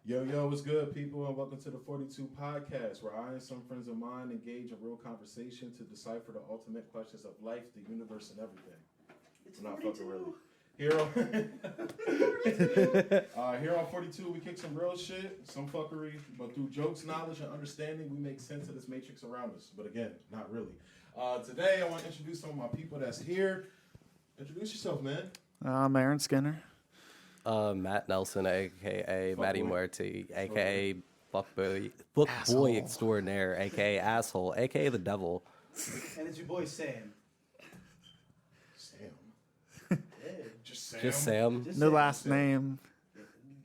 Yo, what's good, people, and welcome to the 42 podcast, where I and some friends of mine engage in real conversation to decipher the ultimate questions of life, the universe, and everything. It's We're not 42. fucking really. Here on 42, we kick some real shit, some fuckery, but through jokes, knowledge, and understanding, we make sense of this matrix around us. But again, not really. Today, I want to introduce some of my people that's here. Introduce yourself, man. I'm Aaron Skinner. Matt Nelson, a.k.a. Matty boy. Muerti, a.k.a. Boy Extraordinaire, a.k.a. Asshole, a.k.a. the Devil. And it's your boy Sam. Sam. Yeah. Just Sam. Just Sam. Just No Sam. last name.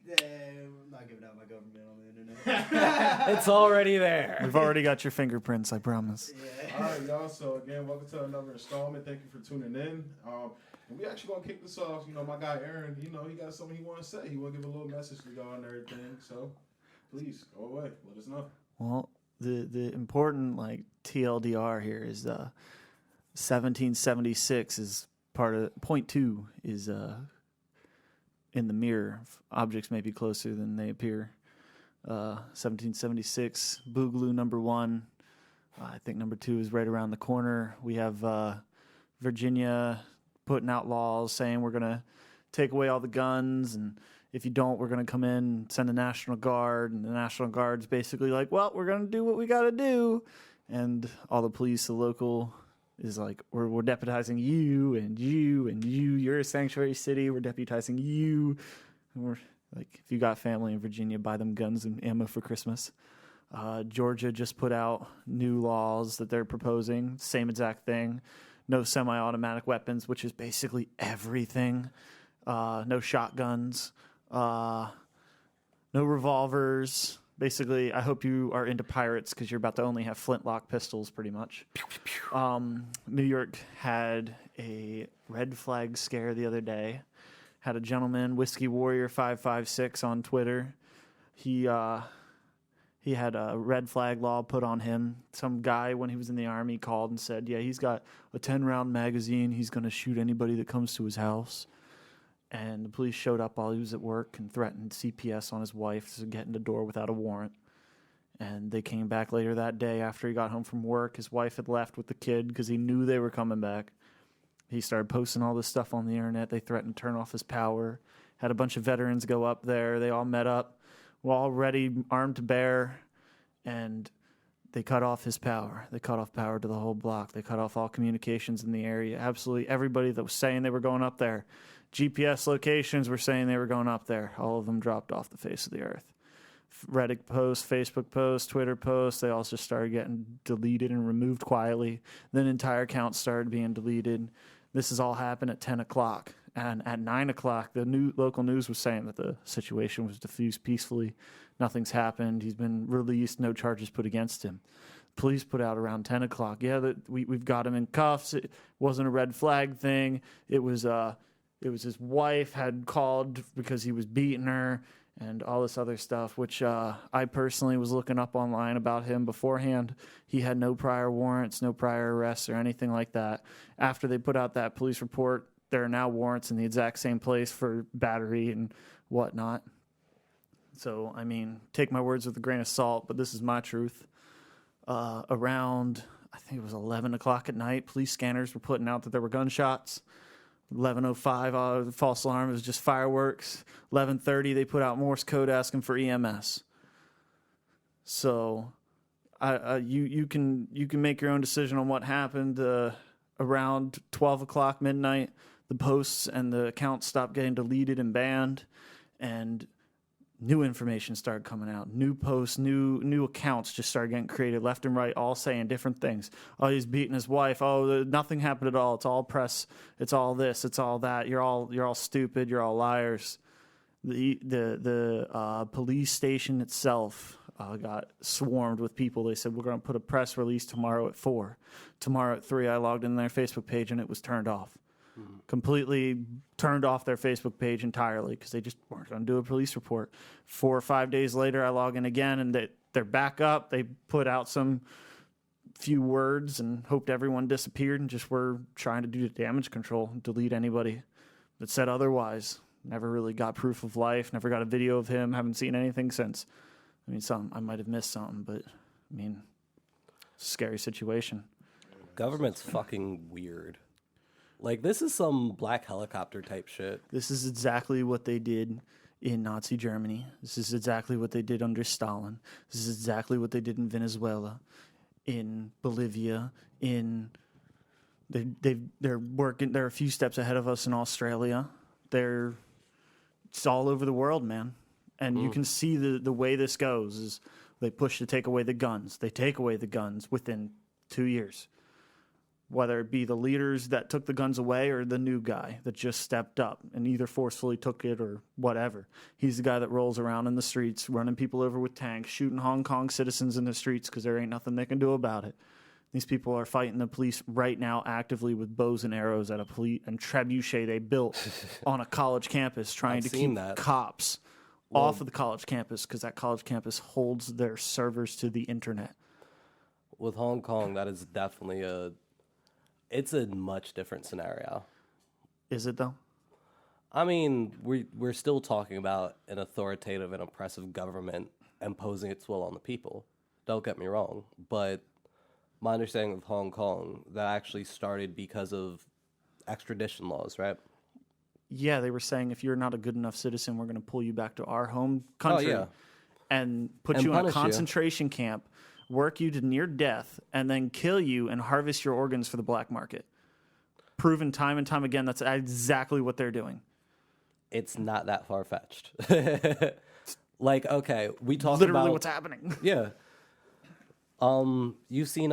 I'm not giving out my government on the internet. It's already there. We've already got your fingerprints, I promise. Yeah. All right, y'all. So again, welcome to another installment. Thank you for tuning in. And we actually gonna kick this off. You know, my guy Aaron. You know, he got something he want to say. He want to give a little message to y'all and everything. So please go away. Let us know. Well, the important TLDR here is 1776 is part of point 2 is in the mirror. Objects may be closer than they appear. 1776 Boogaloo number 1. I think number 2 is right around the corner. We have Virginia putting out laws saying we're going to take away all the guns, and if you don't, we're going to come in and send the National Guard, and the National Guard's basically like, well, we're going to do what we got to do, and all the police, the local, is like, we're deputizing you, and you, and you, you're a sanctuary city, we're deputizing you, and we're like, if you got family in Virginia, buy them guns and ammo for Christmas. Georgia just put out new laws that they're proposing, same exact thing. No semi-automatic weapons, which is basically everything. No shotguns. No revolvers. Basically, I hope you are into pirates because you're about to only have flintlock pistols, pretty much. New York had a red flag scare the other day. Had a gentleman, Whiskey Warrior 556 on Twitter. He had a red flag law put on him. Some guy, when he was in the Army, called and said, yeah, he's got a 10-round magazine. He's going to shoot anybody that comes to his house. And the police showed up while he was at work and threatened CPS on his wife to get in the door without a warrant. And they came back later that day after he got home from work. His wife had left with the kid because he knew they were coming back. He started posting all this stuff on the internet. They threatened to turn off his power. Had a bunch of veterans go up there. They all met up. We're all ready, armed to bear, and they cut off his power. They cut off power to the whole block. They cut off all communications in the area. Absolutely everybody that was saying they were going up there. GPS locations were saying they were going up there. All of them dropped off the face of the earth. Reddit posts, Facebook posts, Twitter posts, they all just started getting deleted and removed quietly. Then entire accounts started being deleted. This has all happened at 10 o'clock. And at 9 o'clock, the new local news was saying that the situation was diffused peacefully. Nothing's happened. He's been released. No charges put against him. Police put out around 10 o'clock. Yeah, we've got him in cuffs. It wasn't a red flag thing. It was his wife had called because he was beating her and all this other stuff, which I personally was looking up online about him beforehand. He had no prior warrants, no prior arrests or anything like that. After they put out that police report, there are now warrants in the exact same place for battery and whatnot. So, I mean, take my words with a grain of salt, but this is my truth. Around, I think it was 11 o'clock at night, police scanners were putting out that there were gunshots. 11:05, the false alarm, it was just fireworks. 11:30, they put out Morse code asking for EMS. So, you can make your own decision on what happened. Around 12 o'clock midnight, the posts and the accounts stopped getting deleted and banned, and new information started coming out. New posts, new accounts just started getting created left and right, all saying different things. Oh, he's beating his wife. Oh, nothing happened at all. It's all press. It's all this. It's all that. You're all stupid. You're all liars. The police station itself got swarmed with people. They said, we're going to put a press release tomorrow at 4. Tomorrow at 3, I logged in their Facebook page and it was turned off. Completely turned off their Facebook page entirely because they just weren't going to do a police report. 4 or 5 days later, I log in again and they're back up. They put out some few words and hoped everyone disappeared and just were trying to do damage control, delete anybody that said otherwise. Never really got proof of life. Never got a video of him. Haven't seen anything since. I mean, I might have missed something, but I mean, scary situation. Government's fucking weird. Like, this is some black helicopter type shit. This is exactly what they did in Nazi Germany. This is exactly what they did under Stalin. This is exactly what they did in Venezuela, in Bolivia, they're working. They're a few steps ahead of us in Australia. It's all over the world, man. And you can see the way this goes is they push to take away the guns. They take away the guns within 2 years. Whether it be the leaders that took the guns away or the new guy that just stepped up and either forcefully took it or whatever. He's the guy that rolls around in the streets, running people over with tanks, shooting Hong Kong citizens in the streets because there ain't nothing they can do about it. These people are fighting the police right now actively with bows and arrows at a police and trebuchet they built on a college campus trying to keep cops off of the college campus because that college campus holds their servers to the internet. With Hong Kong, that is definitely it's a much different scenario. Is it though? I mean, we're still talking about an authoritative and oppressive government imposing its will on the people. Don't get me wrong, but my understanding of Hong Kong, that actually started because of extradition laws, right? Yeah, they were saying if you're not a good enough citizen, we're going to pull you back to our home country and put you in a concentration camp, work you to near death, and then kill you and harvest your organs for the black market. Proven time and time again, that's exactly what they're doing. It's not that far-fetched. Like, okay, we talk about... Literally what's happening. Yeah. You've seen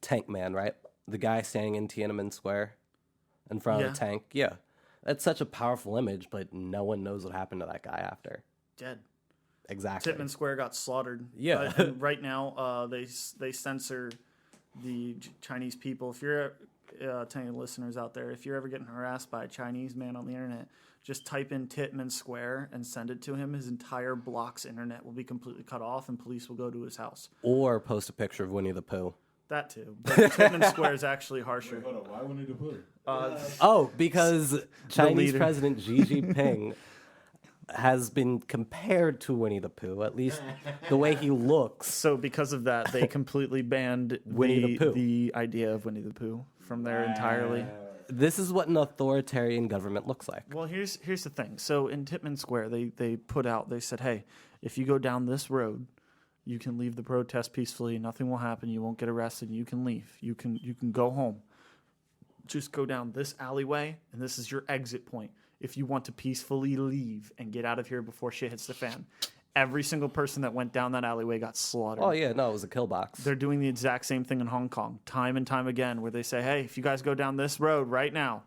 Tank Man, right? The guy standing in Tiananmen Square in front of a tank. Yeah. That's such a powerful image, but no one knows what happened to that guy after. Dead. Exactly. Tiananmen Square got slaughtered. Yeah. Right now, they censor the Chinese people. If you're telling the listeners out there, if you're ever getting harassed by a Chinese man on the internet, just type in Tiananmen Square and send it to him. His entire block's internet will be completely cut off, and police will go to his house. Or post a picture of Winnie the Pooh. That too. But Tiananmen Square is actually harsher. Wait, hold on. Why Winnie the Pooh? Because Chinese President Xi Jinping has been compared to Winnie the Pooh, at least the way he looks. So because of that, they completely banned Winnie the Pooh. The idea of Winnie the Pooh from there entirely. This is what an authoritarian government looks like. Well, here's the thing. So in Tiananmen Square, they said, hey, if you go down this road, you can leave the protest peacefully. Nothing will happen. You won't get arrested. You can leave. You can go home. Just go down this alleyway, and this is your exit point. If you want to peacefully leave and get out of here before shit hits the fan. Every single person that went down that alleyway got slaughtered. Oh, yeah, no, it was a kill box. They're doing the exact same thing in Hong Kong, time and time again, where they say, hey, if you guys go down this road right now,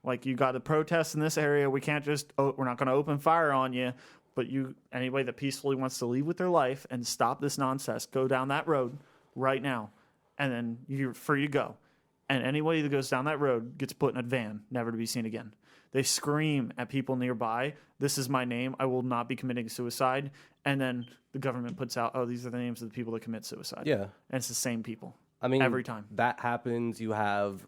like you got a protest in this area, we can't just, we're not going to open fire on you, but anybody that peacefully wants to leave with their life and stop this nonsense, go down that road right now, and then you're free to go. And anybody that goes down that road gets put in a van, never to be seen again. They scream at people nearby, this is my name, I will not be committing suicide. And then the government puts out, oh, these are the names of the people that commit suicide. Yeah. And it's the same people. I mean, every time. That happens. You have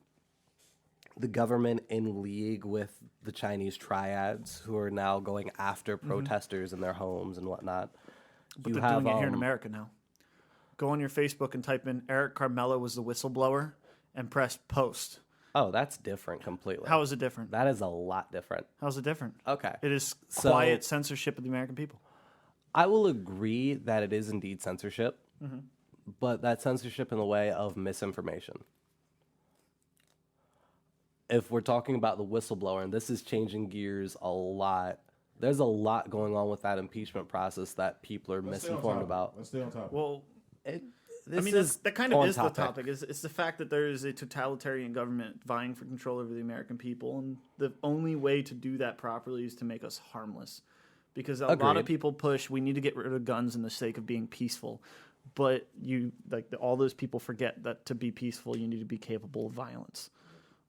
the government in league with the Chinese triads who are now going after protesters in their homes and whatnot. But they're doing it here in America now. Go on your Facebook and type in Eric Carmelo was the whistleblower and press post. Oh, that's different completely. How is it different? That is a lot different. How is it different? Okay. It is quiet censorship of the American people. I will agree that it is indeed censorship, but that censorship in the way of misinformation. If we're talking about the whistleblower, and this is changing gears a lot, there's a lot going on with that impeachment process that people are misinformed about. Let's stay on topic. Well, This that kind of is the topic. It's the fact that there is a totalitarian government vying for control over the American people, and the only way to do that properly is to make us harmless. Because a lot of people push, we need to get rid of guns in the sake of being peaceful. But all those people forget that to be peaceful, you need to be capable of violence.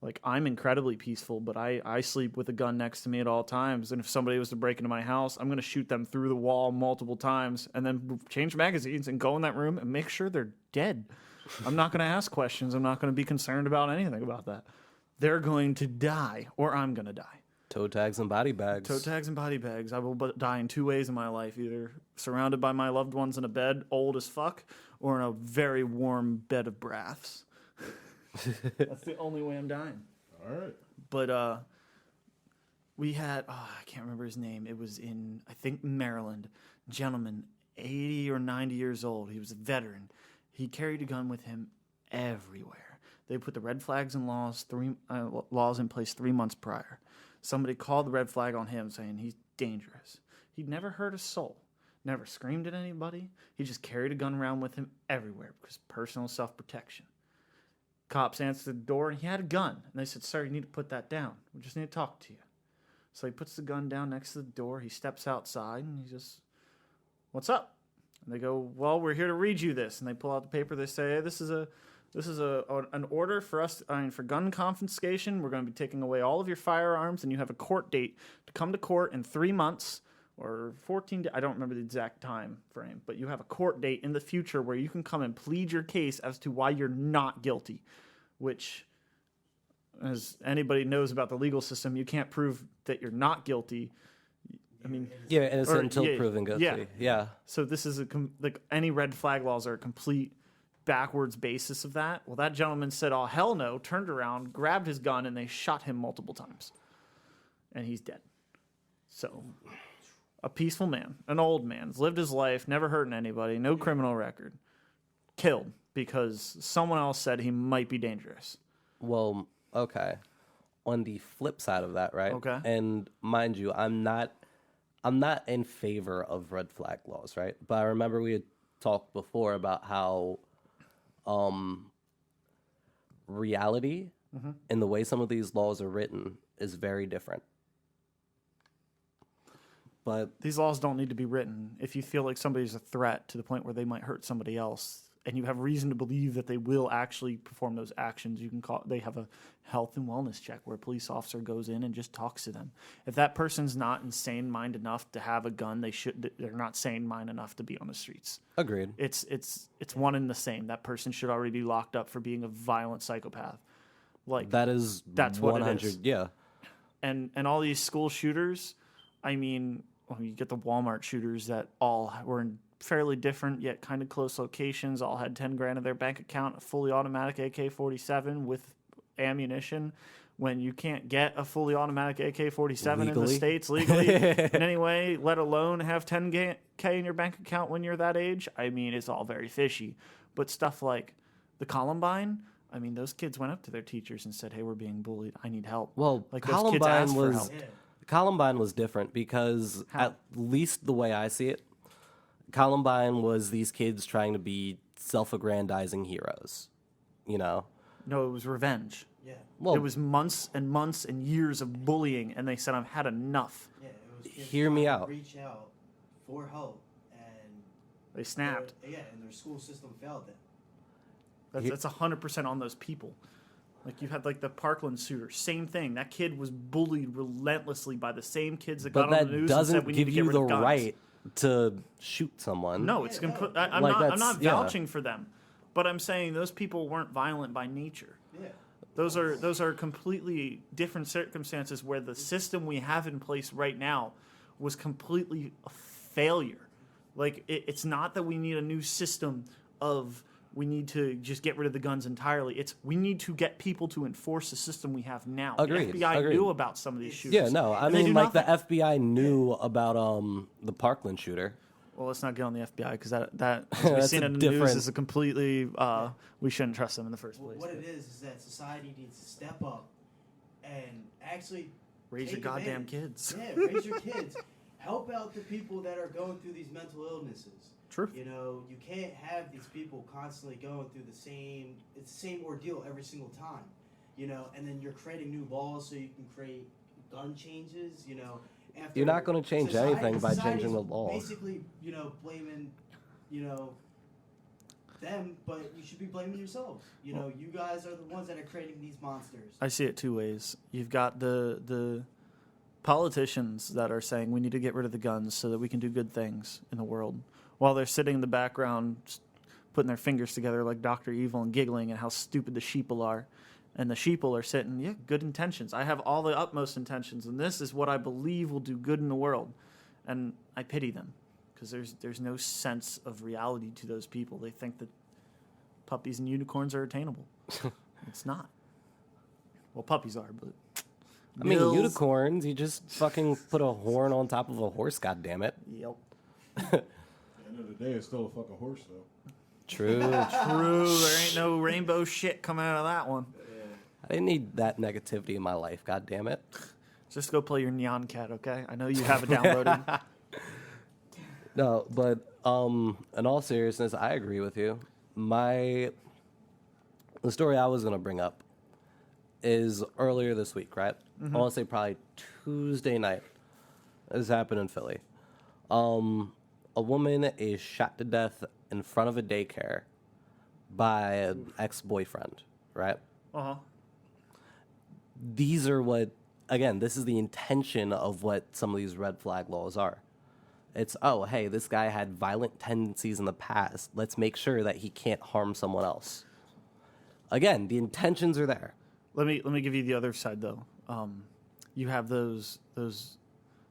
Like, I'm incredibly peaceful, but I sleep with a gun next to me at all times. And if somebody was to break into my house, I'm going to shoot them through the wall multiple times and then change magazines and go in that room and make sure they're dead. I'm not going to ask questions. I'm not going to be concerned about anything about that. They're going to die, or I'm going to die. Toe tags and body bags. Toe tags and body bags. I will die in two ways in my life: either surrounded by my loved ones in a bed, old as fuck, or in a very warm bed of baths. That's the only way I'm dying. All right. But we had, I can't remember his name. It was in, I think, Maryland. Gentleman, 80 or 90 years old. He was a veteran. He carried a gun with him everywhere. They put the red flags and laws in place 3 months prior. Somebody called the red flag on him saying he's dangerous. He'd never hurt a soul, never screamed at anybody. He just carried a gun around with him everywhere because personal self-protection. Cops answered the door and he had a gun. And they said, "Sir, you need to put that down. We just need to talk to you." So he puts the gun down next to the door. He steps outside and he just, "What's up?" And they go, "Well, we're here to read you this." And they pull out the paper. They say, "Hey, this is an order for us, for gun confiscation. We're going to be taking away all of your firearms, and you have a court date to come to court in 3 months or 14 days. I don't remember the exact time frame, but you have a court date in the future where you can come and plead your case as to why you're not guilty," which, as anybody knows about the legal system, you can't prove that you're not guilty. I mean, Yeah, innocent until yeah, proven guilty. Yeah. So this is like any red flag laws are a complete backwards basis of that. Well, that gentleman said, "Oh, hell no," turned around, grabbed his gun, and they shot him multiple times. And he's dead. So, a peaceful man, an old man, lived his life, never hurting anybody, no criminal record, killed because someone else said he might be dangerous. Well, okay. On the flip side of that, right? Okay. And mind you, I'm not in favor of red flag laws, right? But I remember we had talked before about how reality and the way some of these laws are written is very different. But These laws don't need to be written. If you feel like somebody's a threat to the point where they might hurt somebody else, and you have reason to believe that they will actually perform those actions, you can call. They have a health and wellness check where a police officer goes in and just talks to them. If that person's not insane mind enough to have a gun, they're not sane mind enough to be on the streets. agreed. It's one and the same. That person should already be locked up for being a violent psychopath. Like That's what it 100. is. Yeah. And all these school shooters, I mean, you get the Walmart shooters that all were in fairly different yet kind of close locations, all had 10 grand in their bank account, a fully automatic AK-47 with ammunition. When you can't get a fully automatic AK-47 in the Legally? States legally in any way, let alone have 10K in your bank account when you're that age, I mean, it's all very fishy. But stuff like the Columbine, I mean, those kids went up to their teachers and said, "Hey, we're being bullied. I need help." Well, Like, those kids asked for help. Columbine was different because How? at least the way I see it, Columbine was these kids trying to be self-aggrandizing heroes, you know? No, it was revenge. Yeah. Well, It was months and months and years of bullying, and they said, "I've had enough." Yeah, it was kids Hear me trying to out. Reach out for help, and They snapped. and their school system failed them. That's 100% on those people. Like, you had like the Parkland shooter, same thing. That kid was bullied relentlessly by the same kids that but got on that the news and said, doesn't "We need give to get you rid the of guns." right to shoot someone. No, it's Yeah, complete. no. I'm Like, not. I'm not that's- yeah. vouching for them, but I'm saying those people weren't violent by nature. Yeah. Those are completely different circumstances where the system we have in place right now was completely a failure. Like, it's not that we need a new system of we need to just get rid of the guns entirely. It's we need to get people to enforce the system we have now. Agreed, The FBI agreed. knew about some of these shooters. Yeah, no, I and they mean, do like the nothing. FBI knew about the Parkland shooter. Well, let's not get on the FBI because that as we've That's seen a in the news different- is a completely we shouldn't trust them in the first Well, place. what it is that society needs to step up and actually Raise your take goddamn advantage. kids. Yeah, raise your kids. Help out the people that are going through these mental illnesses. True. You know, you can't have these people constantly going through the same ordeal every single time. You know, and then you're creating new laws so you can create gun changes. You know, after You're not gonna change anything by changing the society's law. Basically, you know, blaming, you know, them, but you should be blaming yourselves. You know, you guys are the ones that are creating these monsters. I see it two ways. You've got the politicians that are saying we need to get rid of the guns so that we can do good things in the world, while they're sitting in the background putting their fingers together like Dr. Evil and giggling at how stupid the sheeple are. And the sheeple are sitting, yeah, good intentions. I have all the utmost intentions, and this is what I believe will do good in the world. And I pity them because there's no sense of reality to those people. They think that puppies and unicorns are attainable. It's not. Well, puppies are, but I mean, unicorns, you just fucking put a horn on top of a horse, goddammit. Yep. At the end of the day, it's still a fucking horse, though. True. True. There ain't no rainbow shit coming out of that one. I didn't need that negativity in my life, goddammit. Just go play your Nyan Cat, okay? I know you have it downloaded. No, but in all seriousness, I agree with you. The story I was going to bring up is earlier this week, right? I want to say probably Tuesday night. This happened in Philly. A woman is shot to death in front of a daycare by an ex-boyfriend, right? Uh-huh. These are what, again, this is the intention of what some of these red flag laws are. It's, oh, hey, this guy had violent tendencies in the past. Let's make sure that he can't harm someone else. Again, the intentions are there. Let me give you the other side though. You have those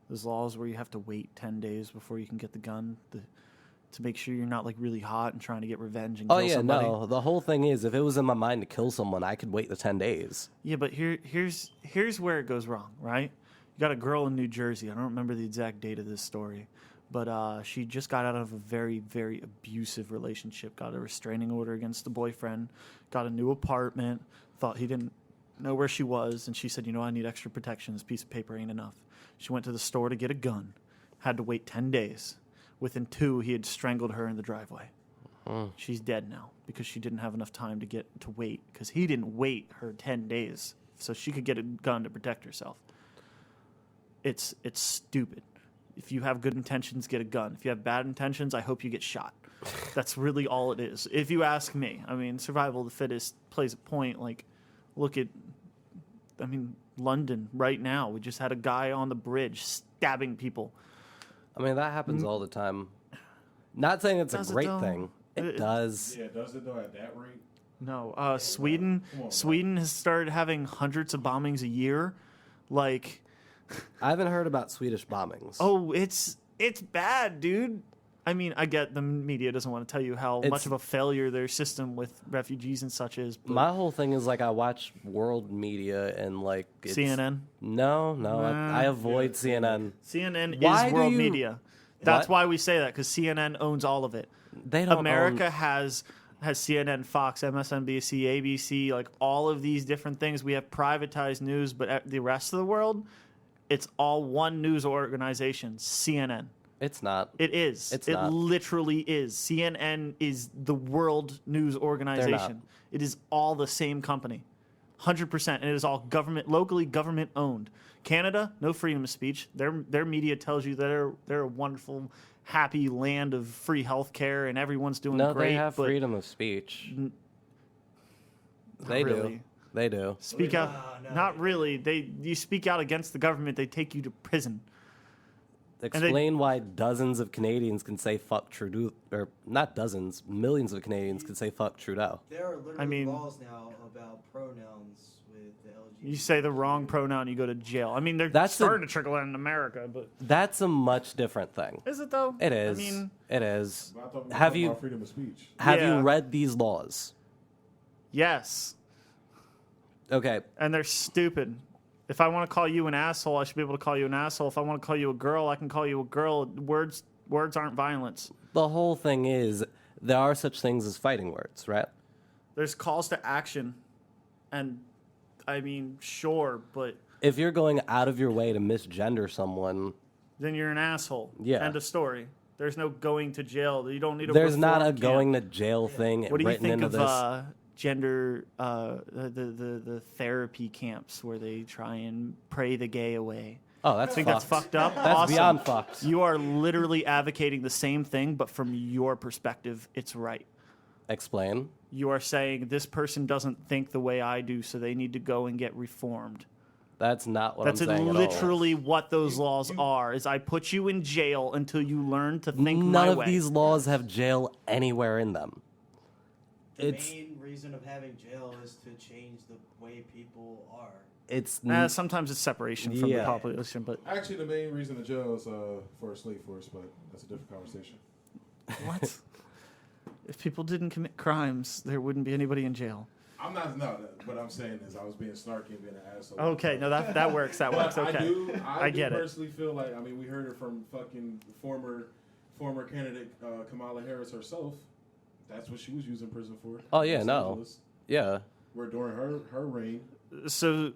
laws where you have to wait 10 days before you can get the gun to make sure you're not like really hot and trying to get revenge and kill somebody. No. The whole thing is, if it was in my mind to kill someone, I could wait the 10 days. Yeah, but here's where it goes wrong, right? You got a girl in New Jersey. I don't remember the exact date of this story, but she just got out of a very, very abusive relationship, got a restraining order against the boyfriend, got a new apartment, thought he didn't know where she was, and she said, I need extra protection. This piece of paper ain't enough. She went to the store to get a gun, had to wait 10 days. Within 2, he had strangled her in the driveway. She's dead now because she didn't have enough time to wait because he didn't wait her 10 days so she could get a gun to protect herself. It's stupid. If you have good intentions, get a gun. If you have bad intentions, I hope you get shot. That's really all it is. If you ask me, I mean, survival of the fittest plays a point. Like, look at, London right now. We just had a guy on the bridge stabbing people. I mean, that happens all the time. Not saying it's a great thing. It does. Yeah, does it though at that rate? No. Sweden has started having hundreds of bombings a year. Like, I haven't heard about Swedish bombings. oh, it's bad, dude. I mean, I get the media doesn't want to tell you how much of a failure their system with refugees and such is. But my whole thing is, like, I watch world media and, like... CNN? No. I avoid CNN. CNN Why is do world you- media. That's What? why we say that, because CNN owns all of it. They don't America own... has CNN, Fox, MSNBC, ABC, like all of these different things. We have privatized news, but the rest of the world, it's all one news organization, CNN. It's not. It is. It's it not. literally is. CNN is the world news organization. It is all the same company. 100%. And it is all locally government owned. Canada, no freedom of speech. Their media tells you that they're a wonderful, happy land of free health care and everyone's doing No, great. they have but freedom of speech. not They really. do. They do. Speak out. No. Not really. You speak out against the government, they take you to prison. Explain why dozens of Canadians can say fuck Trudeau, or not dozens, millions of Canadians can say fuck Trudeau. There are literally mean- laws now about pronouns with the LGBT. You say the wrong pronoun, you go to jail. I mean, they're That's starting to trickle out in America, but That's a much different thing. is it though? It is. I mean, it is. But I thought we were Have talking you about freedom of speech? have Yeah. you read these laws? yes, Okay. and they're stupid. If I want to call you an asshole, I should be able to call you an asshole. If I want to call you a girl, I can call you a girl. Words aren't violence. The whole thing is there are such things as fighting words, right? There's calls to action, and I mean, sure, but If you're going out of your way to misgender someone, then you're an asshole. Yeah. End of story. There's no going to jail. You don't need a there's not a reform camp. going to jail thing What do you written think into of this. gender, the therapy camps where they try and pray the gay away? Oh, that's I think fucked. that's fucked up. That's Awesome. beyond fucked. You are literally advocating the same thing, but from your perspective, it's right. Explain. You are saying this person doesn't think the way I do, so they need to go and get reformed. That's not what That's I'm saying literally at all. what those laws are. Is I put you in jail until you learn to think None my of way. these laws have jail anywhere in them. The It's main reason of having jail is to change the way people are. it's Sometimes it's separation from the Yeah. population, but Actually, the main reason the jail is for a slave force, but that's a different conversation. what? If people didn't commit crimes, there wouldn't be anybody in jail. I'm not. No, what I'm saying is, I was being snarky and being an asshole. Okay, no, that works. That works. But Okay, I get it. personally feel like, I mean, we heard it from fucking former candidate Kamala Harris herself. That's what she was using prison for. Oh, yeah, Los no. Angeles, yeah. where during her reign. So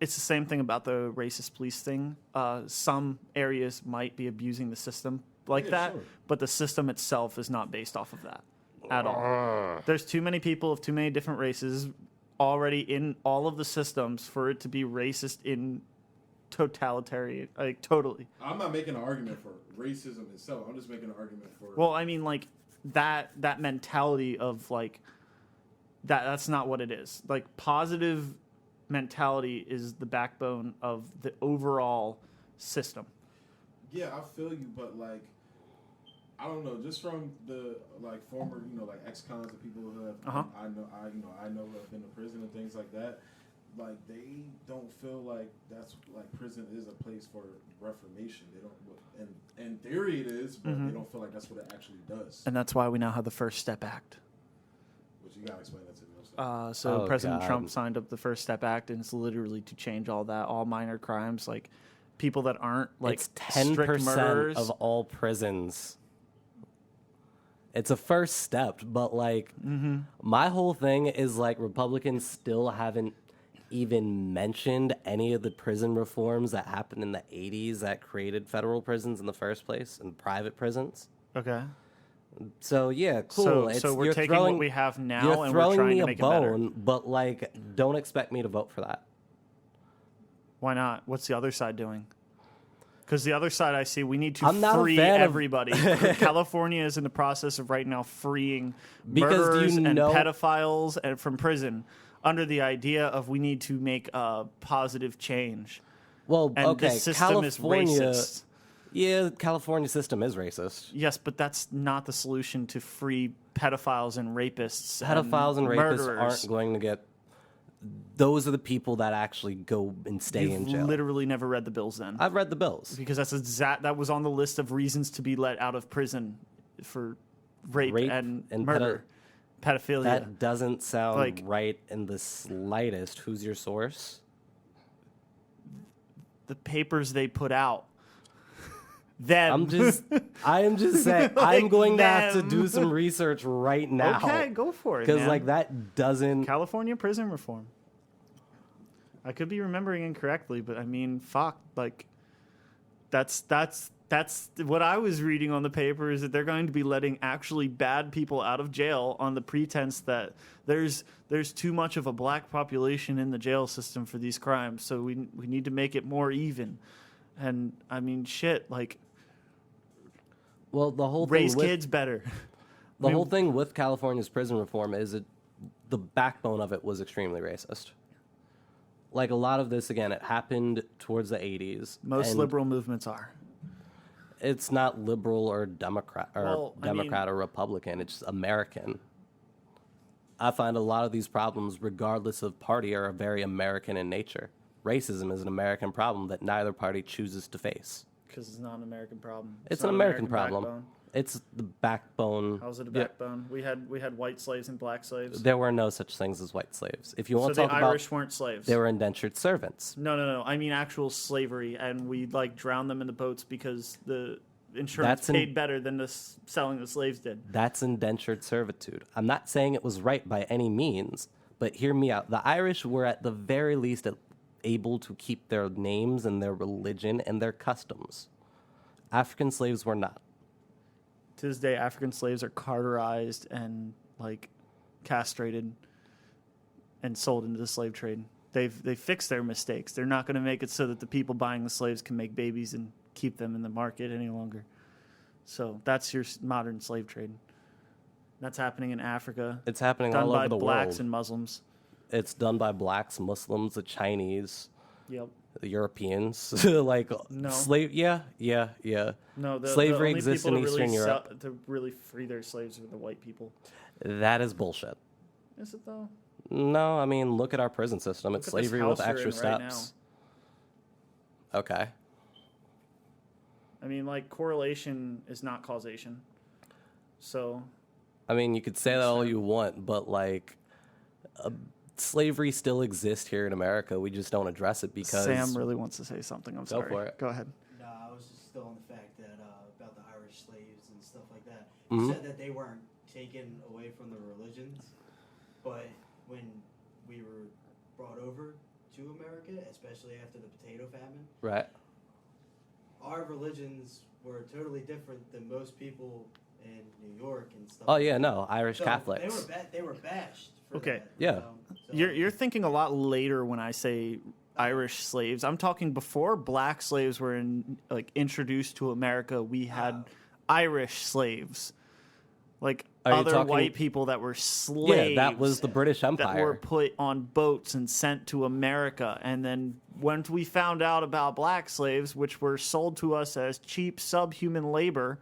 it's the same thing about the racist police thing. Some areas might be abusing the system like Yeah, that, sure. but the system itself is not based off of that at all. There's too many people of too many different races already in all of the systems for it to be racist in totalitarian, like totally. I'm not making an argument for racism itself. I'm just making an argument for. Well, I mean, like that mentality of like that's not what it is. Like positive mentality is the backbone of the overall system. Yeah, I feel you, but like, I don't know. Just from the like former, like ex-cons and people who have I know who have been to prison and things like that. Like they don't feel like that's like prison is a place for reformation. They don't, and in theory it is, but they don't feel like that's what it actually does. And that's why we now have the First Step Act. Which you gotta explain that to me. So Oh, President God. Trump signed up the First Step Act, and it's literally to change all that, all minor crimes, like people that aren't like It's strict 10% murderers. of all prisons. It's a first step, but like my whole thing is like Republicans still haven't even mentioned any of the prison reforms that happened in the 80s that created federal prisons in the first place and private prisons. Okay. So yeah, cool. So we're you're taking throwing, what we have now you're and we're throwing trying me to a make it better. bone, but like don't expect me to vote for that. Why not? What's the other side doing? Because the other side, I see, we need to I'm not a free fan of- everybody. California is in the process of right now freeing Because do murderers you and know- pedophiles and from prison under the idea of we need to make a positive change. Well, And okay, this system is California. racist. Yeah, the California system is racist. Yes, but that's not the solution to free pedophiles and rapists. Pedophiles and rapists murderers. aren't going to get. Those are the people that actually go and stay You've in jail. literally never read the bills then. I've read the bills. Because that was on the list of reasons to be let out of prison for rape and murder, pedophilia. That doesn't sound Like- right in the slightest. Who's your source? The papers they put out. Them. I am just saying. I'm Like going to have to them. do some research right now. Okay, go for it. Because man. like that doesn't. California prison reform. I could be remembering incorrectly, but I mean, fuck, like that's what I was reading on the paper is that they're going to be letting actually bad people out of jail on the pretense that there's too much of a black population in the jail system for these crimes, so we need to make it more even. And I mean, shit, like Well, the whole raise thing with, kids better. The whole thing with California's prison reform is the backbone of it was extremely racist. Like a lot of this, again, it happened towards the 80s. Most and liberal movements are. It's not liberal or Democrat or Well, I mean- or Republican. It's just American. I find a lot of these problems, regardless of party, are very American in nature. Racism is an American problem that neither party chooses to face. Because it's not an American problem. It's not an American problem. backbone. It's the backbone. How's it a Yeah, backbone? We had white slaves and black slaves. there were no such things as white slaves. If you So want the to talk about, Irish weren't slaves. they were indentured servants. No. I mean actual slavery, and we like drowned them in the boats because the insurance That's an- paid better than the selling the slaves did. That's indentured servitude. I'm not saying it was right by any means, but hear me out. The Irish were at the very least able to keep their names and their religion and their customs. African slaves were not. To this day, African slaves are carterized and like castrated and sold into the slave trade. They fixed their mistakes. They're not going to make it so that the people buying the slaves can make babies and keep them in the market any longer. So that's your modern slave trade. That's happening in Africa. It's happening Done all by over the blacks world. and Muslims. It's done by blacks, Muslims, the Chinese, Yep. the Europeans. Like No. slave. Yeah. No, the Slavery only exists people in to really Eastern Europe. to really free their slaves are the white people. That is bullshit. Is it though? No, I mean, look at our prison system. It's Look at this slavery with house you're extra in right steps. Okay. I mean, like, correlation is not causation. So, I mean, you could say that all you want, but like, slavery still exists here in America. We just don't address it because Sam really wants to say something. I'm sorry. for it. Go ahead. No, I was just still on the fact that about the Irish slaves and stuff like that. Mhm. You said that they weren't taken away from the religions, but when we were brought over to America, especially after the potato famine, right. our religions were totally different than most people in New York and stuff. Oh like yeah, that. no, Irish So Catholics. They were bashed. For Okay. that, Yeah. So, You're thinking a lot later when I say Irish slaves. I'm talking before black slaves were introduced to America. We had Irish slaves, like Are you other talking- white people that were slaves. Yeah, that was the British that were Empire. put on boats and sent to America. And then once we found out about black slaves, which were sold to us as cheap subhuman labor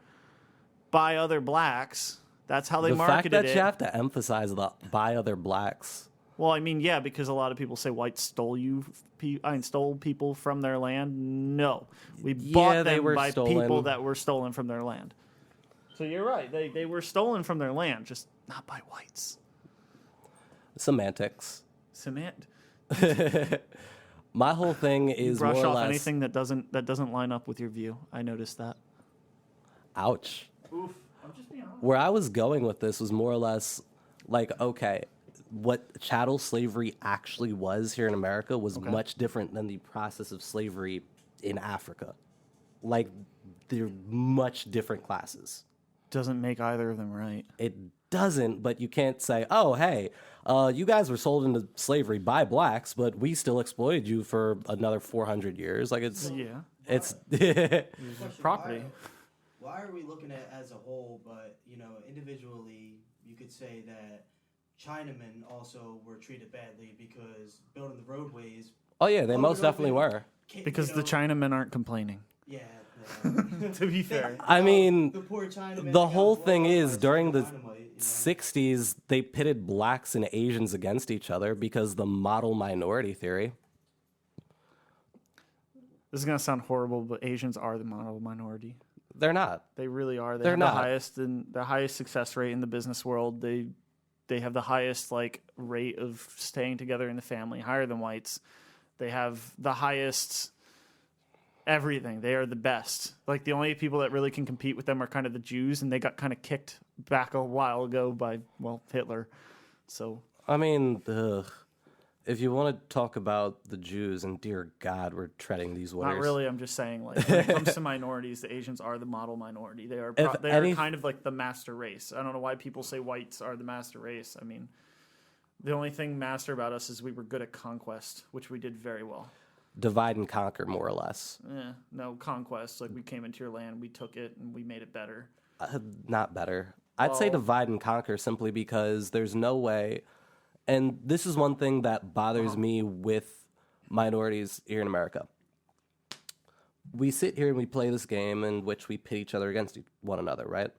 by other blacks, that's how they The fact marketed that it. you have to emphasize the by other blacks. Well, I mean, yeah, because a lot of people say whites stole stole people from their land. No, we bought they them were by stolen. people that were stolen from their land. So you're right; they were stolen from their land, just not by whites. Semantics. Cement. My whole thing is Brush more or off less. anything that doesn't line up with your view. I noticed that. Ouch. Oof! I'm just being honest. Where I was going with this was more or less like, okay, what chattel slavery actually was here in America was much different than the process of slavery in Africa. Like, they're much different classes. Doesn't make either of them right. It doesn't, but you can't say, oh, hey, you guys were sold into slavery by blacks, but we still exploited you for another 400 years. Like, it's... Yeah, It's... Question, property. Why are we looking at it as a whole, but individually, you could say that Chinamen also were treated badly because building the roadways. Oh, yeah, they Over most and definitely over. were. because the Chinamen aren't complaining. Yeah. To be fair, I mean, the poor Chinamen. the whole thing got blown is, up by during the dynamite, 60s, they pitted blacks and Asians against each other because the model minority theory. this is gonna sound horrible, but Asians are the model minority. They're not. They really are. They They're have not. the highest success rate in the business world. They have the highest rate of staying together in the family, higher than whites. They have the highest everything. They are the best. Like, the only people that really can compete with them are kind of the Jews, and they got kind of kicked back a while ago by Hitler. So I mean, if you want to talk about the Jews, and dear God, we're treading these waters. not really. I'm just saying, when it comes to minorities, the Asians are the model minority. They are If they any- are kind of like the master race. I don't know why people say whites are the master race. I mean, the only thing master about us is we were good at conquest, which we did very well. Divide and conquer, more or less. No conquest. Like, we came into your land, we took it, and we made it better. Not better. I'd say Well- divide and conquer simply because there's no way. And this is one thing that bothers me with minorities here in America. We sit here and we play this game in which we pit each other against one another, right?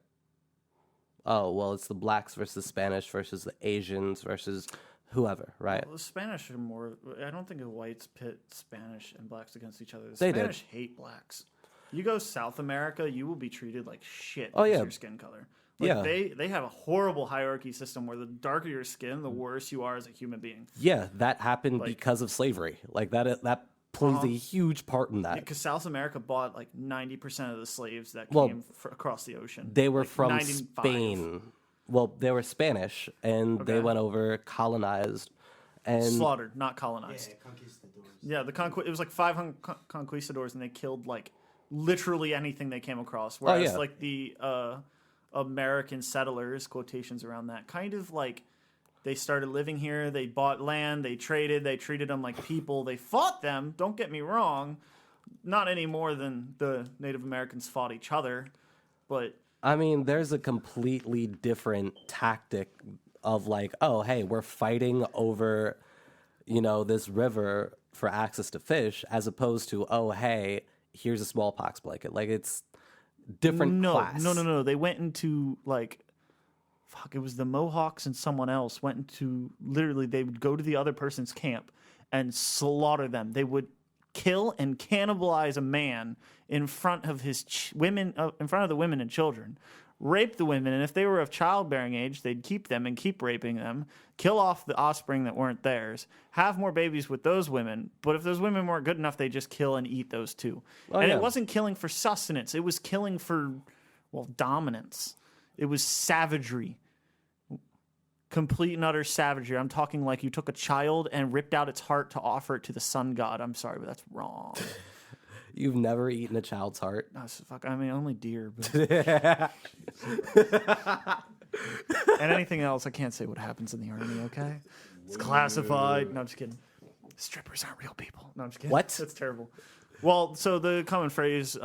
Oh, well, it's the blacks versus the Spanish versus the Asians versus whoever, right? Well, the Spanish are more. I don't think the whites pit Spanish and blacks against each other. The They did. Spanish hate blacks. You go South America, you will be treated like shit Oh, because yeah. of your skin color. Like, Yeah. They have a horrible hierarchy system where the darker your skin, the worse you are as a human being. Yeah, that happened Like- because of slavery. Like that plays a huge part in that. Because South America bought 90% of the slaves that Well, came across the ocean. They were from 95. Spain. Well, they were Spanish, and they Okay. went over, colonized, and Slaughtered, not colonized. Yeah, conquistadors. Yeah, it was 500 conquistadors, and they killed literally anything they came across. Whereas yeah. the American settlers, quotations around that, kind of they started living here. They bought land. They traded. They treated them like people. They fought them. Don't get me wrong, not any more than the Native Americans fought each other, but I mean, there's a completely different tactic of oh, hey, we're fighting over, this river for access to fish, as opposed to, oh, hey, here's a smallpox blanket. It's different class. No. They went into it was the Mohawks and someone else went into, literally, they would go to the other person's camp and slaughter them. They would kill and cannibalize a man in front of his women, in front of the women and children, rape the women, and if they were of childbearing age, they'd keep them and keep raping them, kill off the offspring that weren't theirs, have more babies with those women, but if those women weren't good enough, they just kill and eat those too. It wasn't killing for sustenance, it was killing for, well, dominance. It was savagery. Complete and utter savagery. I'm talking like you took a child and ripped out its heart to offer it to the sun god. I'm sorry, but that's wrong. You've never eaten a child's heart? No, I mean, only deer. But... and anything else, I can't say what happens in the army, okay? It's classified. No, I'm just kidding. Strippers aren't real people. No, I'm just kidding. What? That's terrible. Well, so the common phrase,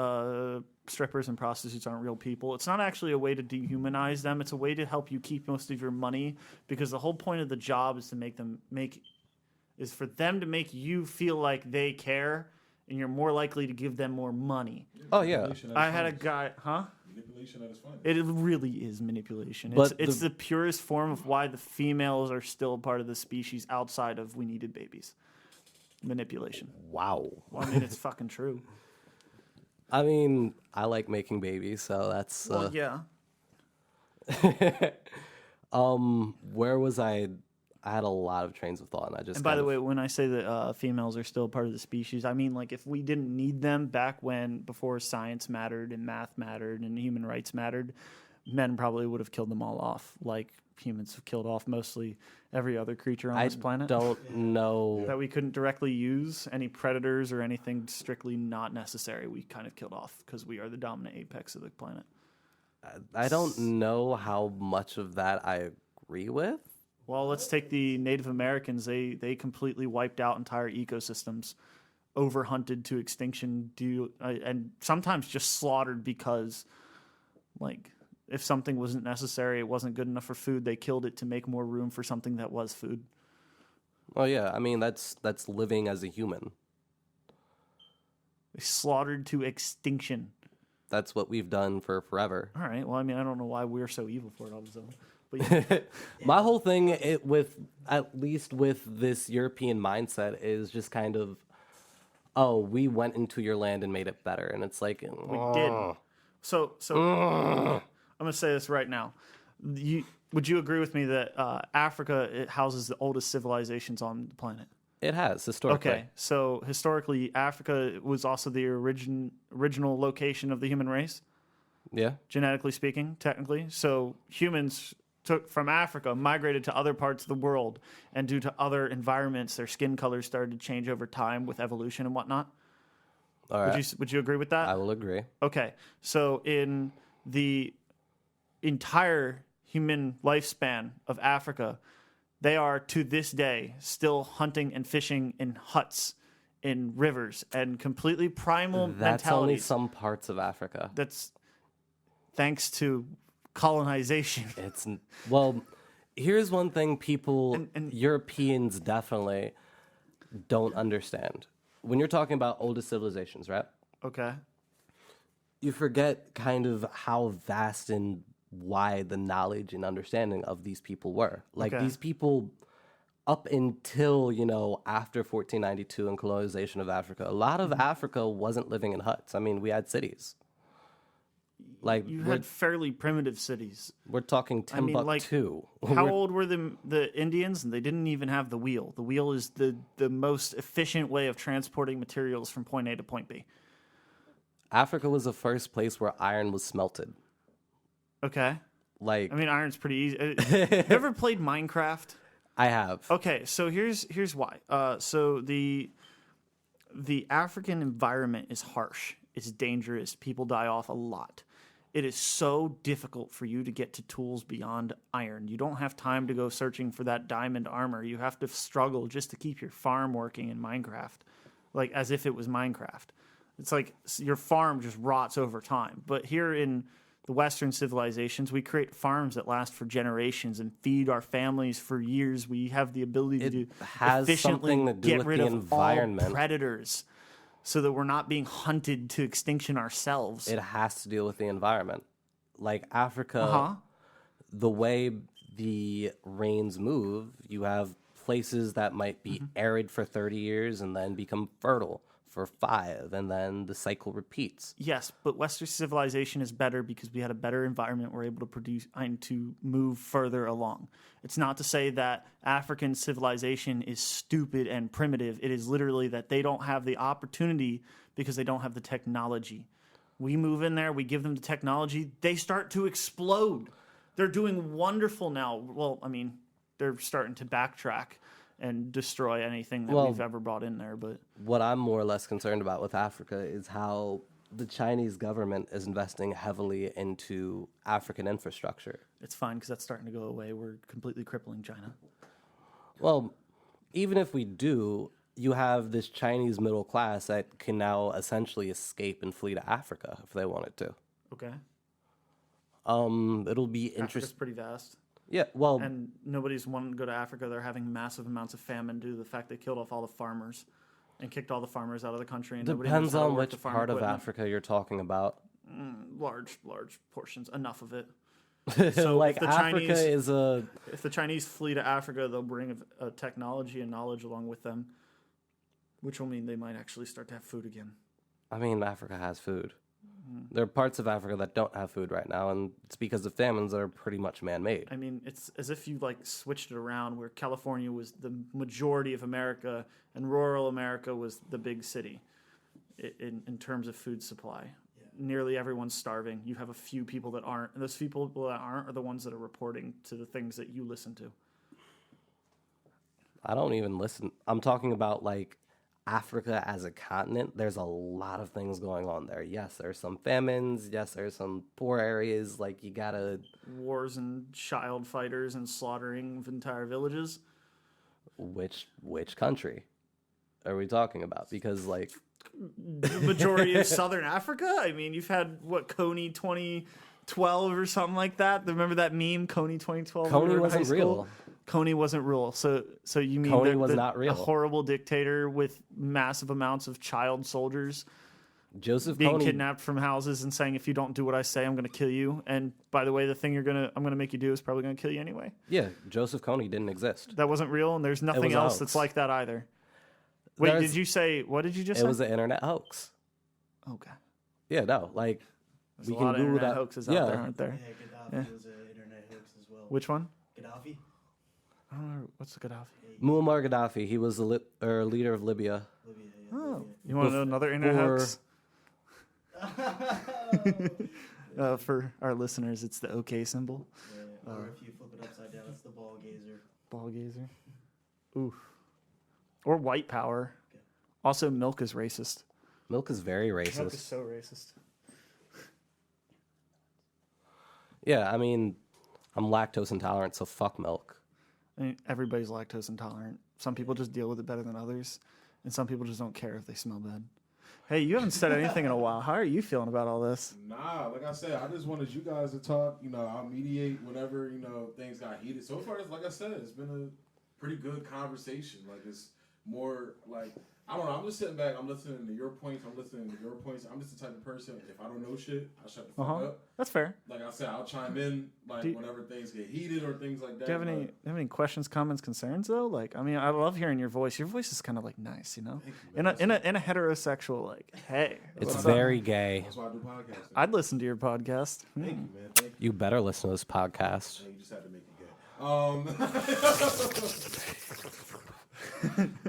strippers and prostitutes aren't real people, it's not actually a way to dehumanize them. It's a way to help you keep most of your money, because the whole point of the job is for them to make you feel like they care, and you're more likely to give them more money. Oh, yeah. I had a guy, Manipulation at its finest. It really is manipulation. But it's the purest form of why the females are still part of the species outside of we needed babies. Manipulation. Wow. Well, I mean, it's fucking true. I mean, I like making babies, so that's... Well, yeah. Where was I? I had a lot of trains of thought, and I just... And by the way, when I say that females are still part of the species, I mean, like, if we didn't need them back before science mattered and math mattered and human rights mattered, men probably would have killed them all off, like humans have killed off mostly every other creature on this planet. I don't know. That we couldn't directly use. Any predators or anything strictly not necessary, we kind of killed off because we are the dominant apex of the planet. I don't know how much of that I agree with. Well, let's take the Native Americans. They completely wiped out entire ecosystems, overhunted to extinction, and sometimes just slaughtered because, like, if something wasn't necessary, it wasn't good enough for food, they killed it to make more room for something that was food. Oh yeah, I mean that's living as a human. They slaughtered to extinction. That's what we've done for forever. All right. Well, I mean, I don't know why we're so evil for it all of a sudden. But yeah. My whole thing, at least with this European mindset, is just kind of, oh, we went into your land and made it better, and it's like We did. So I'm going to say this right now. Would you agree with me that Africa, it houses the oldest civilizations on the planet? It has, historically. Okay, so historically, Africa was also the original location of the human race, Yeah. genetically speaking, technically. So humans took from Africa, migrated to other parts of the world, and due to other environments, their skin colors started to change over time with evolution and whatnot. All right. Would you agree with that? I will agree. Okay, so in the entire human lifespan of Africa, they are to this day still hunting and fishing in huts, in rivers, and completely primal That's only mentalities. some parts of Africa. That's thanks to colonization. Well, here's one thing people, And- Europeans definitely don't understand. When you're talking about oldest civilizations, right? Okay. You forget kind of how vast and wide the knowledge and understanding of these people were. Like Okay. these people, up until, after 1492 and colonization of Africa, a lot of Africa wasn't living in huts. I mean, we had cities. Like You we're, had fairly primitive cities. we're talking Timbuktu. How old were the Indians? And they didn't even have the wheel. The wheel is the most efficient way of transporting materials from point A to point B. Africa was the first place where iron was smelted. Okay. Like I mean, iron's pretty easy. You ever played Minecraft? I have. Okay, so here's why. So the African environment is harsh. It's dangerous. People die off a lot. It is so difficult for you to get to tools beyond iron. You don't have time to go searching for that diamond armor. You have to struggle just to keep your farm working in Minecraft, like as if it was Minecraft. It's like your farm just rots over time. But here in the Western civilizations, we create farms that last for generations and feed our families for years. We have the ability to has efficiently something to do get with rid the of environment. all predators so that we're not being hunted to extinction ourselves. It has to deal with the environment. Like Africa, Uh-huh. the way the rains move, you have places that might be arid for 30 years and then become fertile for 5, and then the cycle repeats. Yes, but Western civilization is better because we had a better environment. We're able to produce and to move further along. It's not to say that African civilization is stupid and primitive. It is literally that they don't have the opportunity because they don't have the technology. We move in there, we give them the technology, they start to explode. They're doing wonderful now. Well, I mean, they're starting to backtrack and destroy anything that we've ever brought in there. But what I'm more or less concerned about with Africa is how the Chinese government is investing heavily into African infrastructure. it's fine because that's starting to go away. We're completely crippling China. Well, even if we do, you have this Chinese middle class that can now essentially escape and flee to Africa if they wanted to. Okay. It'll be Africa's interesting. pretty vast. Yeah, well, And nobody's wanting to go to Africa. They're having massive amounts of famine due to the fact they killed off all the farmers and kicked all the farmers out of the country. And nobody knows depends how to on work the which farm part of equipment. Africa you're talking about. Large portions, enough of it. So, like, if the Africa Chinese- is a... If the Chinese flee to Africa, they'll bring a technology and knowledge along with them, which will mean they might actually start to have food again. I mean, Africa has food. There are parts of Africa that don't have food right now, and it's because of famines that are pretty much man-made. I mean, it's as if you like switched it around where California was the majority of America and rural America was the big city in terms of food supply. Nearly everyone's starving. You have a few people that aren't, and those few people that aren't are the ones that are reporting to the things that you listen to. I don't even listen. I'm talking about, like, Africa as a continent. There's a lot of things going on there. Yes, there's some famines. Yes, there's some poor areas. Like, you gotta... Wars and child fighters and slaughtering of entire villages. Which country are we talking about? Because, like... The majority of Southern Africa? I mean, you've had, Coney 2012 or something like that? Remember that meme, Coney 2012? Coney in wasn't high school? real. Coney wasn't real. So you mean Coney was not real. A horrible dictator with massive amounts of child soldiers Joseph being Kony... kidnapped from houses and saying, if you don't do what I say, I'm going to kill you. And by the way, the thing I'm going to make you do is probably going to kill you anyway. Yeah, Joseph Kony didn't exist. That wasn't real, and there's nothing was a else hoax. that's like that either. Wait, There's- did you say, what did you just It say? was an internet hoax. Okay. Yeah, no, like... There's we a can lot of Google internet that. hoaxes Yeah. out there, aren't there? Yeah, Gaddafi was an internet hoax as well. Which one? Gaddafi? I don't know. What's the Gaddafi? Muammar Gaddafi, he was the leader of Libya. Libya, yeah, Oh, you want to know another internet hoax? For our listeners, it's the OK symbol. Yeah, or if you flip it upside down, it's the ball gazer. Ball gazer. Oof. Or white power. Also, milk is racist. Milk is very Milk is racist. so racist. Yeah, I mean, I'm lactose intolerant, so fuck milk. I mean, everybody's lactose intolerant. Some people just deal with it better than others, and some people just don't care if they smell bad. Hey, you haven't said anything in a while. How are you feeling about all this? Nah, like I said, I just wanted you guys to talk. You know, I'll mediate whenever, things got heated. So far, like I said, it's been a pretty good conversation. Like, it's more like, I don't know, I'm just sitting back, I'm listening to your points, I'm listening to your points. I'm just the type of person, if I don't know shit, I shut the fuck up. That's fair. Like I said, I'll chime in, whenever things get heated or things like that. Do you have any questions, comments, concerns though? Like, I mean, I love hearing your voice. Your voice is kind of like nice, you know, Thank you, man. in a heterosexual like, hey, It's what's up? very gay. That's why I do podcasts. I'd listen to your podcast. Thank you, man. Thank you. You better listen to this podcast. You just had to make it gay.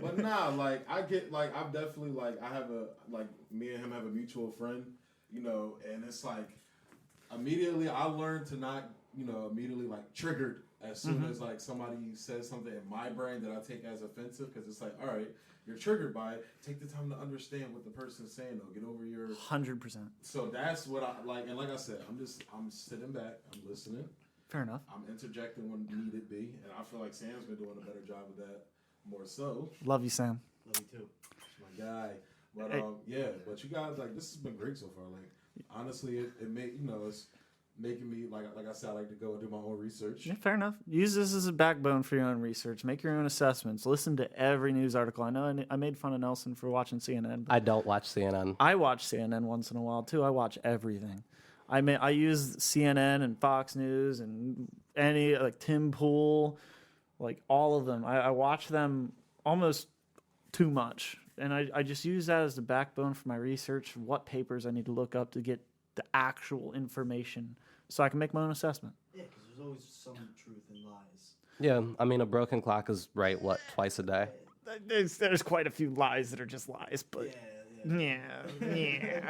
But nah, like I get, like I'm definitely like I have me and him have a mutual friend, and it's like immediately I learned to not, immediately like triggered as soon as like somebody says something in my brain that I take as offensive, because it's like, all right, you're triggered by it. Take the time to understand what the person's saying, though. Get over your 100%. So that's what I like, and like I said, I'm sitting back, I'm listening, Fair enough. I'm interjecting when needed be, and I feel like Sam's been doing a better job of that. More so. Love you, Sam. Love you too. My guy. But Hey. yeah, but you guys, like, this has been great so far. Like, honestly, it made, it's making me, like I said, I like to go and do my own research. Yeah, fair enough. Use this as a backbone for your own research. Make your own assessments. Listen to every news article. I know I made fun of Nelson for watching CNN. But I don't watch CNN. I watch CNN once in a while too. I watch everything. I use CNN and Fox News and any like Tim Pool, like all of them. I watch them almost too much, and I just use that as the backbone for my research. What papers I need to look up to get the actual information, so I can make my own assessment. Yeah, because there's always some truth in lies. Yeah, I mean, a broken clock is right, what, twice a day? There's quite a few lies that are just lies, but yeah.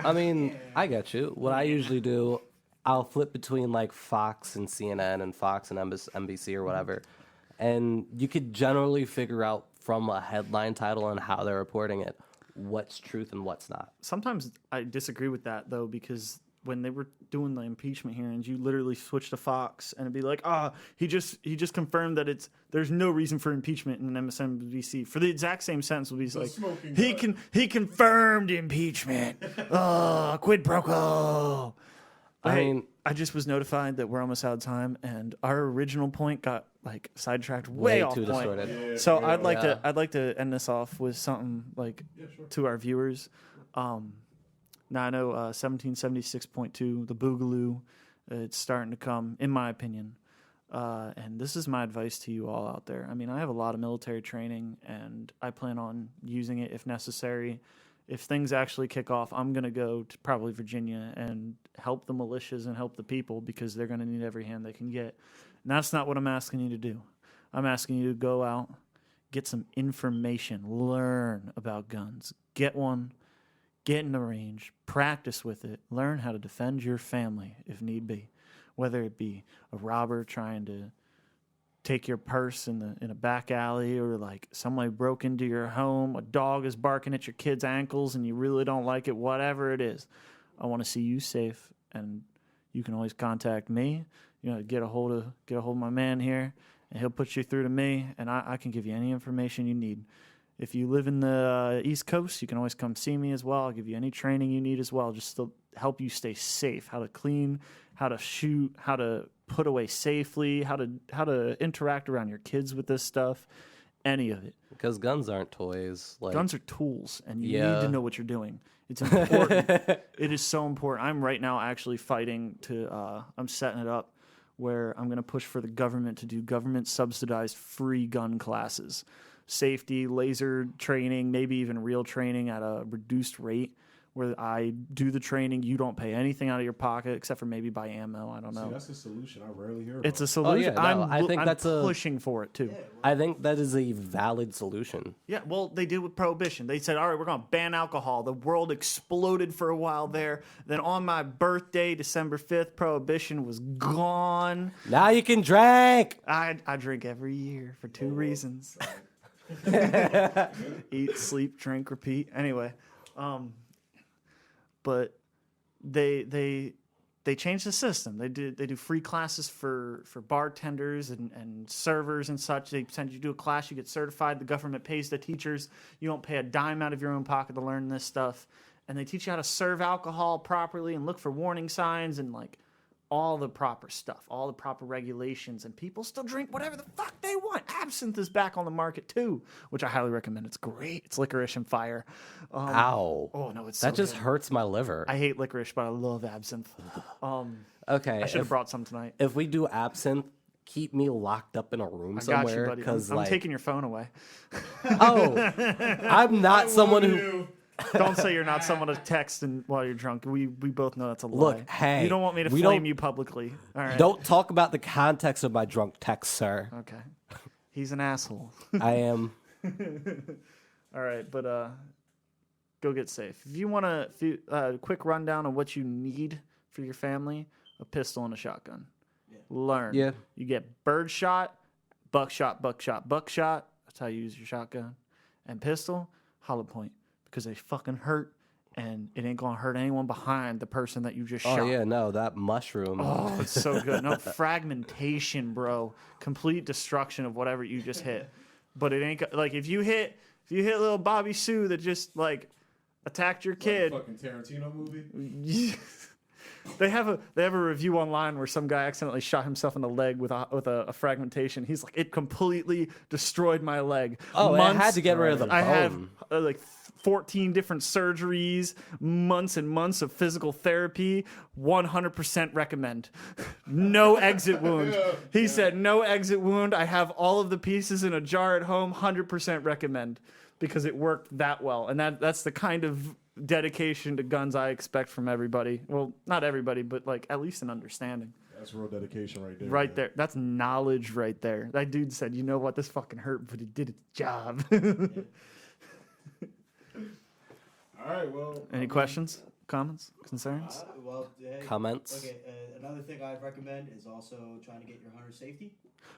I mean, I get you. What I usually do, I'll flip between like Fox and CNN and Fox and NBC or whatever. And you could generally figure out from a headline title and how they're reporting it what's truth and what's not. Sometimes I disagree with that though, because when they were doing the impeachment hearings, you literally switch to Fox and it'd be like, he just confirmed that there's no reason for impeachment in MSNBC for the exact same sentence. Would be like, he confirmed impeachment. Quid pro quo. I mean, I just was notified that we're almost out of time, and our original point got like sidetracked way off too point. distorted. Yeah, So for I'd real. like to end this off with something like to our viewers. Now I know 1776.2, the Boogaloo, it's starting to come, in my opinion. And this is my advice to you all out there. I mean, I have a lot of military training, and I plan on using it if necessary. If things actually kick off, I'm going to go to probably Virginia and help the militias and help the people, because they're going to need every hand they can get. And that's not what I'm asking you to do. I'm asking you to go out, get some information, learn about guns, get one, get in the range, practice with it, learn how to defend your family if need be, whether it be a robber trying to take your purse in a back alley, or like somebody broke into your home, a dog is barking at your kid's ankles and you really don't like it, whatever it is. I want to see you safe, and you can always contact me. You know, get a hold of my man here, and he'll put you through to me, and I can give you any information you need. If you live in the East Coast, you can always come see me as well. I'll give you any training you need as well, just to help you stay safe, how to clean, how to shoot, how to put away safely, how to interact around your kids with this stuff, any of it. Because guns aren't toys. Like, Guns are tools, and you Yeah. need to know what you're doing. It's important. It is so important. I'm right now actually fighting I'm setting it up where I'm going to push for the government to do government-subsidized free gun classes. Safety, laser training, maybe even real training at a reduced rate, where I do the training, you don't pay anything out of your pocket except for maybe buy ammo. I don't know. See, that's a solution I rarely hear about. It's a solution. no, I think I'm that's pushing for it too. I think that is a valid solution. Yeah, well, they did with Prohibition. They said, all right, we're going to ban alcohol. The world exploded for a while there. Then on my birthday, December 5th, Prohibition was gone. Now you can drink. I drink every year for two reasons. Eat, sleep, drink, repeat. Anyway, but they changed the system. They do free classes for bartenders and servers and such. They send you to a class, you get certified. The government pays the teachers. You don't pay a dime out of your own pocket to learn this stuff. And they teach you how to serve alcohol properly and look for warning signs and like all the proper stuff, all the proper regulations, and people still drink whatever the fuck they want. Absinthe is back on the market too, which I highly recommend. It's great. It's licorice and fire. Ow. Oh no, it's That so just good. hurts my liver. I hate licorice, but I love absinthe. Okay. I should have brought some tonight. If we do absinthe, keep me locked up in a room I got somewhere. you, buddy. Because I'm taking your phone away. I'm not someone who. Don't say you're not someone to text while you're drunk. We both know that's a lie. Look, hey, you don't want me to we flame don't- you publicly. All right. Don't talk about the context of my drunk text, sir. Okay. He's an asshole. I am. All right, but go get safe. If you want a quick rundown of what you need for your family, a pistol and a shotgun. Yeah. Learn. Yeah. You get birdshot, buckshot, buckshot, buckshot. That's how you use your shotgun. And pistol, hollow point. Because they fucking hurt, and it ain't gonna hurt anyone behind the person that you just shot. Oh yeah, no, that mushroom. Oh, it's so good. No, fragmentation, bro. Complete destruction of whatever you just hit. But it ain't like if you hit little Bobby Sue that just like attacked your kid. Like a fucking Tarantino movie. They have a review online where some guy accidentally shot himself in the leg with a fragmentation. He's like, it completely destroyed my leg. Oh, it had to get rid of the bone. I have like 14 different surgeries, months and months of physical therapy. 100% recommend. No exit wound. He said no exit wound. I have all of the pieces in a jar at home. 100% recommend because it worked that well. And that's the kind of dedication to guns I expect from everybody. Well, not everybody, but like at least an understanding. That's real dedication right there. Right man. there. That's knowledge right there. That dude said, you know what, this fucking hurt, but it did its job. All right, well. Any questions, comments, concerns? Comments? Okay, another thing I'd recommend is also trying to get your hunter safety.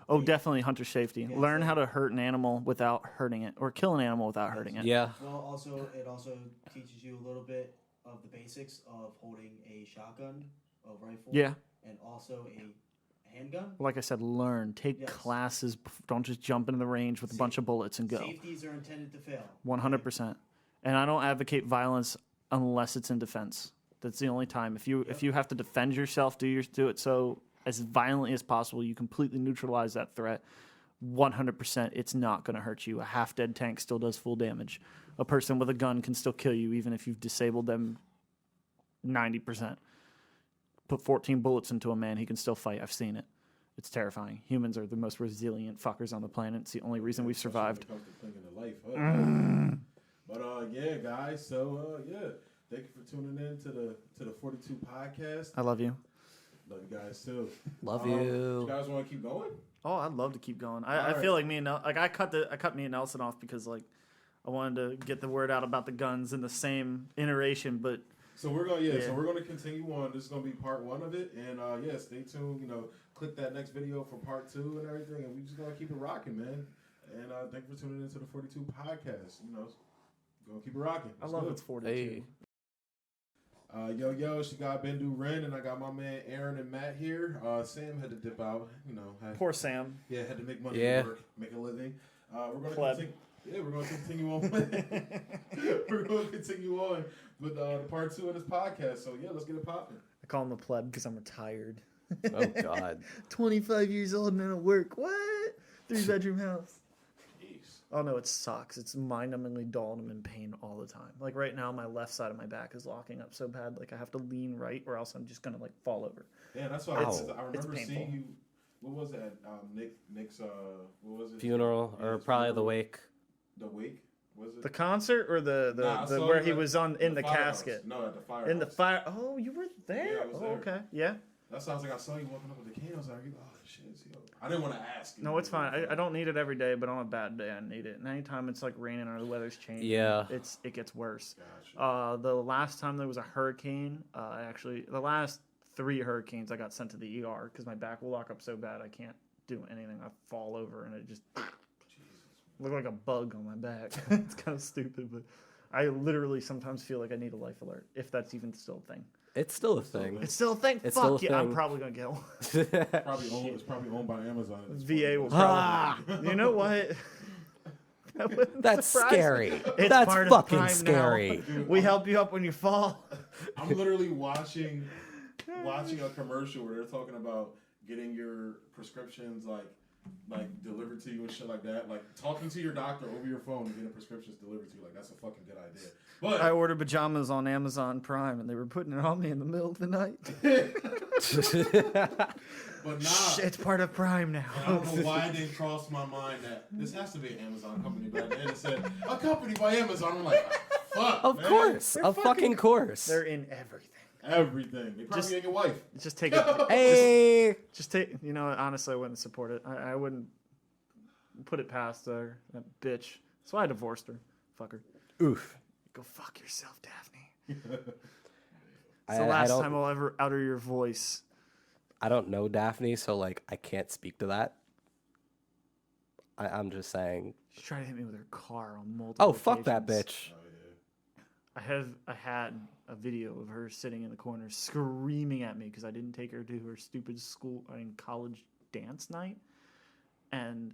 Oh, definitely hunter safety. Yeah, Learn so- how to hurt an animal without hurting it, or kill an animal without hurting it. Yeah. Well, it also teaches you a little bit of the basics of holding a shotgun, a rifle, Yeah. and also a handgun. Like I said, learn. Take Yes. classes. Don't just jump into the range with a bunch of bullets and go. Safeties are intended to fail. 100%. And I don't advocate violence unless it's in defense. That's the only time. If you have to defend yourself, do it so as violently as possible. You completely neutralize that threat. 100%, it's not going to hurt you. A half-dead tank still does full damage. A person with a gun can still kill you, even if you've disabled them 90%. Put 14 bullets into a man, he can still fight. I've seen it. It's terrifying. Humans are the most resilient fuckers on the planet. It's the only reason we've survived. When it comes to thinking of life, huh? But yeah, guys. So yeah, thank you for tuning in to the 42 podcast. I love you. Love you guys too. Love You you. guys want to keep going? Oh, I'd love to keep going. I Alright. feel like I cut me and Nelson off because like I wanted to get the word out about the guns in the same iteration, but So we're gonna so we're gonna continue on. This is gonna be part 1 of it, and yeah, stay tuned. You know, click that next video for part 2 and everything, and we just gonna keep it rocking, man. And thank you for tuning into the 42 podcast. You know, gonna keep it rocking. I love good. it's 42. Hey. Yo, she got Bendu Ren, and I got my man Aaron and Matt here. Sam had to dip out, you know. Poor Sam. Had to make money Yeah. to work, make a living. We're gonna Pleb. continue. Yeah, we're gonna continue on. We're gonna continue on with the part 2 of this podcast. So yeah, let's get it popping. I call him a pleb because I'm retired. Oh, God. 25 years old and in work. What? 3-bedroom house. Jeez. Oh no, it sucks. It's mind-numbingly dull and I'm in pain all the time. Like right now, my left side of my back is locking up so bad. Like I have to lean right, or else I'm just gonna like fall over. Yeah, that's why It's- I it's remember painful. seeing you. What was that? Nick's what was it? Funeral, Yeah, or his probably the funeral. wake. The wake. Was it The concert or the Nah, I saw where you he at was on in the firehouse. casket. No, at the fire. In the fire. Oh, you were there. Yeah, I was Oh, there. okay. Yeah. That sounds like I saw you walking up with the cane. I was like, oh shit, yo. I didn't want to ask. You. No, it's fine. I don't need it every day, but on a bad day, I need it. And anytime it's like raining or the weather's changing, Yeah. it gets worse. Gotcha. The last time there was a hurricane, the last 3 hurricanes, I got sent to the ER because my back will lock up so bad I can't do anything. I fall over and it just look like a bug on my back. It's kind of stupid, but I literally sometimes feel like I need a life alert, if that's even still a thing. It's still a thing. It's still a thing. It's Fuck still a yeah, I'm thing. probably gonna get one. It's probably owned by Amazon. It's VA will Ah! probably. You know what? That wouldn't That's surprise scary. me. It's That's part of fucking Prime scary. now. We help you up when you fall. I'm literally watching a commercial where they're talking about getting your prescriptions like delivered to you and shit like that. Like talking to your doctor over your phone and getting prescriptions delivered to you. Like that's a fucking good idea. But I ordered pajamas on Amazon Prime, and they were putting it on me in the middle of the night. but nah. Shh, it's part of Prime now. And I don't know why it didn't cross my mind that this has to be an Amazon company, but at the end it said a company by Amazon. I'm like, fuck. Of man. course. They're Of fucking course. They're in everything. Everything. They probably Just- get your wife. Just take it. Hey. Just take. You know, honestly, I wouldn't support it. I wouldn't put it past her. That bitch. So I divorced her. Fuck her. Oof. Go fuck yourself, Daphne. I, It's the I last don't, time I'll ever utter your voice. I don't know Daphne, so like I can't speak to that. I'm just saying. She tried to hit me with her car on multiple Oh, fuck that occasions. bitch. Oh, I had a video of her sitting in the corner screaming at me because I didn't take her to her stupid college dance night. And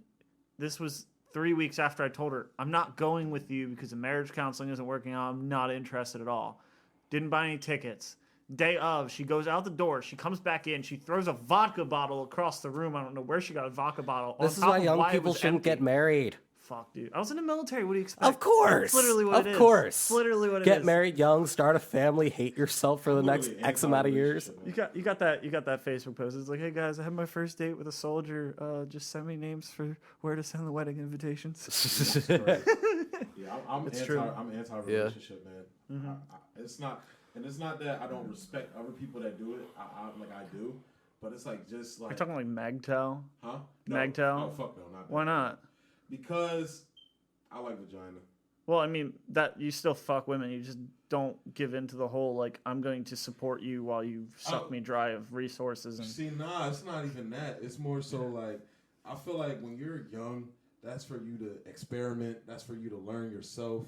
this was 3 weeks after I told her, I'm not going with you because the marriage counseling isn't working out. I'm not interested at all. Didn't buy any tickets. Day of, she goes out the door. She comes back in. She throws a vodka bottle across the room. I don't know where she got a vodka bottle. This is why young people shouldn't get married. Fuck, dude. I was in the military. What do you expect? Of course. That's literally what it is. Of course. It's literally what it is. Get married young, start a family, hate yourself for the next X amount of years. You got that Facebook post. It's like, hey guys, I had my first date with a soldier. Just send me names for where to send the wedding invitations. Yeah, I'm anti-relationship, man. It's not that I don't respect other people that do it. I do, but it's like just like. You're talking like MGTOW? Huh? No. MGTOW? Oh fuck no, not that. Why not? Because I like vagina. Well, I mean, that you still fuck women. You just don't give in to the whole, like, I'm going to support you while you suck me dry of resources. And See, nah, it's not even that. It's more so like, I feel like when you're young, that's for you to experiment. That's for you to learn yourself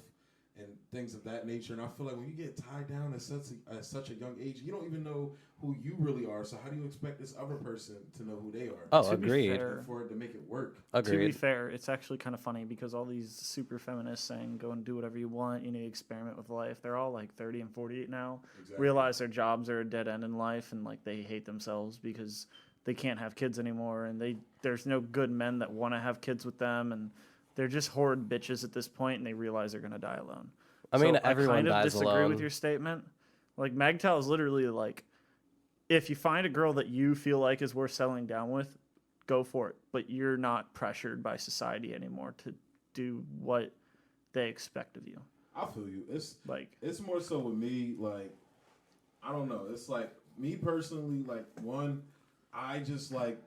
and things of that nature. And I feel like when you get tied down at such a young age, you don't even know who you really are. So how do you expect this other person to know who they are? Oh, agreed. For it to make it work. Agreed. To be fair, it's actually kind of funny because all these super feminists saying go and do whatever you want, you need to experiment with life. They're all like 30 and 48 now. Exactly. Realize their jobs are a dead end in life and like they hate themselves because they can't have kids anymore and there's no good men that want to have kids with them and they're just horrid bitches at this point and they realize they're going to die alone. I mean, so everyone I kind of dies disagree alone. with your statement. Like MGTOW is literally like, if you find a girl that you feel like is worth settling down with, go for it. But you're not pressured by society anymore to do what they expect of you. I feel you. It's more so with me, like, I don't know. It's like, me personally, like, one, I just like,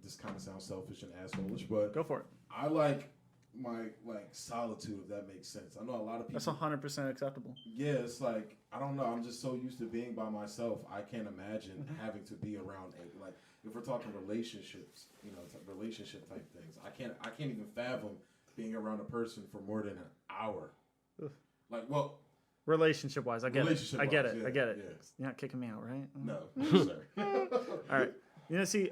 this kind of sounds selfish and asshole-ish, but Go for it. I like my, like, solitude, if that makes sense. I know a lot of people. That's 100% acceptable. Yeah, it's like, I don't know. I'm just so used to being by myself. I can't imagine having to be around, like, if we're talking relationships, relationship type things. I can't even fathom being around a person for more than an hour. Ugh. Like, well, relationship wise, I get it. Relationship-wise, I get it. yeah, I get it. yeah. You're not kicking me out, right? no, sir. All right. You know, see,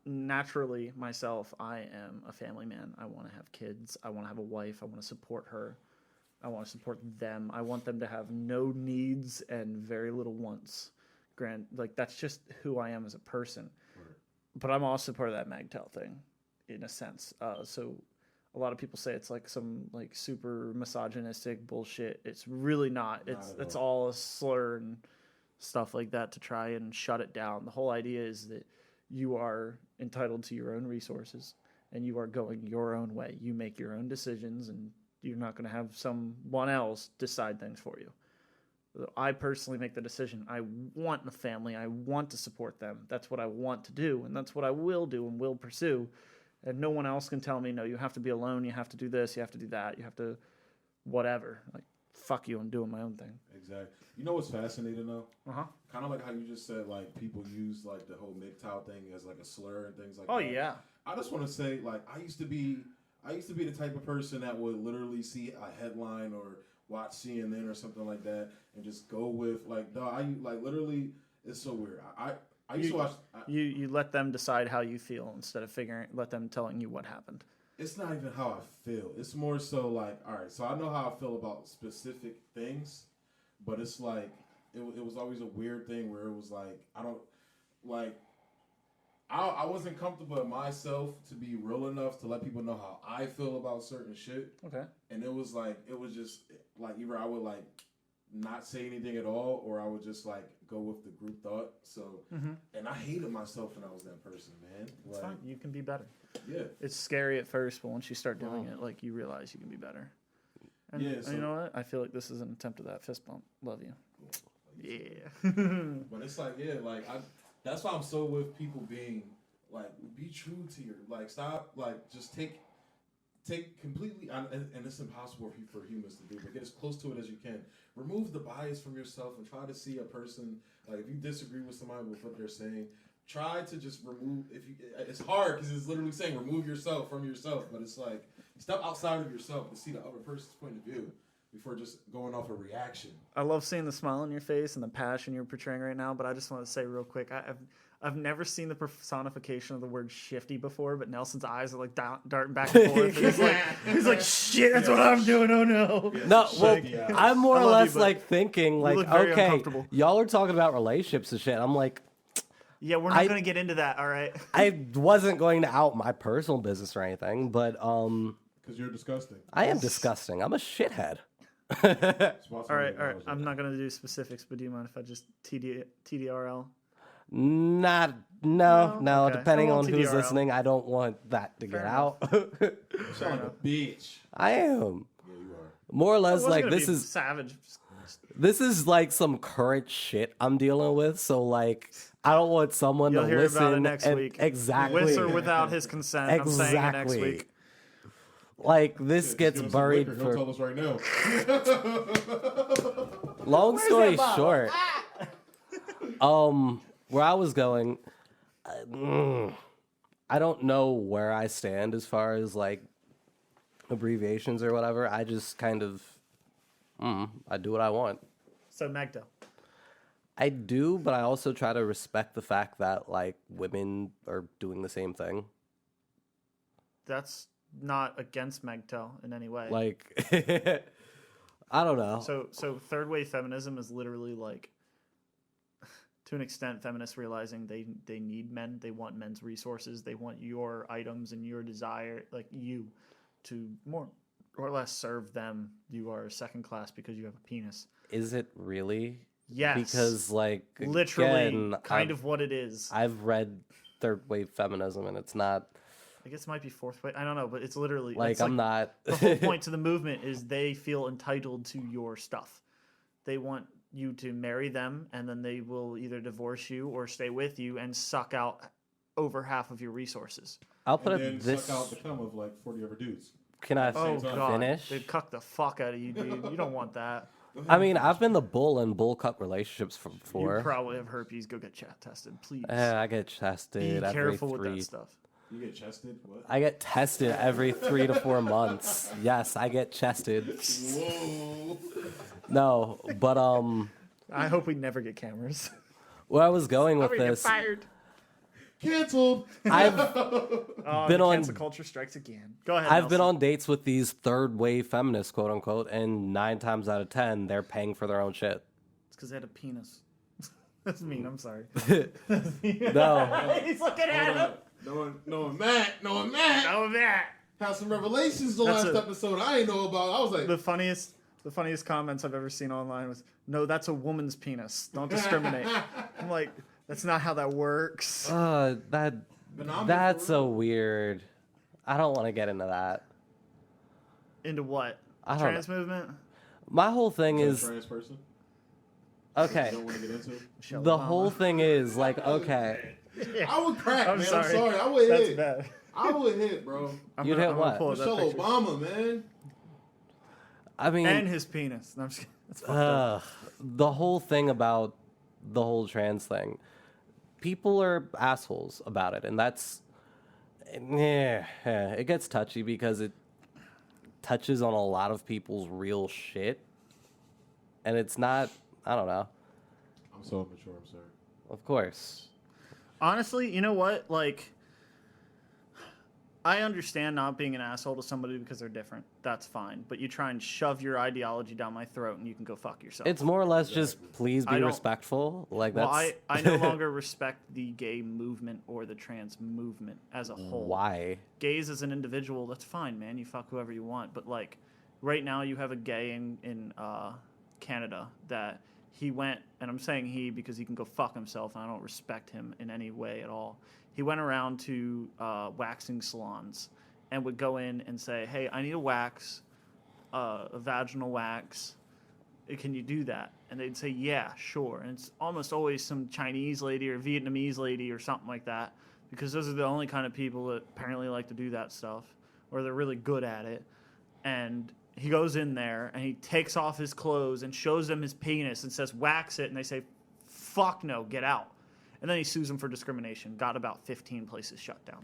naturally, myself, I am a family man. I want to have kids. I want to have a wife. I want to support her. I want to support them. I want them to have no needs and very little wants. Like, that's just who I am as a person. Right. But I'm also part of that MGTOW thing, in a sense. So a lot of people say it's like some like super misogynistic bullshit. It's really not. It's all a slur and stuff like that to try and shut it down. The whole idea is that you are entitled to your own resources and you are going your own way. You make your own decisions and you're not going to have someone else decide things for you. I personally make the decision. I want a family. I want to support them. That's what I want to do, and that's what I will do and will pursue. And no one else can tell me, no, you have to be alone. You have to do this. You have to do that. You have to whatever. Like, fuck you. I'm doing my own thing. Exactly. You know what's fascinating though? Uh-huh. Kind of like how you just said, like, people use like the whole MGTOW thing as like a slur and things like Oh, that. yeah. I just want to say, like, I used to be the type of person that would literally see a headline or watch CNN or something like that and just go with like, dog. Literally, it's so weird. I used to watch. You let them decide how you feel instead of let them telling you what happened. It's not even how I feel. It's more so like, all right, so I know how I feel about specific things, but it's like, it was always a weird thing where it was like, I wasn't comfortable in myself to be real enough to let people know how I feel about certain shit. Okay. And it was just like, either I would like not say anything at all, or I would just like go with the group thought. So, and I hated myself when I was that person, man. It's fine. You can be better. Yeah. It's scary at first, but once you start doing it, like, you realize you can be better. And, Yeah, and you know what? I feel like this is an attempt at that fist bump. Love you. Yeah. But it's like, yeah, like, that's why I'm so with people being like, be true to your, like, stop, like, just take completely, and it's impossible for humans to do, but get as close to it as you can. Remove the bias from yourself and try to see a person, like, if you disagree with somebody with what they're saying, try to just remove, it's hard because it's literally saying remove yourself from yourself, but it's like, step outside of yourself to see the other person's point of view before just going off a reaction. I love seeing the smile on your face and the passion you're portraying right now, but I just want to say real quick, I've never seen the personification of the word shifty before, but Nelson's eyes are like darting back and forth. And he's like, shit, that's what I'm doing. Oh no. No, well, Yeah. I'm more I or love less you, but like thinking, like, look very okay, uncomfortable. y'all are talking about relationships and shit. I'm like, Yeah, we're not going to get into that, all right? I wasn't going to out my personal business or anything, but Because you're disgusting. I am disgusting. I'm a shithead. All right. I'm not going to do specifics, but do you mind if I just TDRL? No. Okay. Depending I on won't who's TDRL. listening, I don't want that to get out. You sound like a bitch. I am. Yeah, you are. More or I less wasn't like gonna this be is savage. this is like some current shit I'm dealing with. So like I don't want someone You'll to hear listen about it next and- week. Exactly. With or without his consent. I'm saying it next Exactly. week. Like this Just gets give us some buried liquor, he'll for tell us right now. long story short. Where I was going, I don't know where I stand as far as like abbreviations or whatever. I just kind of I do what I want. So, Magda. I do, but I also try to respect the fact that like women are doing the same thing. That's not against Magtel in any way. Like I don't know. So third wave feminism is literally like, to an extent, feminists realizing they need men, they want men's resources, they want your items and your desire, like you, to more or less serve them. You are second class because you have a penis. Is it really? Yes, Because like literally, again, kind of what it is. I've read third wave feminism and it's not I guess it might be fourth wave. I don't know, but it's literally like it's I'm not the whole point to the movement is they feel entitled to your stuff. They want you to marry them, and then they will either divorce you or stay with you and suck out over half of your resources. I'll put And it then this suck out the cum of like 40 other dudes. Can I Oh god, finish? they'd cuck the fuck out of you, dude. You don't want that. I mean, I've been the bull in bull cup relationships before. You probably have herpes. Go get tested, please. I get tested Be every careful with 3. that stuff. You get chested? What? I get tested every 3 to 4 months. Yes, I get chested. Whoa. No, but I hope we never get cameras. where I was going with this, fired. Canceled. I've Been the on- cancel culture strikes again. Go ahead. I've been Nelson. on dates with these third wave feminists, quote unquote, and 9 times out of 10, they're paying for their own shit. It's because they had a penis. That's mean. I'm sorry. No, He's looking at him. Knowing Matt Oh, that. had some revelations the That's last a- episode I didn't know about. I was like, The funniest comments I've ever seen online was, "No, that's a woman's penis. Don't discriminate." I'm like, that's not how that works. But that's so weird. I don't want to get into that. Into what? I don't Trans movement? My whole thing is is a trans person. okay. You don't want to get into. Michelle The Obama. whole thing is like okay. I would crack, I'm man. sorry. I'm sorry. I would That's hit. bad. I would hit, bro. I'm You'd gonna- hit I'm gonna what? pull up that Michelle picture. Obama, man. I mean, And his penis. No, I'm just kidding. That's fucked up. the whole thing about the whole trans thing, people are assholes about it, and that's it gets touchy because it touches on a lot of people's real shit, and it's not. I don't know. I'm so immature. I'm sorry. Of course, Honestly, you know what? Like, I understand not being an asshole to somebody because they're different. That's fine. But you try and shove your ideology down my throat and you can go fuck yourself. it's more or less just please I be don't- respectful. Like well, that's I no longer respect the gay movement or the trans movement as a whole. why. Gays as an individual, that's fine, man. You fuck whoever you want. But, like, right now you have a gay in Canada that he went, and I'm saying he because he can go fuck himself, and I don't respect him in any way at all. He went around to waxing salons and would go in and say, hey, I need a wax, a vaginal wax. Can you do that? And they'd say, yeah, sure. And it's almost always some Chinese lady or Vietnamese lady or something like that, because those are the only kind of people that apparently like to do that stuff, or they're really good at it. And he goes in there and he takes off his clothes and shows them his penis and says, wax it. And they say, fuck no, get out. And then he sues them for discrimination. Got about 15 places shut down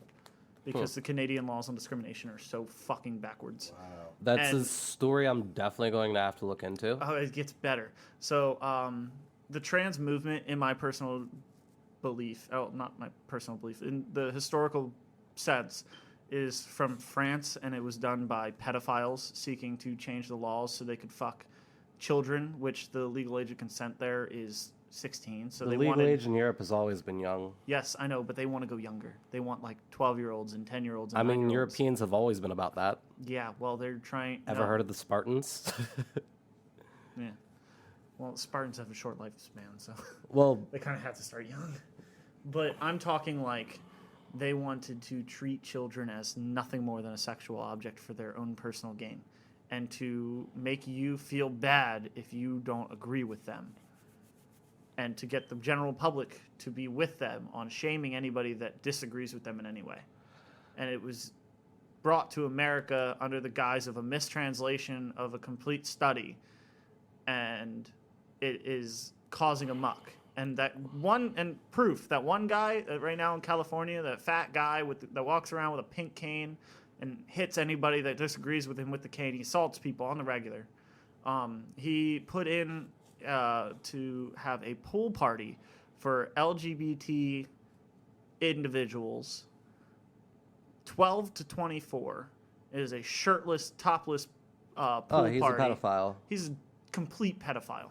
because the Canadian laws on discrimination are so fucking backwards. Wow. That's a And- story I'm definitely going to have to look into. Oh, it gets better. So the trans movement, in my personal belief, not my personal belief, in the historical sense, is from France, and it was done by pedophiles seeking to change the laws so they could fuck children, which the legal age of consent there is 16. So The they legal wanted, age in Europe has always been young. yes, I know, but they want to go younger. They want like 12-year-olds and 10-year-olds. And I mean, 9-year-olds. Europeans have always been about that. Yeah, well, they're trying. Ever heard of the Spartans? Yeah. Well, Spartans have a short lifespan, so Well, they kind of have to start young. But I'm talking like they wanted to treat children as nothing more than a sexual object for their own personal gain, and to make you feel bad if you don't agree with them, and to get the general public to be with them on shaming anybody that disagrees with them in any way. And it was brought to America under the guise of a mistranslation of a complete study, and it is causing a muck. And that one, and proof that one guy right now in California, that fat guy that walks around with a pink cane and hits anybody that disagrees with him with the cane. He assaults people on the regular. He put in to have a pool party for LGBT individuals 12 to 24. It is a shirtless, topless pool oh, he's party. a pedophile. He's a complete pedophile.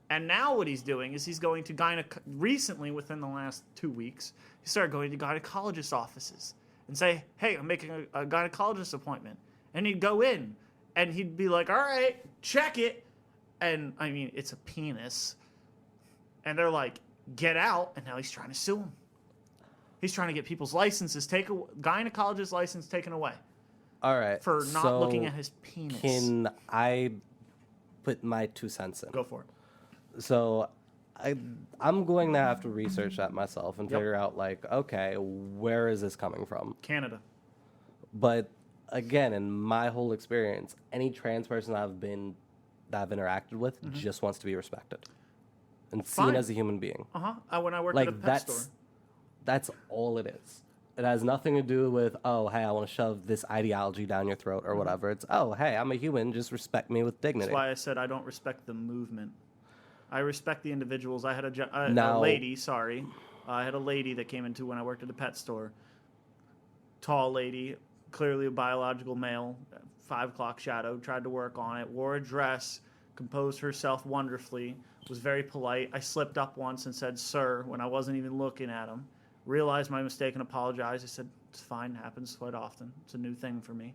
And now what he's doing is he's going to recently, within the last 2 weeks, he started going to gynecologist offices and say, hey, I'm making a gynecologist appointment. And he'd go in and he'd be like, all right, check it. And I mean, it's a penis. And they're like, get out. And now he's trying to sue him. He's trying to get people's licenses gynecologist license taken away. All right. For not looking at his penis. Can I put my 2 cents in? Go for it. So I'm going to have to research that myself and Yep. figure out, like, okay, where is this coming from? Canada. But again, in my whole experience, any trans person that I've interacted with just wants to be respected and seen Fine. as a human being. When I worked Like, at a pet store. that's all it is. It has nothing to do with, oh, hey, I want to shove this ideology down your throat or whatever. It's, oh, hey, I'm a human. Just respect me with dignity. That's why I said I don't respect the movement. I respect the individuals. I had a Now- lady, sorry. I had a lady that came into when I worked at a pet store. Tall lady, clearly a biological male, 5 o'clock shadow, tried to work on it, wore a dress, composed herself wonderfully, was very polite. I slipped up once and said, sir, when I wasn't even looking at him. Realized my mistake and apologized. I said, it's fine, happens quite often. It's a new thing for me.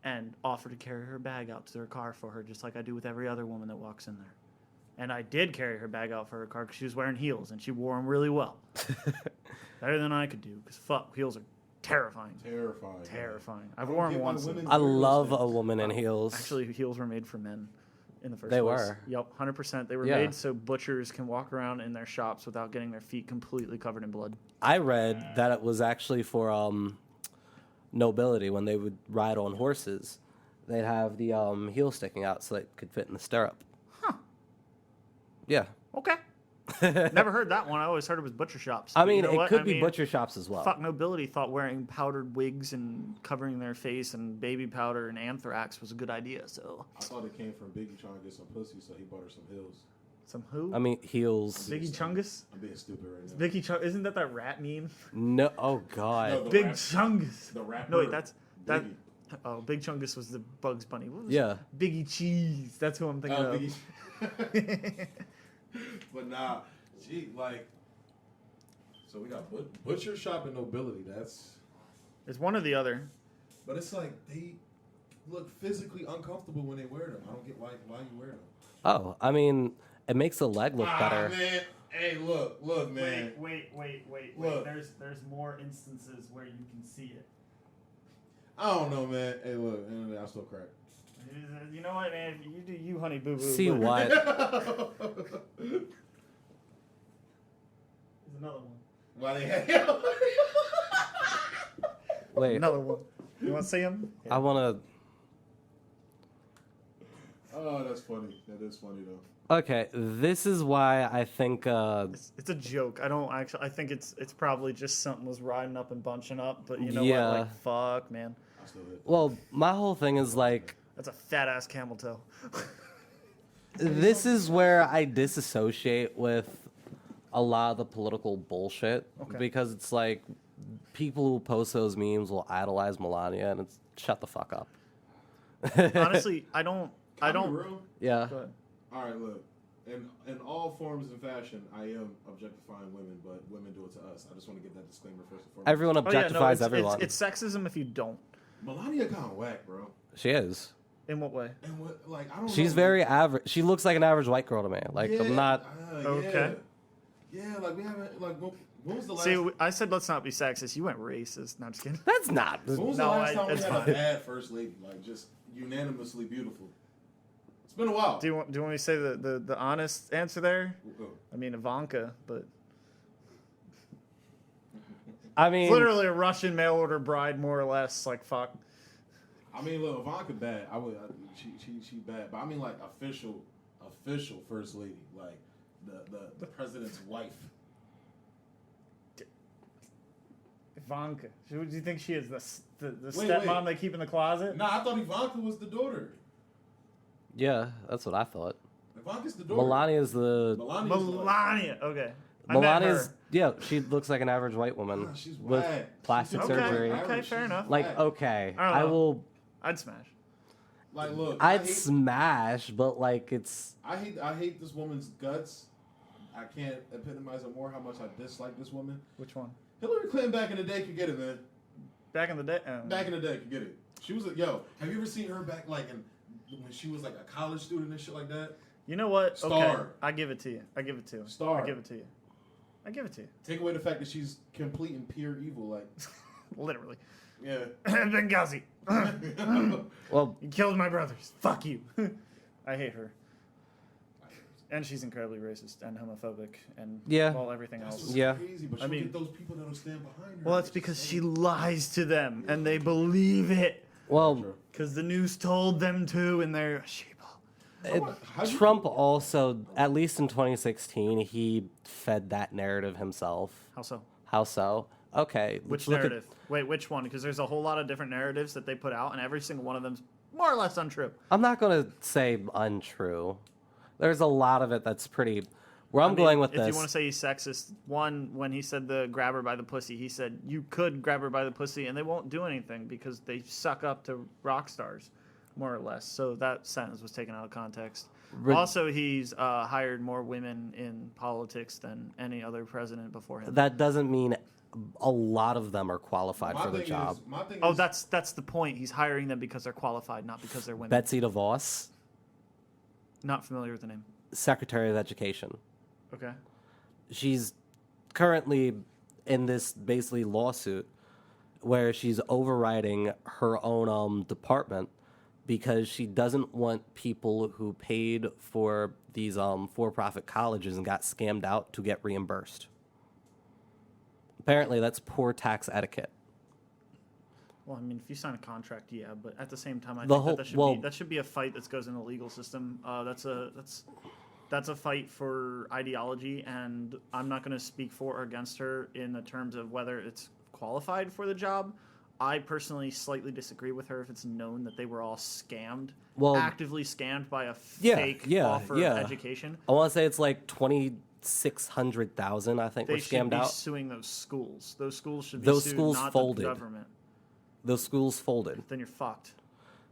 And offered to carry her bag out to her car for her, just like I do with every other woman that walks in there. And I did carry her bag out for her car because she was wearing heels, and she wore them really well. Better than I could do, because fuck, heels are terrifying. Terrifying. Terrifying. I've I don't worn get them why once. women I wear those love things. a woman in heels. Actually, heels were made for men in the first They place. were. Yep, 100%. They were Yeah. made so butchers can walk around in their shops without getting their feet completely covered in blood. I read that it was actually for nobility when they would ride on horses. They'd have the heel sticking out so they could fit in the stirrup. Huh. Yeah. Okay. Never heard that one. I always heard it was butcher shops. I But mean, you know it what? could I be mean, butcher shops as well. Fuck nobility thought wearing powdered wigs and covering their face and baby powder and anthrax was a good idea. So I thought it came from Biggie trying to get some pussy, so he bought her some heels. some who? I mean, heels. Biggie Chungus? I'm being stupid right now. Biggie Chung? Isn't that rat meme? No. Oh, God. No, the Big rap- Chungus. The rapper. No, wait, that's that. Biggie. Oh, Big Chungus was the Bugs Bunny. What was Yeah. Biggie Cheese. That's who I'm thinking of. Biggie. But nah, gee, like, so we got butcher shop and nobility. That's, It's one or the other. but it's like they look physically uncomfortable when they wear them. I don't get why you wear them. Oh, I mean, it makes the leg look better. Man. Hey, look, man. Wait. Look. There's more instances where you can see it. I don't know, man. Hey, look, I still crack. You know what, man? You do you, honey boo boo. See what? There's another one. Why they have? Wait, Another one. You want to see him? I want Oh, that's funny. That is funny though. to. Okay, this is why I think. It's a joke. I don't actually. I think it's probably just something was riding up and bunching up. But you know Yeah. what? Like fuck, man. I still hit. Well, my whole thing is like. That's a fat ass camel toe. This is where I disassociate with a lot of the political bullshit Okay. because it's like people who post those memes will idolize Melania, and it's shut the fuck up. Honestly, I don't. Can I be real? Yeah. Go ahead. All right, look. In all forms and fashion, I am objectifying women, but women do it to us. I just want to give that disclaimer first and foremost. Everyone Oh, yeah, no, objectifies everyone. It's sexism if you don't. Melania kind of whack, bro. She is. In what way? And what, like, I don't know. She's very average. She looks like an average white girl to me. Like, Yeah, I'm not. Okay. Yeah, like we haven't, like, when was the last? See, I said let's not be sexist. You went racist. No, I'm just kidding. That's not. When was the No, last time we it's had fine. a bad first lady, like just unanimously beautiful? It's been a while. Do you want me to say the honest answer there? Oh. I mean Ivanka, but I mean, it's literally a Russian mail order bride, more or less. Like fuck. I mean, look, Ivanka bad. She bad, but I mean like official first lady, like the president's wife. Ivanka. Who do you think she is? The Wait, stepmom wait. they keep in the closet? Nah, I thought Ivanka was the daughter. yeah, that's what I thought. Ivanka's the daughter. Melania's the. Melania's like, Melania. Okay. I met Melania's. her. Yeah, she looks like an average white woman nah, she's with whack. plastic She's Okay, surgery. okay, fair She's enough. Like, whack. okay, I don't I know. will. I'd smash. Like, look, I'd smash, but like it's. I hate this woman's guts. I can't epitomize it more how much I dislike this woman. Which one? Hillary Clinton back in the day could get it, man. Back in the day. Back in the day could get it. She was yo. Have you ever seen her back like when she was like a college student and shit like that? You know what? Okay, Star. I give it to you. I give it to you. Star. I give it to you. I give it to you. Take away the fact that she's complete and pure evil. Like, Literally. yeah. Benghazi. Well, You killed my brothers. Fuck you. I hate her. And she's incredibly racist and homophobic and Yeah. well, everything That's else. what's Yeah. crazy. But I she'll mean- get those people that'll stand behind her. Well, that's because she lies to them and they believe it well, because the news told them to and they're sheeple. How'd you- Trump also, at least in 2016, he fed that narrative himself. How so? How so? Okay. Which let's look at- narrative? Wait, which one? Because there's a whole lot of different narratives that they put out and every single one of them's more or less untrue. I'm not going to say untrue. There's a lot of it that's pretty. Where I'm going with if this. you want to say he's sexist, one, when he said the grab her by the pussy, he said you could grab her by the pussy and they won't do anything because they suck up to rock stars, more or less. So that sentence was taken out of context. Also, he's hired more women in politics than any other president before him. That doesn't mean a lot of them are qualified for the job. My thing Oh, is, that's the point. He's hiring them because they're qualified, not because they're women. Betsy DeVos, Not familiar with the name. Secretary of Education. Okay. She's currently in this basically lawsuit where she's overriding her own department because she doesn't want people who paid for these for-profit colleges and got scammed out to get reimbursed. Apparently, that's poor tax etiquette. Well, I mean, if you sign a contract, yeah, but at the same time, I The think whole- that should be a fight that goes in the legal system. That's a fight for ideology, and I'm not going to speak for or against her in the terms of whether it's qualified for the job. I personally slightly disagree with her if it's known that they were all scammed, actively scammed by a fake offer of education. I want to say it's like 2,600,000. I think They were should scammed be out. suing those schools. Those schools should be Those sued, schools not folded. the government. Those schools folded. Then you're fucked.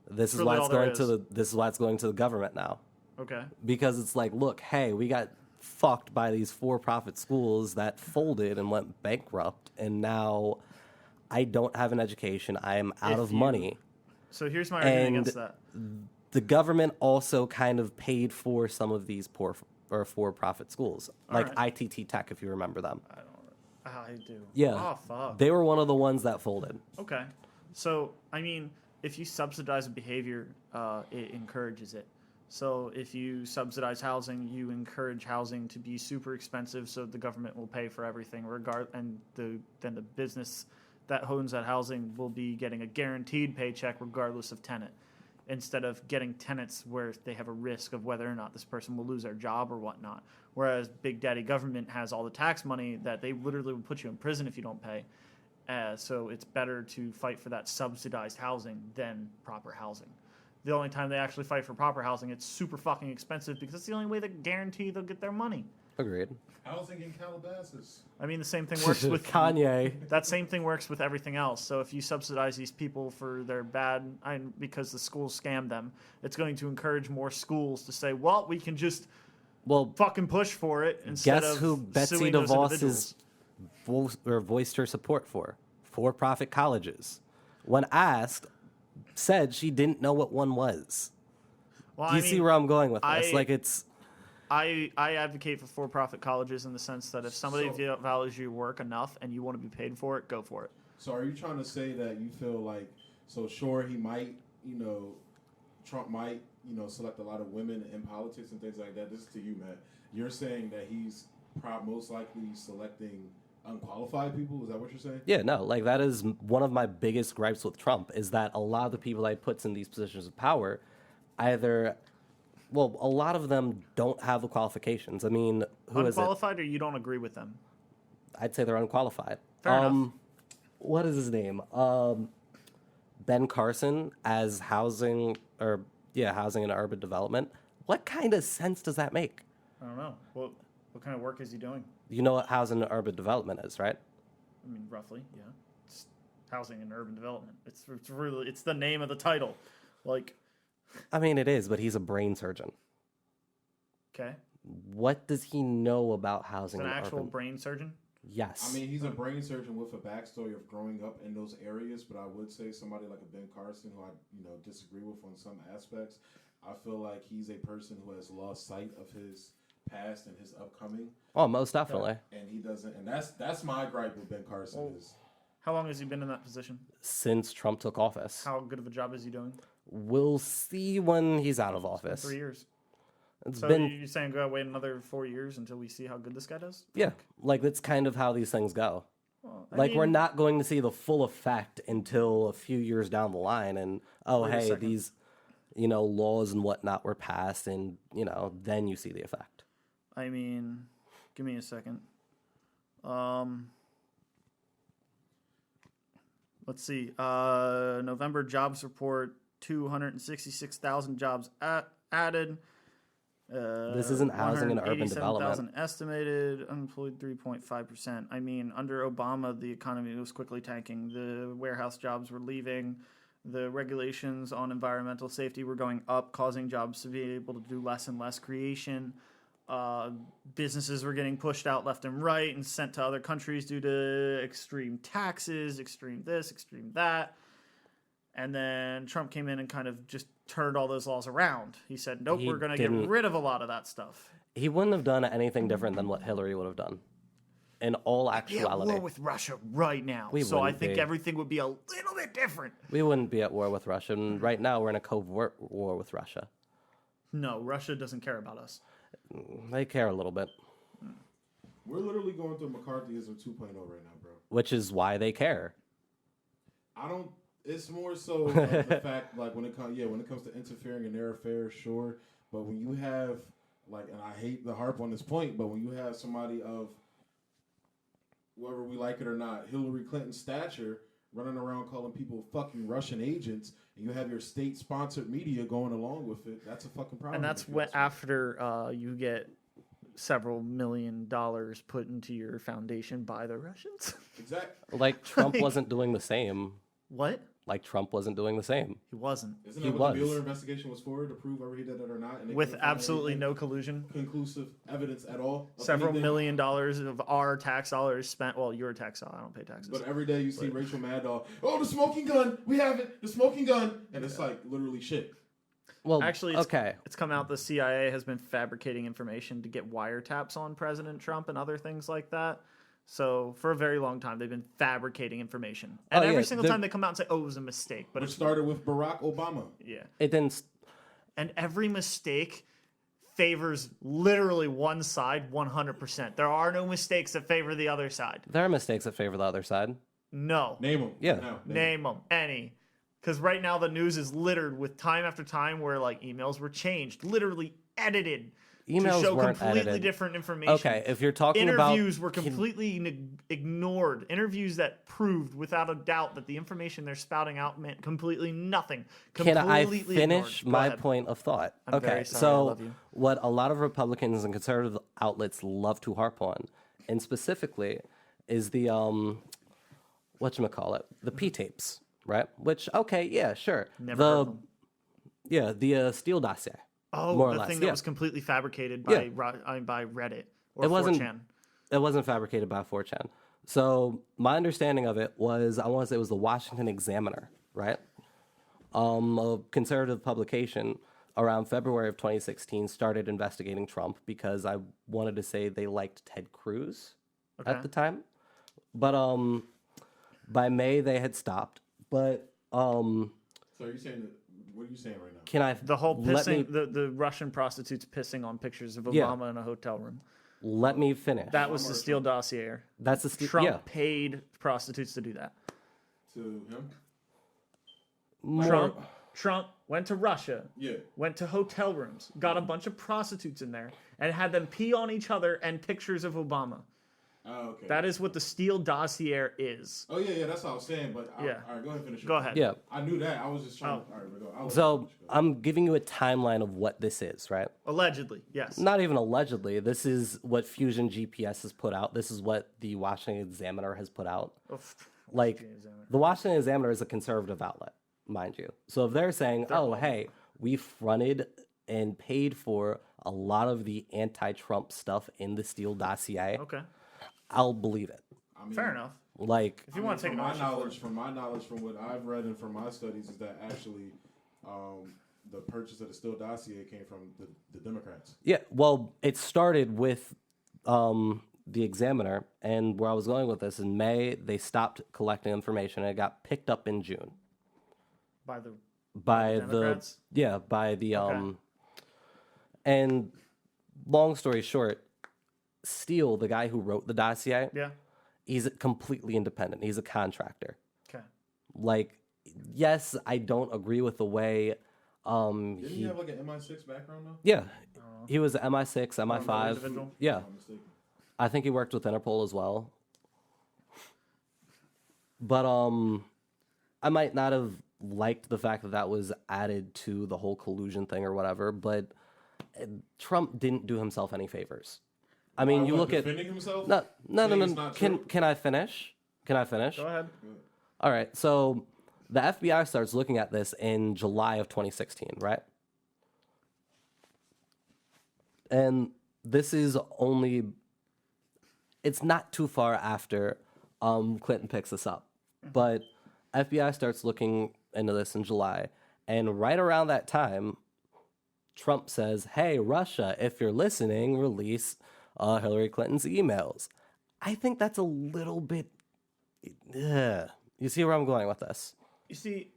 This is really why it's all there going to is. the. This is why it's going to the government now. Okay. Because it's like, look, hey, we got fucked by these for-profit schools that folded and went bankrupt, and now I don't have an education. I am out of money. So here's my argument And against that. the government also kind of paid for some of these for-profit schools, like right. ITT Tech, if you remember them. I do. Yeah, Oh, fuck. they were one of the ones that folded. Okay. So, I mean, if you subsidize a behavior, it encourages it. So if you subsidize housing, you encourage housing to be super expensive, so the government will pay for everything, then the business that owns that housing will be getting a guaranteed paycheck regardless of tenant, instead of getting tenants where they have a risk of whether or not this person will lose their job or whatnot. Whereas Big Daddy government has all the tax money that they literally will put you in prison if you don't pay. So it's better to fight for that subsidized housing than proper housing. The only time they actually fight for proper housing, it's super fucking expensive because it's the only way they guarantee they'll get their money. Agreed. Housing in Calabasas. I mean, the same thing works with Kanye. That same thing works with everything else. So if you subsidize these people for their because the schools scam them, it's going to encourage more schools to say, well, we can just Well, fucking push for it instead guess of who Betsy suing those DeVos individuals. has voiced her support for? For-profit colleges. When asked, said she didn't know what one was. Well, Do you see where I'm going with this? Like, it's... I advocate for for-profit colleges in the sense that if somebody So- values your work enough and you want to be paid for it, go for it. So are you trying to say that you feel like, so sure he might, Trump might, select a lot of women in politics and things like that. This is to you, Matt. You're saying that he's most likely selecting unqualified people? Is that what you're saying? Yeah, no, like that is one of my biggest gripes with Trump is that a lot of the people that he puts in these positions of power a lot of them don't have the qualifications. I mean, who is it? Unqualified or you don't agree with them? I'd say they're unqualified. Fair enough. What is his name? Ben Carson as housing and urban development. What kind of sense does that make? I don't know. What kind of work is he doing? You know what housing and urban development is, right? I mean, roughly, yeah. It's housing and urban development. It's the name of the title. Like, I mean, it is, but he's a brain surgeon. okay, What does he know about housing it's an and actual urban? brain surgeon. Yes. I mean, he's a brain surgeon with a backstory of growing up in those areas, but I would say somebody like a Ben Carson, who I disagree with on some aspects, I feel like he's a person who has lost sight of his past and his upcoming, Oh, most definitely. and he doesn't. And that's my gripe with Ben Carson is How long has he been in that position? Since Trump took office. How good of a job is he doing? We'll see when he's out of office. 3 years. It's So been, you're saying go wait another 4 years until we see how good this guy does? yeah, like that's kind of how these things go. Well, We're not going to see the full effect until a few years down the line. And, Wait a hey, second. these, laws and whatnot were passed and, then you see the effect. I mean, give me a second. Let's see. November jobs report: 266,000 jobs added. This isn't housing and urban 187,000 estimated, unemployed 3.5%. I mean, under Obama, the economy was quickly tanking. The warehouse jobs were leaving. The regulations on environmental safety were going up, causing jobs to be able to do less and less creation. Businesses were getting pushed out left and right and sent to other countries due to extreme taxes, extreme this, extreme that. And then Trump came in and kind of just turned all those laws around. He said, nope, He we're going to get didn't- rid of a lot of that stuff. He wouldn't have done anything different than what Hillary would have done. In all We're at actuality. war with Russia right now. We So I wouldn't think be. everything would be a little bit different. We wouldn't be at war with Russia. And right now, we're in a covert war with Russia. No, Russia doesn't care about us. They care a little bit, we're literally going through McCarthyism 2.0 right now, bro. which is why they care. I don't. It's more so the fact, like when it comes to interfering in their affairs, sure. But when you have and I hate to harp on this point, but when you have somebody of whether we like it or not, Hillary Clinton's stature running around calling people fucking Russian agents, and you have your state-sponsored media going along with it, that's a fucking problem. And that's when after you get several $1 million put into your foundation by the Russians. Exactly. Like, Trump wasn't doing the same. What? Like, Trump wasn't doing the same. He wasn't. Isn't He that what the was. Mueller investigation was for, to prove whether he did it or not? And they With couldn't find absolutely anything, no collusion. conclusive evidence at all. of Several anything. $1 million of our tax dollars spent. Well, your tax dollar. I don't pay taxes. But every day you see Rachel Maddow, oh, the smoking gun, we have it, the smoking gun. And it's like literally shit. Well, Actually, okay. it's come out the CIA has been fabricating information to get wiretaps on President Trump and other things like that. So for a very long time, they've been fabricating information. And Oh, every yeah, single the- time they come out and say, oh, it was a mistake. But Which it's, started with Barack Obama. yeah. It didn't. And every mistake favors literally one side 100%. There are no mistakes that favor the other side. There are mistakes that favor the other side. No. Name them. Yeah. Now, Name them. Any. Because right now the news is littered with time after time where like emails were changed, literally edited, emails show weren't completely edited. different information. Okay, if you're talking about Interviews were completely ignored. Interviews that proved without a doubt that the information they're spouting out meant completely nothing. Can I Completely finish ignored. Go my ahead. point of thought? I'm Okay, very sorry, I so love you. what a lot of Republicans and conservative outlets love to harp on, and specifically, is the whatchamacallit, the P tapes, right? Which, okay, yeah, sure. Never heard of them. The Steele dossier. Oh, more or the less, thing that yeah. was completely fabricated Yeah. by Reddit or It wasn't 4chan. It wasn't fabricated by 4chan. So my understanding of it was, I want to say it was the Washington Examiner, right? A conservative publication around February of 2016 started investigating Trump because I wanted to say they liked Ted Cruz at the time. But by May they had stopped. But So are you saying that? What are you saying right now? can I The whole let pissing, me, the Russian prostitutes pissing on pictures of Yeah. Obama in a hotel room. let me finish? That was the Steele dossier. That's the Steele. Trump Yeah, paid prostitutes to do that. To him? Trump went to Russia, Yeah. went to hotel rooms, got a bunch of prostitutes in there, and had them pee on each other and pictures of Obama. Oh, okay. That is what the Steele dossier is. Oh yeah, that's what I was saying. But Yeah. all right, go ahead and finish. Go ahead. yeah. I knew that. I was just trying. All right, but go. I'll let you So finish. Go. I'm giving you a timeline of what this is, right? Allegedly, yes. Not even allegedly. This is what Fusion GPS has put out. This is what the Washington Examiner has put out. Like, the Washington Examiner is a conservative outlet, mind you. So if they're saying, oh, hey, we fronted and paid for a lot of the anti-Trump stuff in the Steele dossier, Okay, I'll believe it. I mean, fair enough. Like, If you want to take from an my ownership for knowledge, it. from what I've read and from my studies, is that actually the purchase of the Steele dossier came from the Democrats. yeah, well, it started with the Examiner, and where I was going with this, in May, they stopped collecting information, and it got picked up in June. By the by the Democrats? by the Okay. and long story short, Steele, the guy who wrote the dossier, yeah. he's completely independent. He's a contractor. Okay. Like, yes, I don't agree with the way Didn't he have like an MI6 background though? yeah, he was MI6, individual? MI5. Yeah, If I'm mistaken. I think he worked with Interpol as well. But I might not have liked the fact that that was added to the whole collusion thing or whatever, but Trump didn't do himself any favors. I mean, you What, look at defending himself. no. Saying it's not true? Can I finish? Can I finish? Go ahead. All right. So the FBI starts looking at this in July of 2016, right? And this is only, it's not too far after Clinton picks this up. But FBI starts looking into this in July. And right around that time, Trump says, hey, Russia, if you're listening, release Hillary Clinton's emails. I think that's a little bit, you see where I'm going with this? You see,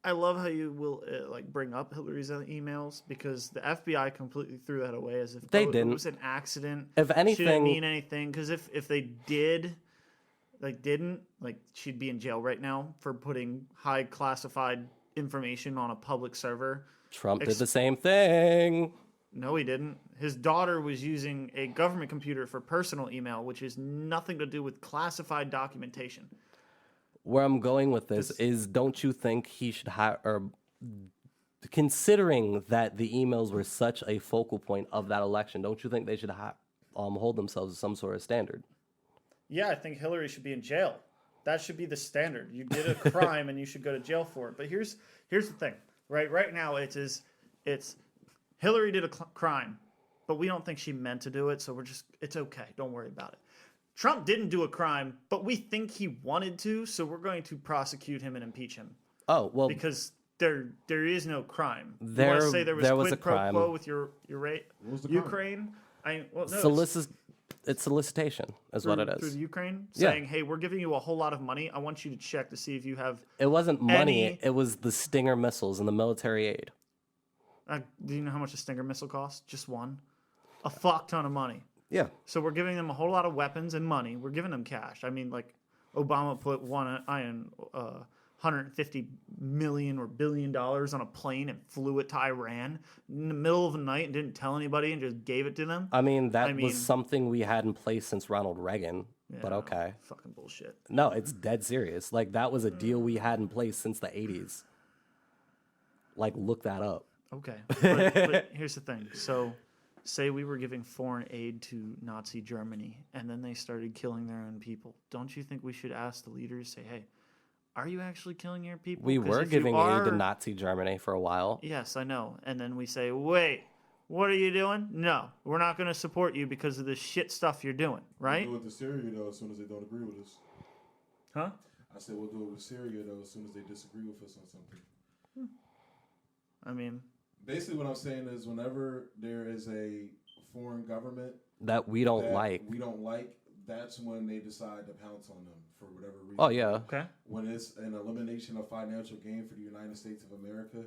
I love how you will like bring up Hillary's emails because the FBI completely threw that away as if They it didn't. was an accident. If she didn't anything, mean anything because if they did, didn't she'd be in jail right now for putting high classified information on a public server. Trump did the same thing. No, he didn't. His daughter was using a government computer for personal email, which has nothing to do with classified documentation. Where I'm going with this is, don't you think he should have, or considering that the emails were such a focal point of that election, don't you think they should hold themselves to some sort of standard? Yeah, I think Hillary should be in jail. That should be the standard. You did a crime and you should go to jail for it. But here's the thing, right? Right now it's Hillary did a crime, but we don't think she meant to do it, so it's okay. Don't worry about it. Trump didn't do a crime, but we think he wanted to, so we're going to prosecute him and impeach him Oh, well, because there is no crime. You There- want to say there was was quid a crime. pro quo with your What was the crime? Ukraine? it's solicitation is what it through is. the Ukraine, Yeah. saying, "Hey, we're giving you a whole lot of money. I want you to check to see if you have." It wasn't money. Any- It was the Stinger missiles and the military aid. Do you know how much a Stinger missile costs? Just one, a fuck ton of money. Yeah. So we're giving them a whole lot of weapons and money. We're giving them cash. I mean, like Obama put one iron $150 million or $1 billion on a plane and flew it to Iran in the middle of the night and didn't tell anybody and just gave it to them. I mean, that was something we had in place since Ronald Reagan. But okay. Fucking bullshit. No, it's dead serious. Like, that was a deal we had in place since the 80s. Like, look that up. Okay. But here's the thing. So, say we were giving foreign aid to Nazi Germany, and then they started killing their own people. Don't you think we should ask the leaders, say, hey, are you actually killing your people? We were giving aid to Nazi Germany for a while. Yes, I know. And then we say, wait, what are you doing? No, we're not going to support you because of the shit stuff you're doing, right? We'll do it with Syria, though, as soon as they don't agree with us. Huh? I said we'll do it with Syria, though, as soon as they disagree with us on something. I mean... Basically, what I'm saying is whenever there is a foreign government that we don't like, that's when they decide to pounce on them for whatever reason. Oh, yeah. Okay. When it's an elimination of financial gain for the United States of America,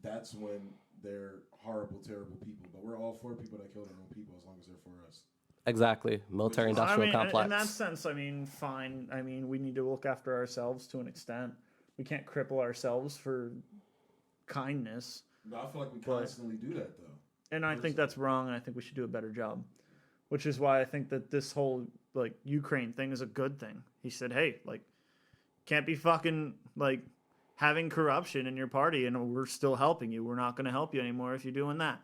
that's when they're horrible, terrible people. But we're all for people that kill their own people as long as they're for us. Exactly. Military-industrial complex. In that sense, I mean, fine. I mean, we need to look after ourselves to an extent. We can't cripple ourselves for kindness. But I feel like we constantly do that, though. And I think that's wrong, and I think we should do a better job. Which is why I think that this whole, like, Ukraine thing is a good thing. He said, hey, like, can't be fucking, like, having corruption in your party, and we're still helping you. We're not going to help you anymore if you're doing that.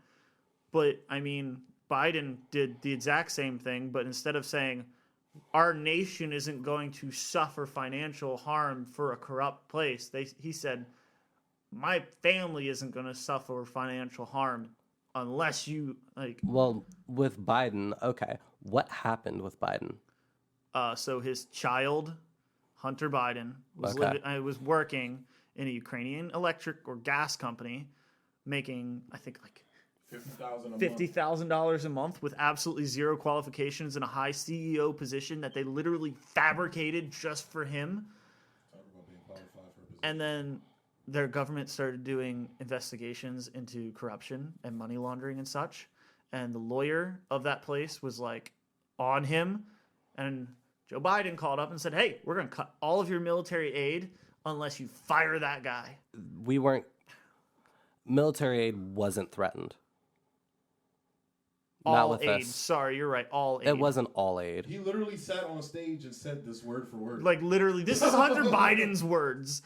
But, I mean, Biden did the exact same thing, but instead of saying, our nation isn't going to suffer financial harm for a corrupt place, he said, my family isn't going to suffer financial harm unless you, like... Well, with Biden, okay. What happened with Biden? So his child, Hunter Biden, was working in a Ukrainian electric or gas company, making, I think, like... $50,000 a month with absolutely zero qualifications in a high CEO position that they literally fabricated just for him. Talk about being qualified for a position. And then... their government started doing investigations into corruption and money laundering and such. And the lawyer of that place was like on him. And Joe Biden called up and said, hey, we're going to cut all of your military aid unless you fire that guy. Military aid wasn't threatened. All Not with aid. us. Sorry, you're right. All aid. It wasn't all aid. He literally sat on stage and said this word for word. Like literally, this is Hunter Biden's words.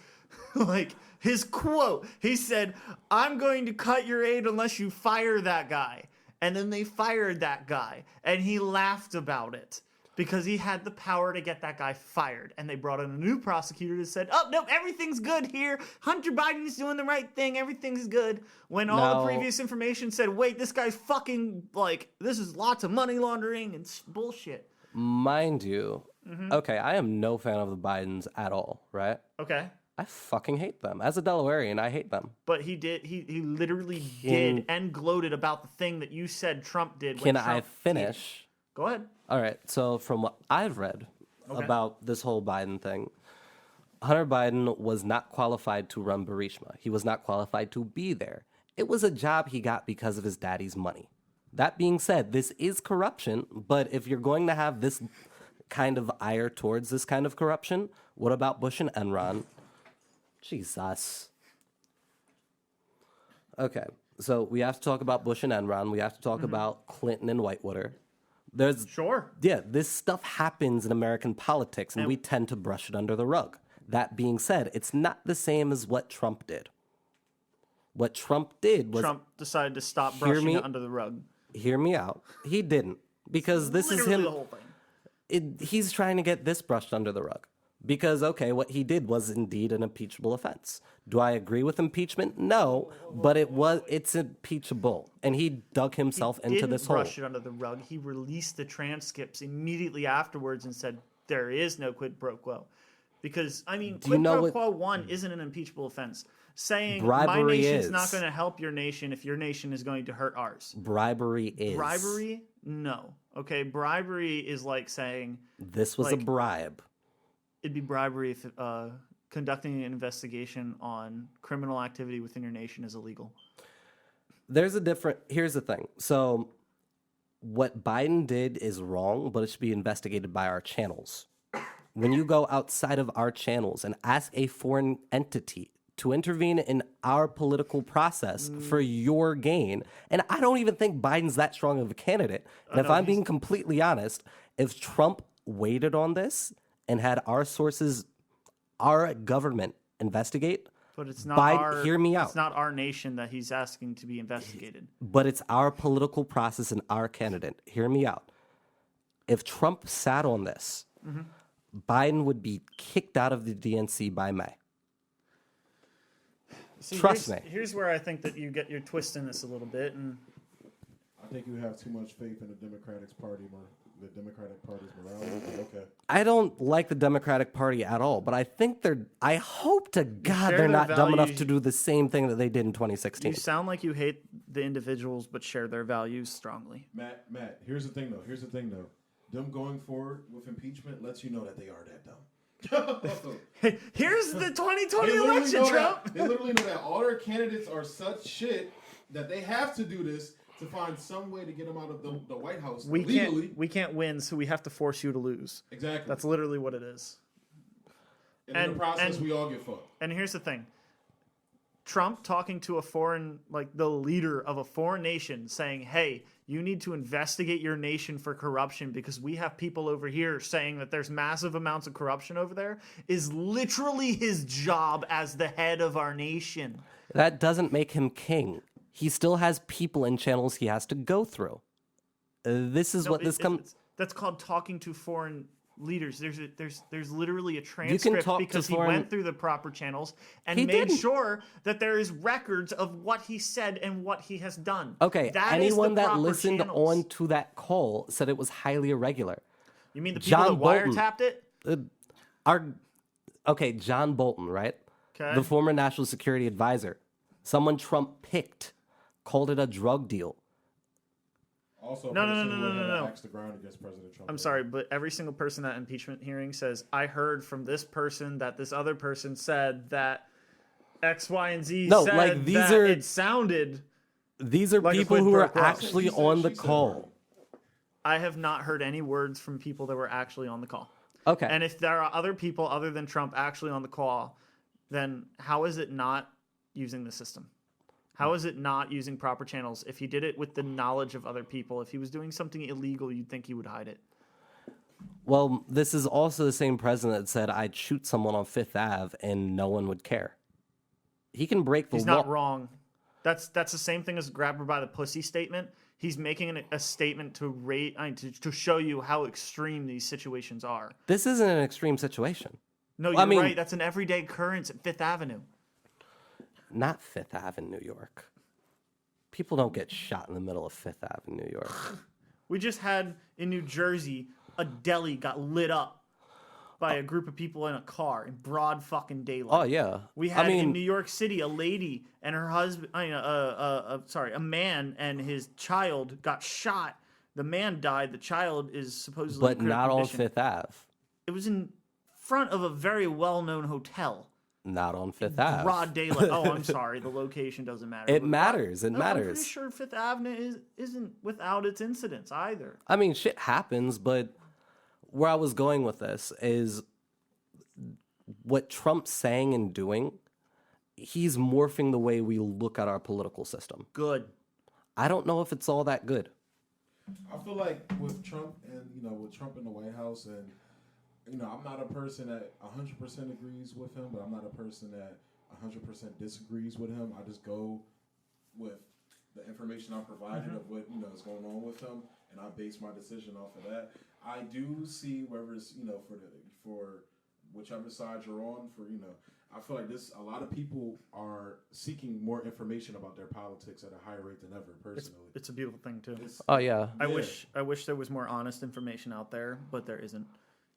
Like his quote. He said, I'm going to cut your aid unless you fire that guy. And then they fired that guy. And he laughed about it because he had the power to get that guy fired. And they brought in a new prosecutor that said, oh, no, everything's good here. Hunter Biden's doing the right thing. Everything's good. When all the previous information said, wait, this guy's fucking, like, this is lots of money laundering and bullshit. Mind you, okay, I am no fan of the Bidens at all, right? Okay. I fucking hate them. As a Delawarean, I hate them. But he did. He literally did and gloated about the thing that you said Trump did. Can I finish? Go ahead. All right. So from what I've read about this whole Biden thing, Hunter Biden was not qualified to run Burisma. He was not qualified to be there. It was a job he got because of his daddy's money. That being said, this is corruption. But if you're going to have this kind of ire towards this kind of corruption, what about Bush and Enron? Jesus. Okay, so we have to talk about Bush and Enron. We have to talk about Clinton and Whitewater. Yeah, this stuff happens in American politics, and we tend to brush it under the rug. That being said, it's not the same as what Trump did. What Trump did was... Trump decided to stop brushing it under the rug. Hear me out. He didn't. Because this is him... the whole thing. He's trying to get this brushed under the rug. Because, okay, what he did was indeed an impeachable offense. Do I agree with impeachment? No, but it's impeachable. And he dug himself into this hole. He didn't brush it under the rug. He released the transcripts immediately afterwards and said, there is no quid pro quo. Because, I mean, quid pro quo 1 isn't an impeachable offense. Saying my nation's not going to help your nation if your nation is going to hurt ours. Bribery is. Bribery? No. Okay, bribery is like saying... This was a bribe. It'd be bribery if conducting an investigation on criminal activity within your nation is illegal. Here's the thing. So what Biden did is wrong, but it should be investigated by our channels. when you go outside of our channels and ask a foreign entity to intervene in our political process for your gain, and I don't even think Biden's that strong of a candidate. And if I'm being completely honest, if Trump waited on this and had our sources, our government investigate, But it's not Biden, hear me out. It's not our nation that he's asking to be investigated. But it's our political process and our candidate. Hear me out. If Trump sat on this, Biden would be kicked out of the DNC by May. See, Trust me. Here's where I think that you get your twist in this a little bit, and I think you have too much faith in the Democratic Party's morale. Okay. I don't like the Democratic Party at all, but I think I hope to God share they're their not dumb enough values. to do the same thing that they did in 2016. you sound like you hate the individuals but share their values strongly. Matt, here's the thing though. Them going forward with impeachment lets you know that they are that dumb. Here's the 2020 They literally election, know Trump. that- They literally know that all their candidates are such shit that they have to do this to find some way to get them out of the White House legally. We can't win, so we have to force you to lose. Exactly. That's literally what it is. and in the process, we all get fucked. And here's the thing. Trump talking to the leader of a foreign nation saying, hey, you need to investigate your nation for corruption because we have people over here saying that there's massive amounts of corruption over there is literally his job as the head of our nation. That doesn't make him king. He still has people and channels he has to go through. This is what this comes. That's called talking to foreign leaders. There's literally a transcript talk to because he foreign- went through the proper channels and He made didn't. sure that there is records of what he said and what he has done. Okay, That is anyone the that proper listened channels. on to that call said it was highly irregular. You mean the people John that Bolton. wiretapped it? John Bolton, right? Okay. The former national security advisor, someone Trump picked, called it a drug deal. Also, No. axe the ground against President Trump. I'm sorry, but every single person at impeachment hearing says, I heard from this person that this other person said that X, Y, and Z No, said like, these that are- it sounded. These are Like a people quid who pro are quo. actually She said- on the she said call. right. I have not heard any words from people that were actually on the call. Okay. And if there are other people other than Trump actually on the call, then how is it not using the system? How is it not using proper channels? If he did it with the knowledge of other people, if he was doing something illegal, you'd think he would hide it. Well, this is also the same president that said I'd shoot someone on Fifth Ave and no one would care. He can break the He's law. not wrong. That's the same thing as grab her by the pussy statement. He's making a statement to show you how extreme these situations are. This isn't an extreme situation. No, Well, I you're mean- right. That's an everyday occurrence at Fifth Avenue. Not Fifth Ave in New York. People don't get shot in the middle of Fifth Ave in New York. We just had in New Jersey a deli got lit up by a group of people in a car in broad fucking daylight. Oh yeah. We had in New York City a lady and her husband, a man and his child got shot. The man died. The child is supposedly but in critical not on condition. Fifth Ave. It was in front of a very well-known hotel. Not on Fifth Ave. Broad daylight. Oh, I'm sorry. The location doesn't matter. It But matters. It no, I'm pretty matters. sure Fifth Avenue isn't without its incidents either. I mean, shit happens, but where I was going with this is what Trump's saying and doing, he's morphing the way we look at our political system. Good. I don't know if it's all that good. I feel like with Trump and with Trump in the White House and I'm not a person that 100% agrees with him, but I'm not a person that 100% disagrees with him. I just go with the information I'm provided of what is going on with him, and I base my decision off of that. I do see whether it's for whichever side you're on. I feel like a lot of people are seeking more information about their politics at a higher rate than ever. Personally, It's a beautiful thing too. Oh yeah. I wish there was more honest information out there, but there isn't.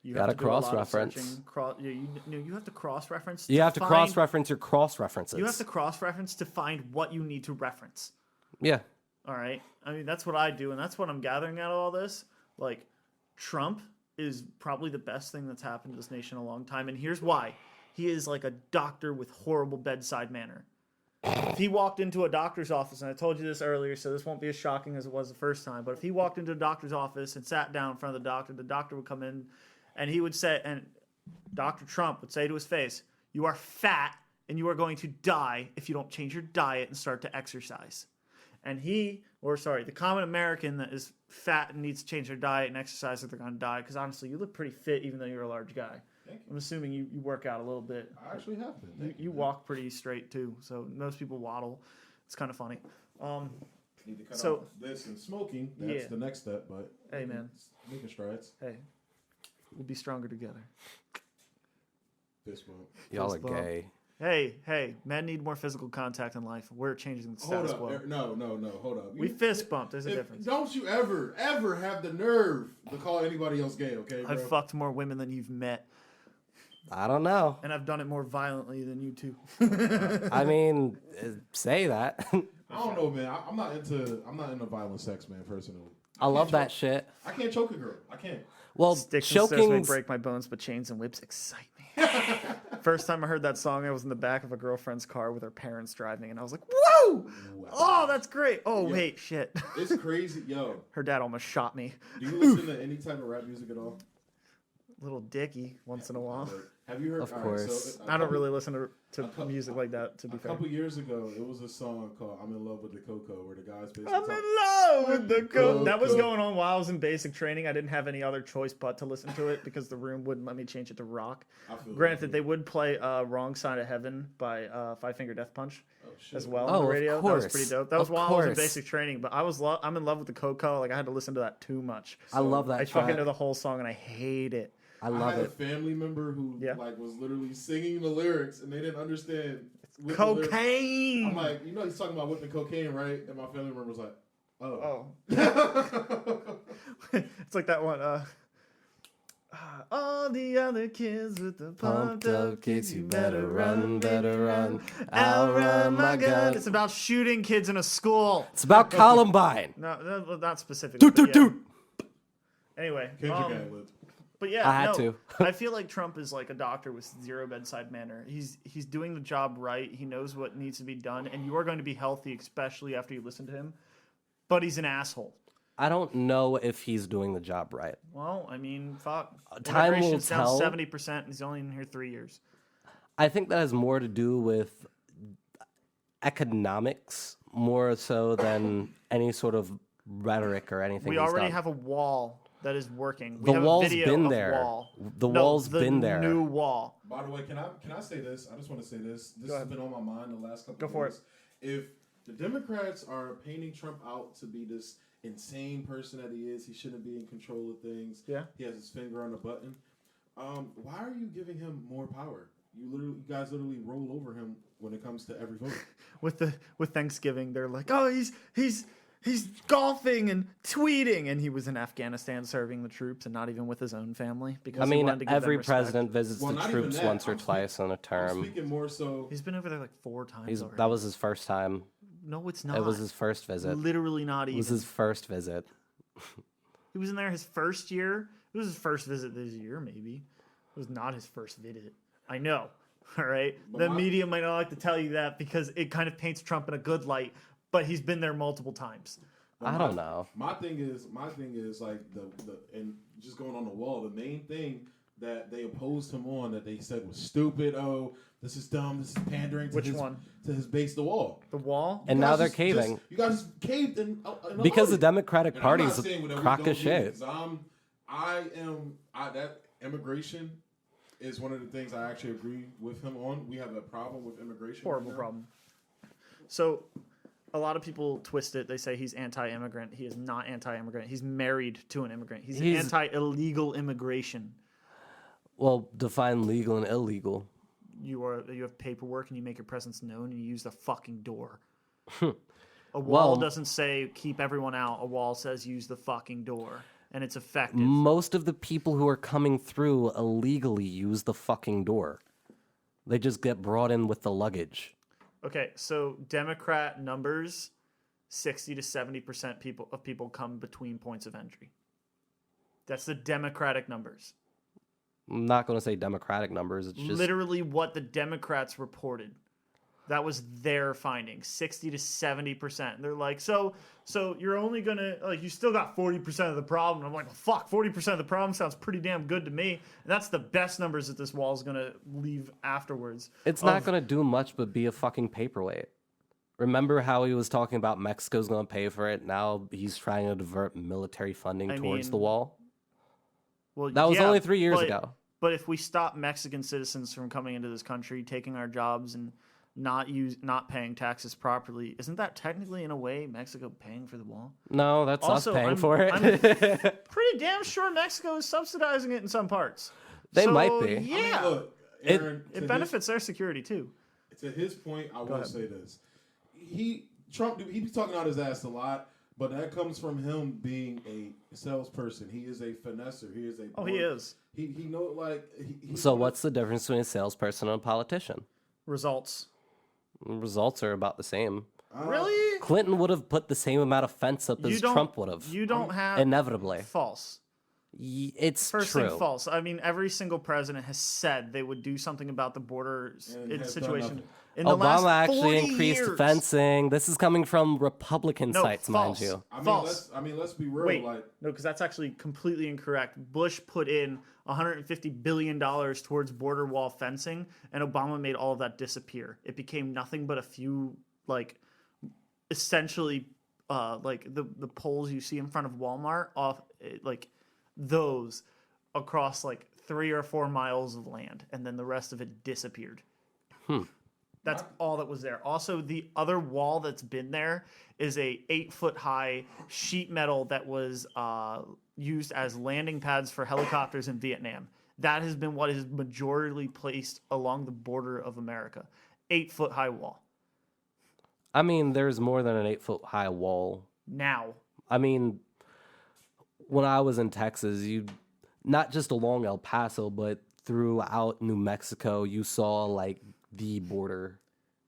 You Gotta have to do a lot of cross-reference. searching. You have to cross-reference. You have to find- cross-reference your cross-references. You have to cross-reference to find what you need to reference. Yeah. All right. I mean, that's what I do, and that's what I'm gathering out of all this. Like, Trump is probably the best thing that's happened to this nation in a long time, and here's why. He is like a doctor with horrible bedside manner. If he walked into a doctor's office, and I told you this earlier, so this won't be as shocking as it was the first time, but if he walked into a doctor's office and sat down in front of the doctor would come in, and he would say, and Dr. Trump would say to his face, "You are fat and you are going to die if you don't change your diet and start to exercise." And the common American that is fat and needs to change their diet and exercise if they're going to die, because honestly, you look pretty fit even though you're a large guy. Thank you. I'm assuming you work out a little bit. I actually have been. Thank You walk pretty straight too, so most people waddle. It's kind of funny. Need to cut So- out this and smoking. That's Yeah. the next step, but Hey, man. making strides. Hey, we'll be stronger together. This one. Y'all are Fist bump. gay. Hey, men need more physical contact in life. We're changing the status Hold up. quo. No, hold up. We fist bump. There's a difference. Don't you ever have the nerve to call anybody else gay, okay, bro? I've fucked more women than you've met, I don't know. and I've done it more violently than you two. I mean, say that. I don't know, man. I'm not into violent sex, man, personally. I love that shit. I can't choke a girl. I can't. Well, Sticks and stones may choking's break my bones, but chains and whips excite me. First time I heard that song, I was in the back of a girlfriend's car with her parents driving, and I was like, "Whoa! Wow. Oh, that's great! Oh, Yeah. wait, shit." It's crazy. Yo, Her dad almost shot me. do you listen to any type of rap music at all? Little Dicky once in a while. Have you heard? Of all course. I don't really listen to couple- music like that, to be A fair. couple years ago, it was a song called "I'm in Love with the Coco," where the guys basically I'm talk- in love with the Coco. coke. That was going on while I was in basic training. I didn't have any other choice but to listen to it because the room wouldn't let me change it to rock. I feel Granted, they would play "Wrong Side of Heaven" by Five Finger Death Punch shit. as well Oh, on the of radio. That was course. pretty dope. That was Of while I was in course. basic training. But I'm in love with the Coco. Like I had to listen to that too much. I love that I fucking track. know the whole song and I hate it. I I love had a it. family member who Yeah. like was literally singing the lyrics and they didn't understand with the lyrics. Cocaine. I'm like, he's talking about whipping cocaine, right? And my family member was like, oh. It's like that one. All the other kids with the pumped up kicks, you better run, outrun my gun. It's about shooting kids in a school. It's about Columbine. No, not specifically. but yeah. Anyway, Kendrick ad-libbed. but yeah, I had no, to. I feel like Trump is like a doctor with zero bedside manner. He's doing the job right. He knows what needs to be done, and you are going to be healthy, especially after you listen to him. But he's an asshole. I don't know if he's doing the job right. Well, I mean, fuck. Time will Immigration's down tell. 70%, and he's only in here 3 years. I think that has more to do with economics more so than any sort of rhetoric or anything. We he's already done. have a wall that is working. We The have wall's a video been of there. Wall. The No, wall's the been there. New wall. By the way, can I say this? I just want to say this. This Go has ahead. been on my mind the last couple Go of for days. If the Democrats are painting Trump out to be this insane person that he is, he shouldn't be in control of things. Yeah. He has his finger on the button. Why are you giving him more power? You guys literally roll over him when it comes to every vote. With Thanksgiving, they're like, oh, he's golfing and tweeting, and he was in Afghanistan serving the troops and not even with his own family because I he mean, wanted to give them every respect. president visits Well, the not even troops that. once or I'm twice on a I'm term. speaking more so. He's been over there like 4 times already. That was his first time. No, it's not. It was his first visit. Literally not It even. was his first visit. He was in there his first year. It was his first visit this year, maybe. It was not his first visit. I know. All right. But The my- media might not like to tell you that because it kind of paints Trump in a good light, but he's been there multiple times. I don't know. My thing is like the and just going on the wall. The main thing that they opposed him on that they said was stupid. Oh, this is dumb. This is pandering to Which his one? to his base, the wall. The wall? And You now guys they're just- caving. you guys just caved in Because the Democratic And I'm not Party's saying that we a crock don't of do it, shit. 'cause that immigration is one of the things I actually agree with him on. We have a problem with immigration. Horrible right now. problem. So, a lot of people twist it. They say he's anti-immigrant. He is not anti-immigrant. He's married to an immigrant. He's anti-illegal immigration. Well, define legal and illegal. You have paperwork and you make your presence known and you use the fucking door. A wall Well- doesn't say keep everyone out. A wall says use the fucking door, and it's effective. Most of the people who are coming through illegally use the fucking door. They just get brought in with the luggage. Okay, so Democrat numbers, 60 to 70% of people come between points of entry. That's the Democratic numbers. I'm not going to say Democratic numbers. It's just Literally what the Democrats reported. That was their finding, 60 to 70%. They're like, so you're only gonna you still got 40% of the problem. I'm like, well, fuck, 40% of the problem sounds pretty damn good to me. And that's the best numbers that this wall is gonna leave afterwards. It's not going to do much but be a fucking paperweight. Remember how he was talking about Mexico's going to pay for it? Now he's trying to divert military funding towards the wall. Well, that was only 3 years ago. But if we stop Mexican citizens from coming into this country, taking our jobs, and not paying taxes properly, isn't that technically, in a way, Mexico paying for the wall? No, that's also, us paying for it. I'm pretty damn sure Mexico is subsidizing it in some parts. They might be. Yeah, I mean, look, Aaron, it benefits their security too. To his point, I will say this: Trump be talking out his ass a lot, but that comes from him being a salesperson. He is a finesser. He is a. Oh, he is. He know like. So what's the difference between a salesperson and a politician? Results. Results are about the same. Really? Clinton would have put the same amount of fence up as Trump would have. You don't have inevitably. False. It's First true. thing, false. I mean, every single president has said they would do something about the border situation. In the Obama last 40 actually increased years. fencing. This is coming from Republican sites, false. mind you. False. Let's be real. Wait, like, no, because that's actually completely incorrect. Bush put in $150 billion towards border wall fencing, and Obama made all of that disappear. It became nothing but a few, essentially, the poles you see in front of Walmart, those across 3 or 4 miles of land, and then the rest of it disappeared. That's all that was there. Also, the other wall that's been there is a 8-foot high sheet metal that was used as landing pads for helicopters in Vietnam. That has been what is majorly placed along the border of America. 8-foot high wall. I mean, there's more than an 8-foot high wall. Now. I mean, when I was in Texas, not just along El Paso, but throughout New Mexico, you saw the border.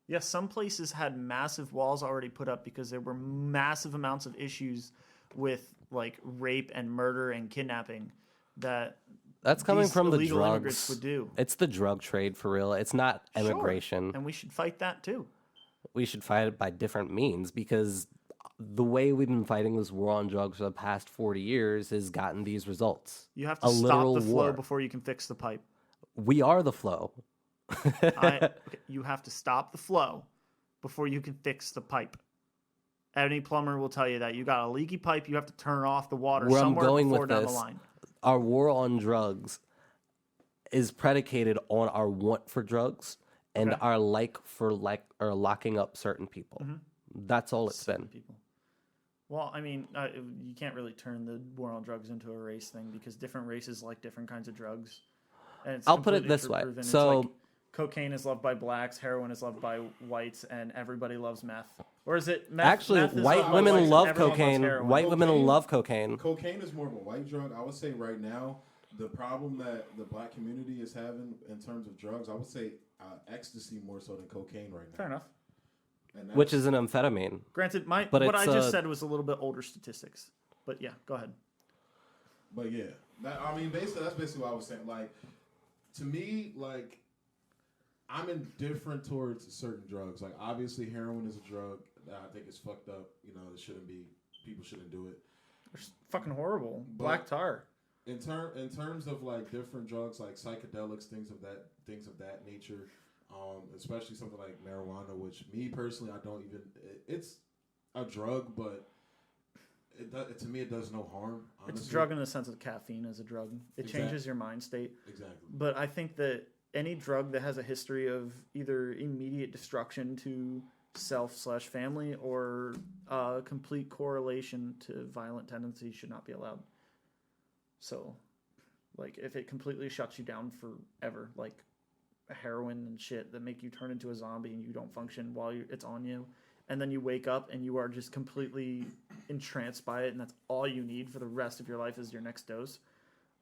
Yes, some places had massive walls already put up because there were massive amounts of issues with rape and murder and kidnapping that's coming from the illegal drugs. Immigrants would do. It's the drug trade for real. It's not immigration. Sure. And we should fight that too. We should fight it by different means because the way we've been fighting this war on drugs for the past 40 years has gotten these results. You have to stop the flow before you can fix the pipe. We are the flow. You have to stop the flow before you can fix the pipe. Any plumber will tell you that. You got a leaky pipe, you have to turn off the water somewhere before down the line. Our war on drugs is predicated on our want for drugs and our or locking up certain people. Mm-hmm. That's all it's been. People. Well, I mean, you can't really turn the war on drugs into a race thing because different races like different kinds of drugs. And I'll put it this way. So cocaine is loved by blacks, heroin is loved by whites, and everybody loves meth. Or is it meth? Actually, meth white women love cocaine. White women love cocaine. Cocaine is more of a white drug. I would say right now, the problem that the black community is having in terms of drugs, I would say ecstasy more so than cocaine right now. Fair enough. Which is an amphetamine. Granted, what I just said was a little bit older statistics. But yeah, go ahead. But yeah, basically, that's basically what I was saying. To me, I'm indifferent towards certain drugs. Obviously, heroin is a drug that I think is fucked up. It shouldn't be. People shouldn't do it. It's fucking horrible. Black tar. In terms of different drugs, like psychedelics, things of that nature, especially something like marijuana, which me personally, I don't even. It's a drug, but to me, it does no harm. Honestly. It's a drug in the sense of caffeine is a drug. It changes your mind state. Exactly. But I think that any drug that has a history of either immediate destruction to self/family or complete correlation to violent tendencies should not be allowed. So, if it completely shuts you down forever, heroin and shit that make you turn into a zombie and you don't function while it's on you, and then you wake up and you are just completely entranced by it, and that's all you need for the rest of your life is your next dose.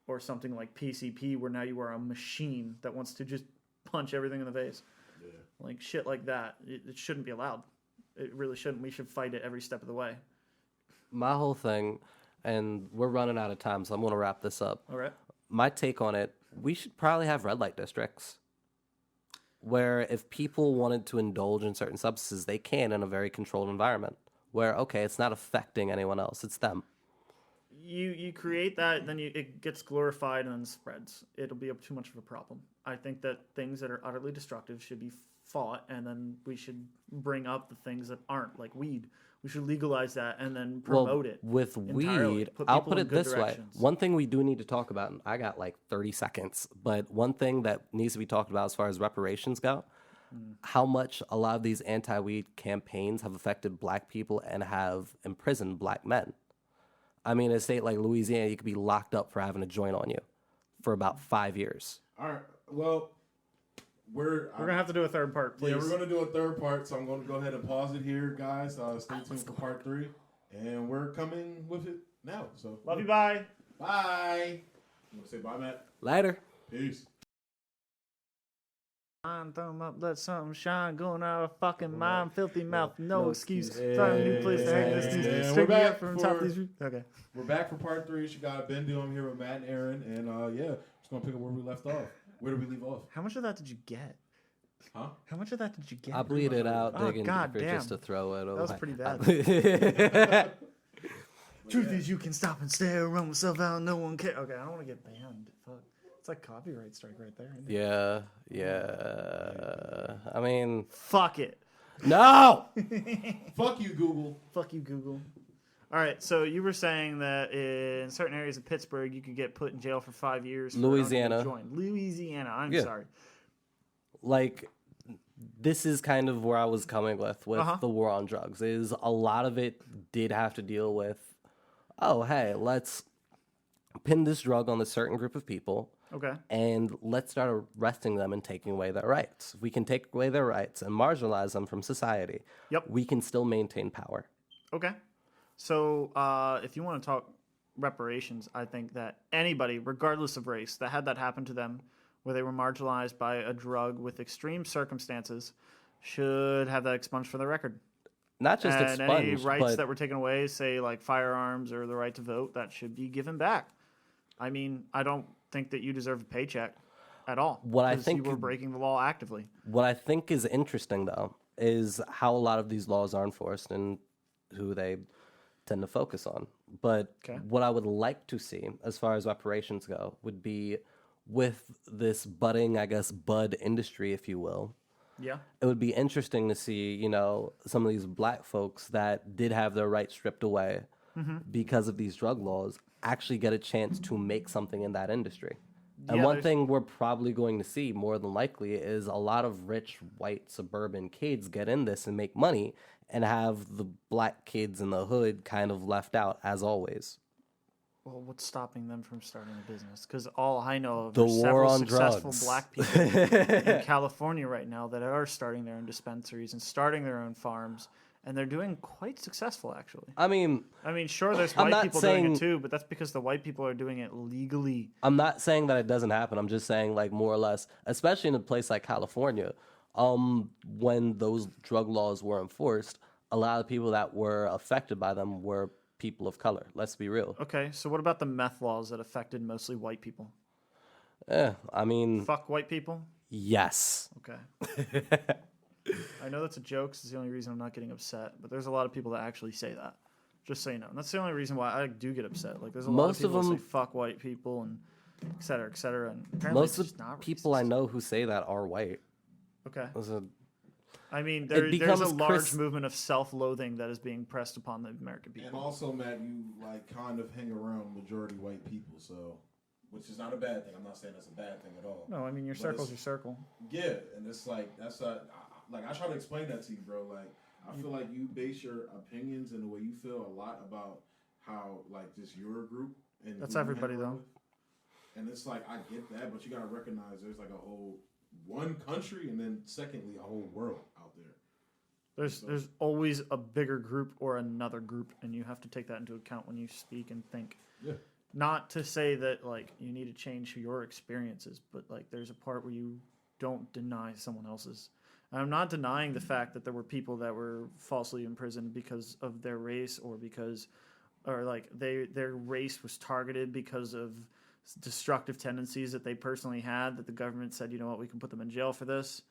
Or something like PCP, where now you are a machine that wants to just punch everything in the face. Yeah. Shit like that. It shouldn't be allowed. It really shouldn't. We should fight it every step of the way. My whole thing, and we're running out of time, so I'm going to wrap this up. All right. My take on it, we should probably have red light districts. where if people wanted to indulge in certain substances, they can in a very controlled environment where, okay, it's not affecting anyone else, it's them. You create that, then it gets glorified and then spreads. It'll be too much of a problem. I think that things that are utterly destructive should be fought, and then we should bring up the things that aren't, like weed. We should legalize that and then promote it. With entirely. weed, Put I'll people put in it good this directions. way. One thing we do need to talk about, and I got like 30 seconds, but one thing that needs to be talked about as far as reparations go, how much a lot of these anti-weed campaigns have affected black people and have imprisoned black men. I mean, in a state like Louisiana, you could be locked up for having a joint on you for about 5 years. All right. Well, We're going to have to do a third part, please. Yeah, we're going to do a third part, so I'm going to go ahead and pause it here, guys. Stay tuned for part 3, and we're coming with it now. So Love you, bye. Bye. You want to say bye, Matt? Later. Peace. Thumb up, let something shine, going out of fucking mind, filthy mouth, no No excuse. excuse. Find a new place to hang this And these. we're Stick me back up from top for- of these. Okay. We're back for part 3. She got Bendu. I'm here with Matt and Aaron, and yeah, just going to pick up where we left off. Where did we leave off? How much of that did you get? Huh? How much of that did you get? I'll bleed it out, Oh, dig into God the fridge just to damn. throw it away. was pretty bad. bad. Truth is, you can stop and stare, run myself out, no one cares. Okay, I don't want to get banned. Fuck. It's like copyright strike right there. Isn't it? yeah. I mean, Fuck it. no! Fuck you, Google. Fuck you, Google. All right, so you were saying that in certain areas of Pittsburgh, you could get put in jail for 5 years. For Louisiana. Louisiana. I'm Yeah. sorry. Like, this is kind of where I was coming with the war on drugs, is a lot of it did have to deal with, oh, hey, let's pin this drug on a certain group of people. Okay. And let's start arresting them and taking away their rights. If we can take away their rights and marginalize them from society, Yep. we can still maintain power. Okay. So if you want to talk reparations, I think that anybody, regardless of race, that had that happen to them, where they were marginalized by a drug with extreme circumstances, should have that expunged from their record. Not just And any expunged, rights but that were taken away, say like firearms or the right to vote, that should be given back. I mean, I don't think that you deserve a paycheck at all. What I 'cause think- you were breaking the law actively. what I think is interesting, though, is how a lot of these laws are enforced and who they tend to focus on. But Okay. what I would like to see, as far as reparations go, would be with this budding, I guess, bud industry, if you will. Yeah. It would be interesting to see, you know, some of these black folks that did have their rights stripped away because of these drug laws actually get a chance to make something in that industry. And Yeah, one there's- thing we're probably going to see more than likely is a lot of rich white suburban kids get in this and make money and have the black kids in the hood kind of left out, as always. Well, what's stopping them from starting a business? Because all I know of The are war several on successful drugs. black people in California right now that are starting their own dispensaries and starting their own farms, and they're doing quite successful, actually. I mean, Sure, there's I'm white not people doing saying- it too, but that's because the white people are doing it legally. I'm not saying that it doesn't happen. I'm just saying, like, more or less, especially in a place like California, when those drug laws were enforced, a lot of people that were affected by them were people of color. Let's be real. Okay, so what about the meth laws that affected mostly white people? I mean, Fuck white people? yes. Okay. I know that's a joke. 'Cause it's the only reason I'm not getting upset. But there's a lot of people that actually say that. Just so you know. And that's the only reason why I do get upset. Like, there's a lot Most of of people that them- say fuck white people and et cetera, et cetera. And apparently Most it's of just not the people I racist. know who say that are white. Okay. There's a- I mean, It there's a becomes large movement of self-loathing that is being pressed upon the American And people. also, Matt, you like kind of hang around majority white people, so which is not a bad thing. I'm not saying that's a bad thing at all. No, I mean, your But circle's it's- your circle. Yeah, and it's like that's like I try to explain that to you, bro. Like I feel like you base your opinions and the way you feel a lot about how like just your group and That's who you hang everybody, around though. with. And it's like I get that, but you gotta recognize there's like a whole one country and then secondly a whole world out there. There's always a bigger group or another group, and you have to take that into account when you speak and think. Yeah. Not to say that like you need to change your experiences, but like there's a part where you don't deny someone else's. And I'm not denying the fact that there were people that were falsely imprisoned because of their race or because, or like their race was targeted because of destructive tendencies that they personally had. That the government said, you know what, we can put them in jail for this.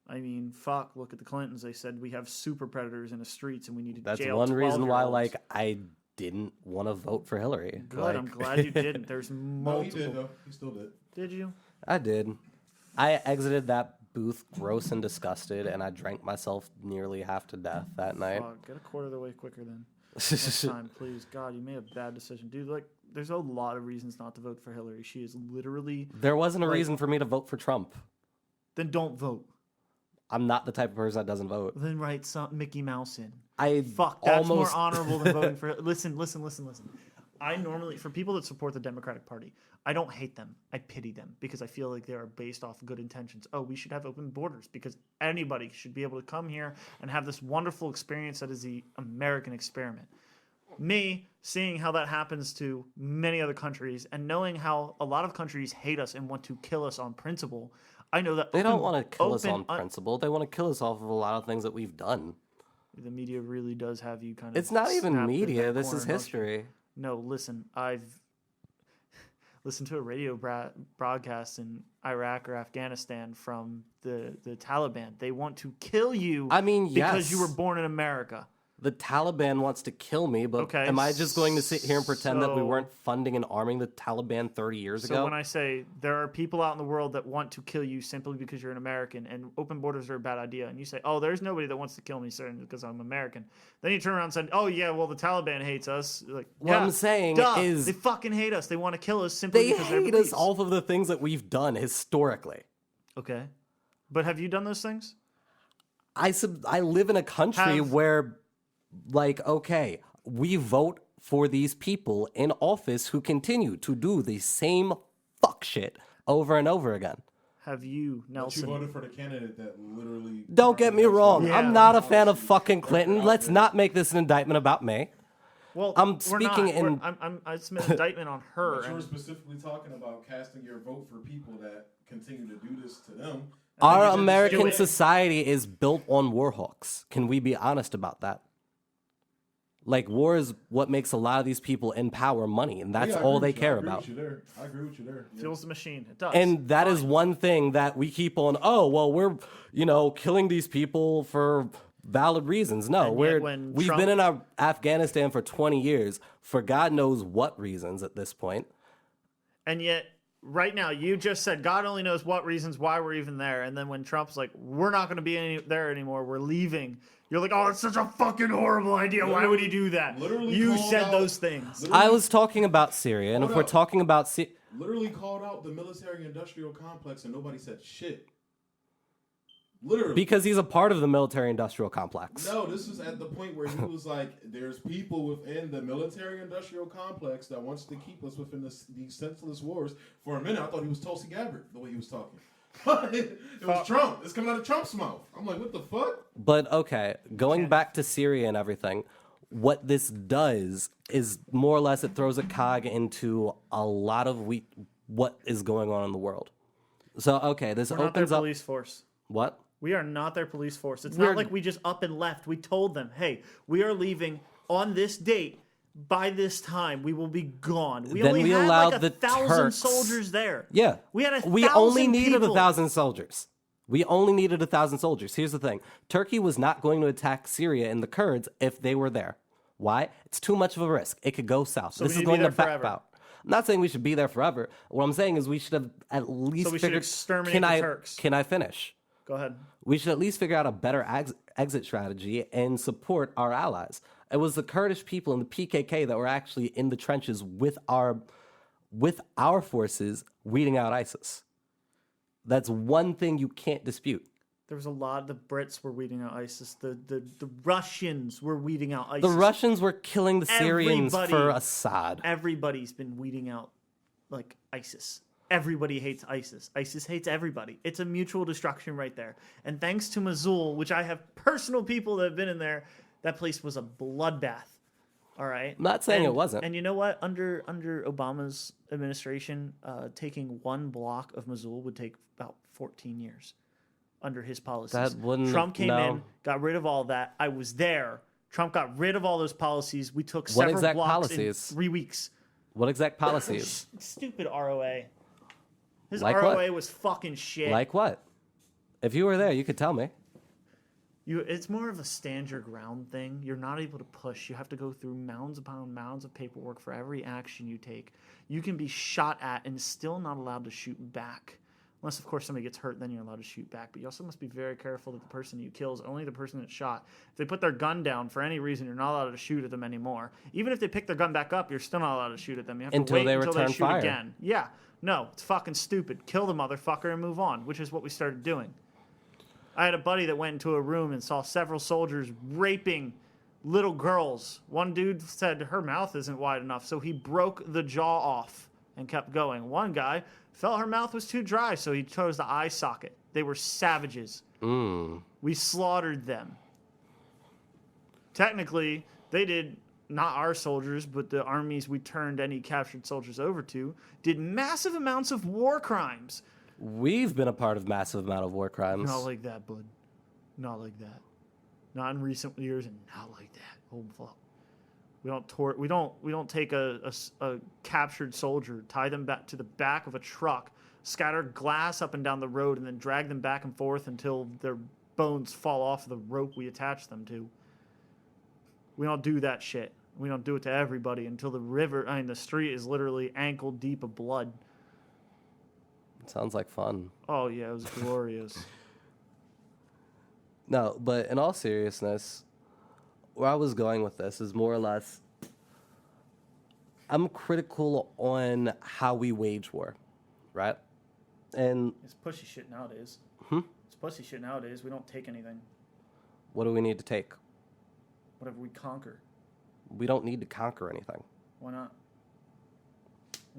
I mean, fuck, look at the Clintons. They said we have super predators in the streets and we need to That's jail one reason why, 12-year-olds. like, I didn't want to vote for Hillary. Good, Like, I'm glad you didn't. There's No, he multiple. did though. He still did. Did you? I did. I exited that booth gross and disgusted, and I drank myself nearly half to death that night. Fuck, get a quarter of the way quicker then. Next time, please. God, you made a bad decision. Dude, like, there's a lot of reasons not to vote for Hillary. She is literally... There wasn't a Like- reason for me to vote for Trump. Then don't vote. I'm not the type of person that doesn't vote. Then write some Mickey Mouse in. I Fuck, that's almost more honorable than voting for... Listen. I normally, for people that support the Democratic Party, I don't hate them. I pity them because I feel like they are based off good intentions. Oh, we should have open borders because anybody should be able to come here and have this wonderful experience that is the American experiment. Me, seeing how that happens to many other countries and knowing how a lot of countries hate us and want to kill us on principle, I know that They don't want to kill us on open- principle. They want to kill us off of a lot of things that we've done. The media really does have you kind of... It's not even snapped in media. that This corner, is don't you? history. No, listen, I've listened to a radio broadcast in Iraq or Afghanistan from the Taliban. They want to kill you I mean, because yes. you were born in America. The Taliban wants to kill me, but Okay, am I just going to sit here and pretend that we so- weren't funding and arming the Taliban 30 years So ago? when I say there are people out in the world that want to kill you simply because you're an American and open borders are a bad idea, and you say, oh, there's nobody that wants to kill me sir, because I'm American, then you turn around and say, oh, yeah, well, the Taliban hates us. Like, What yeah, I'm saying duh, is- they fucking hate us. They want to kill us simply They because they're hate us beliefs. off of the things that we've done historically. Okay. But have you done those things? I live in a country Have- where, like, okay, we vote for these people in office who continue to do the same fuck shit over and over again. Have you, But you Nelson? voted for the candidate that literally. Don't get me wrong. Yeah. I'm not a fan of fucking Clinton. Let's not make this an indictment about me. Well, I'm we're speaking not. We're- in- I submit an indictment on her. But you were and- specifically talking about casting your vote for people that continue to do this to them. Our you did the American same. society is built on war hawks. Can we be honest about that? Like, war is what makes a lot of these people in power money, and that's Yeah, I all agree they with you. care I agree about. with you there. I agree with you there. Yeah. fuels the machine. It does. And that is Fine. one thing that we keep on, oh, well, we're, killing these people for valid reasons. No, And yet we're, when we've Trump- been in Afghanistan for 20 years for God knows what reasons at this point. And yet, right now, you just said God only knows what reasons why we're even there. And then when Trump's like, we're not going to be there anymore, we're leaving. You're like, oh, it's such a fucking horrible idea. Why would he do that? Literally You called said out- those things. literally- I was talking about Syria, and if Hold we're up. talking about literally called out the military-industrial complex, and nobody said shit. Literally. because he's a part of the military-industrial complex. No, this is at the point where he was like, "There's people within the military-industrial complex that wants to keep us within these senseless wars." For a minute, I thought he was Tulsi Gabbard the way he was talking. It was Trump. It's coming out of Trump's mouth. I'm like, what the fuck? But okay, going back to Syria and everything, what this does is more or less it throws a cog into a lot of what is going on in the world. So okay, this We're not their opens up police force. what? We are not their police force. It's We're- not like we just up and left. We told them, hey, we are leaving on this date. By this time, we will be gone. We Then only we had allowed like the 1,000 Turks- soldiers there. Yeah, We had 1,000 we only needed people. 1,000 soldiers. We only needed 1,000 soldiers. Here's the thing: Turkey was not going to attack Syria and the Kurds if they were there. Why? It's too much of a risk. It could go south. we This need is to be going to there forever. back out. I'm not saying we should be there forever. What I'm saying is we should have at least we should figured. exterminate can the I, Turks. Can I finish? Go ahead. We should at least figure out a better exit strategy and support our allies. It was the Kurdish people and the PKK that were actually in the trenches with our forces weeding out ISIS. That's one thing you can't dispute. There was a lot. The Brits were weeding out ISIS. The Russians were weeding out ISIS. The Russians were killing the Syrians Everybody- for Assad. Everybody's been weeding out like ISIS. Everybody hates ISIS. ISIS hates everybody. It's a mutual destruction right there. And thanks to Mosul, which I have personal people that have been in there, that place was a bloodbath. All right. I'm not saying it wasn't. And you know what? Under Obama's administration, taking one block of Mosul would take about 14 years. Under his policies, That wouldn't- Trump came no. in, got rid of all that. I was there. Trump got rid of all those policies. We took What several exact blocks policies? in 3 weeks. What exact policies? Stupid ROA. His Like ROA what? was fucking shit. Like what? If you were there, you could tell me. It's more of a stand your ground thing. You're not able to push. You have to go through mounds upon mounds of paperwork for every action you take. You can be shot at and still not allowed to shoot back. Unless, of course, somebody gets hurt, then you're allowed to shoot back. But you also must be very careful that the person you kill is only the person that's shot. If they put their gun down for any reason, you're not allowed to shoot at them anymore. Even if they pick their gun back up, you're still not allowed to shoot at them. You have Until to wait they until they return shoot fire. again. Yeah. No, it's fucking stupid. Kill the motherfucker and move on, which is what we started doing. I had a buddy that went into a room and saw several soldiers raping little girls. One dude said her mouth isn't wide enough, so he broke the jaw off and kept going. One guy felt her mouth was too dry, so he chose the eye socket. They were savages. We slaughtered them. Technically, they did, not our soldiers, but the armies we turned any captured soldiers over to, did massive amounts of war crimes. We've been a part of massive amount of war crimes. Not like that, bud. Not like that. Not in recent years, and not like that. Oh fuck. We don't take a captured soldier, tie them back to the back of a truck, scatter glass up and down the road, and then drag them back and forth until their bones fall off the rope we attach them to. We don't do that shit. We don't do it to everybody until the street is literally ankle deep of blood. Sounds like fun. Oh yeah, it was glorious. No, but in all seriousness, where I was going with this is more or less, I'm critical on how we wage war, right? And It's pussy shit nowadays. Hmm? It's pussy shit nowadays. We don't take anything. what do we need to take? Whatever we conquer. We don't need to conquer anything. Why not?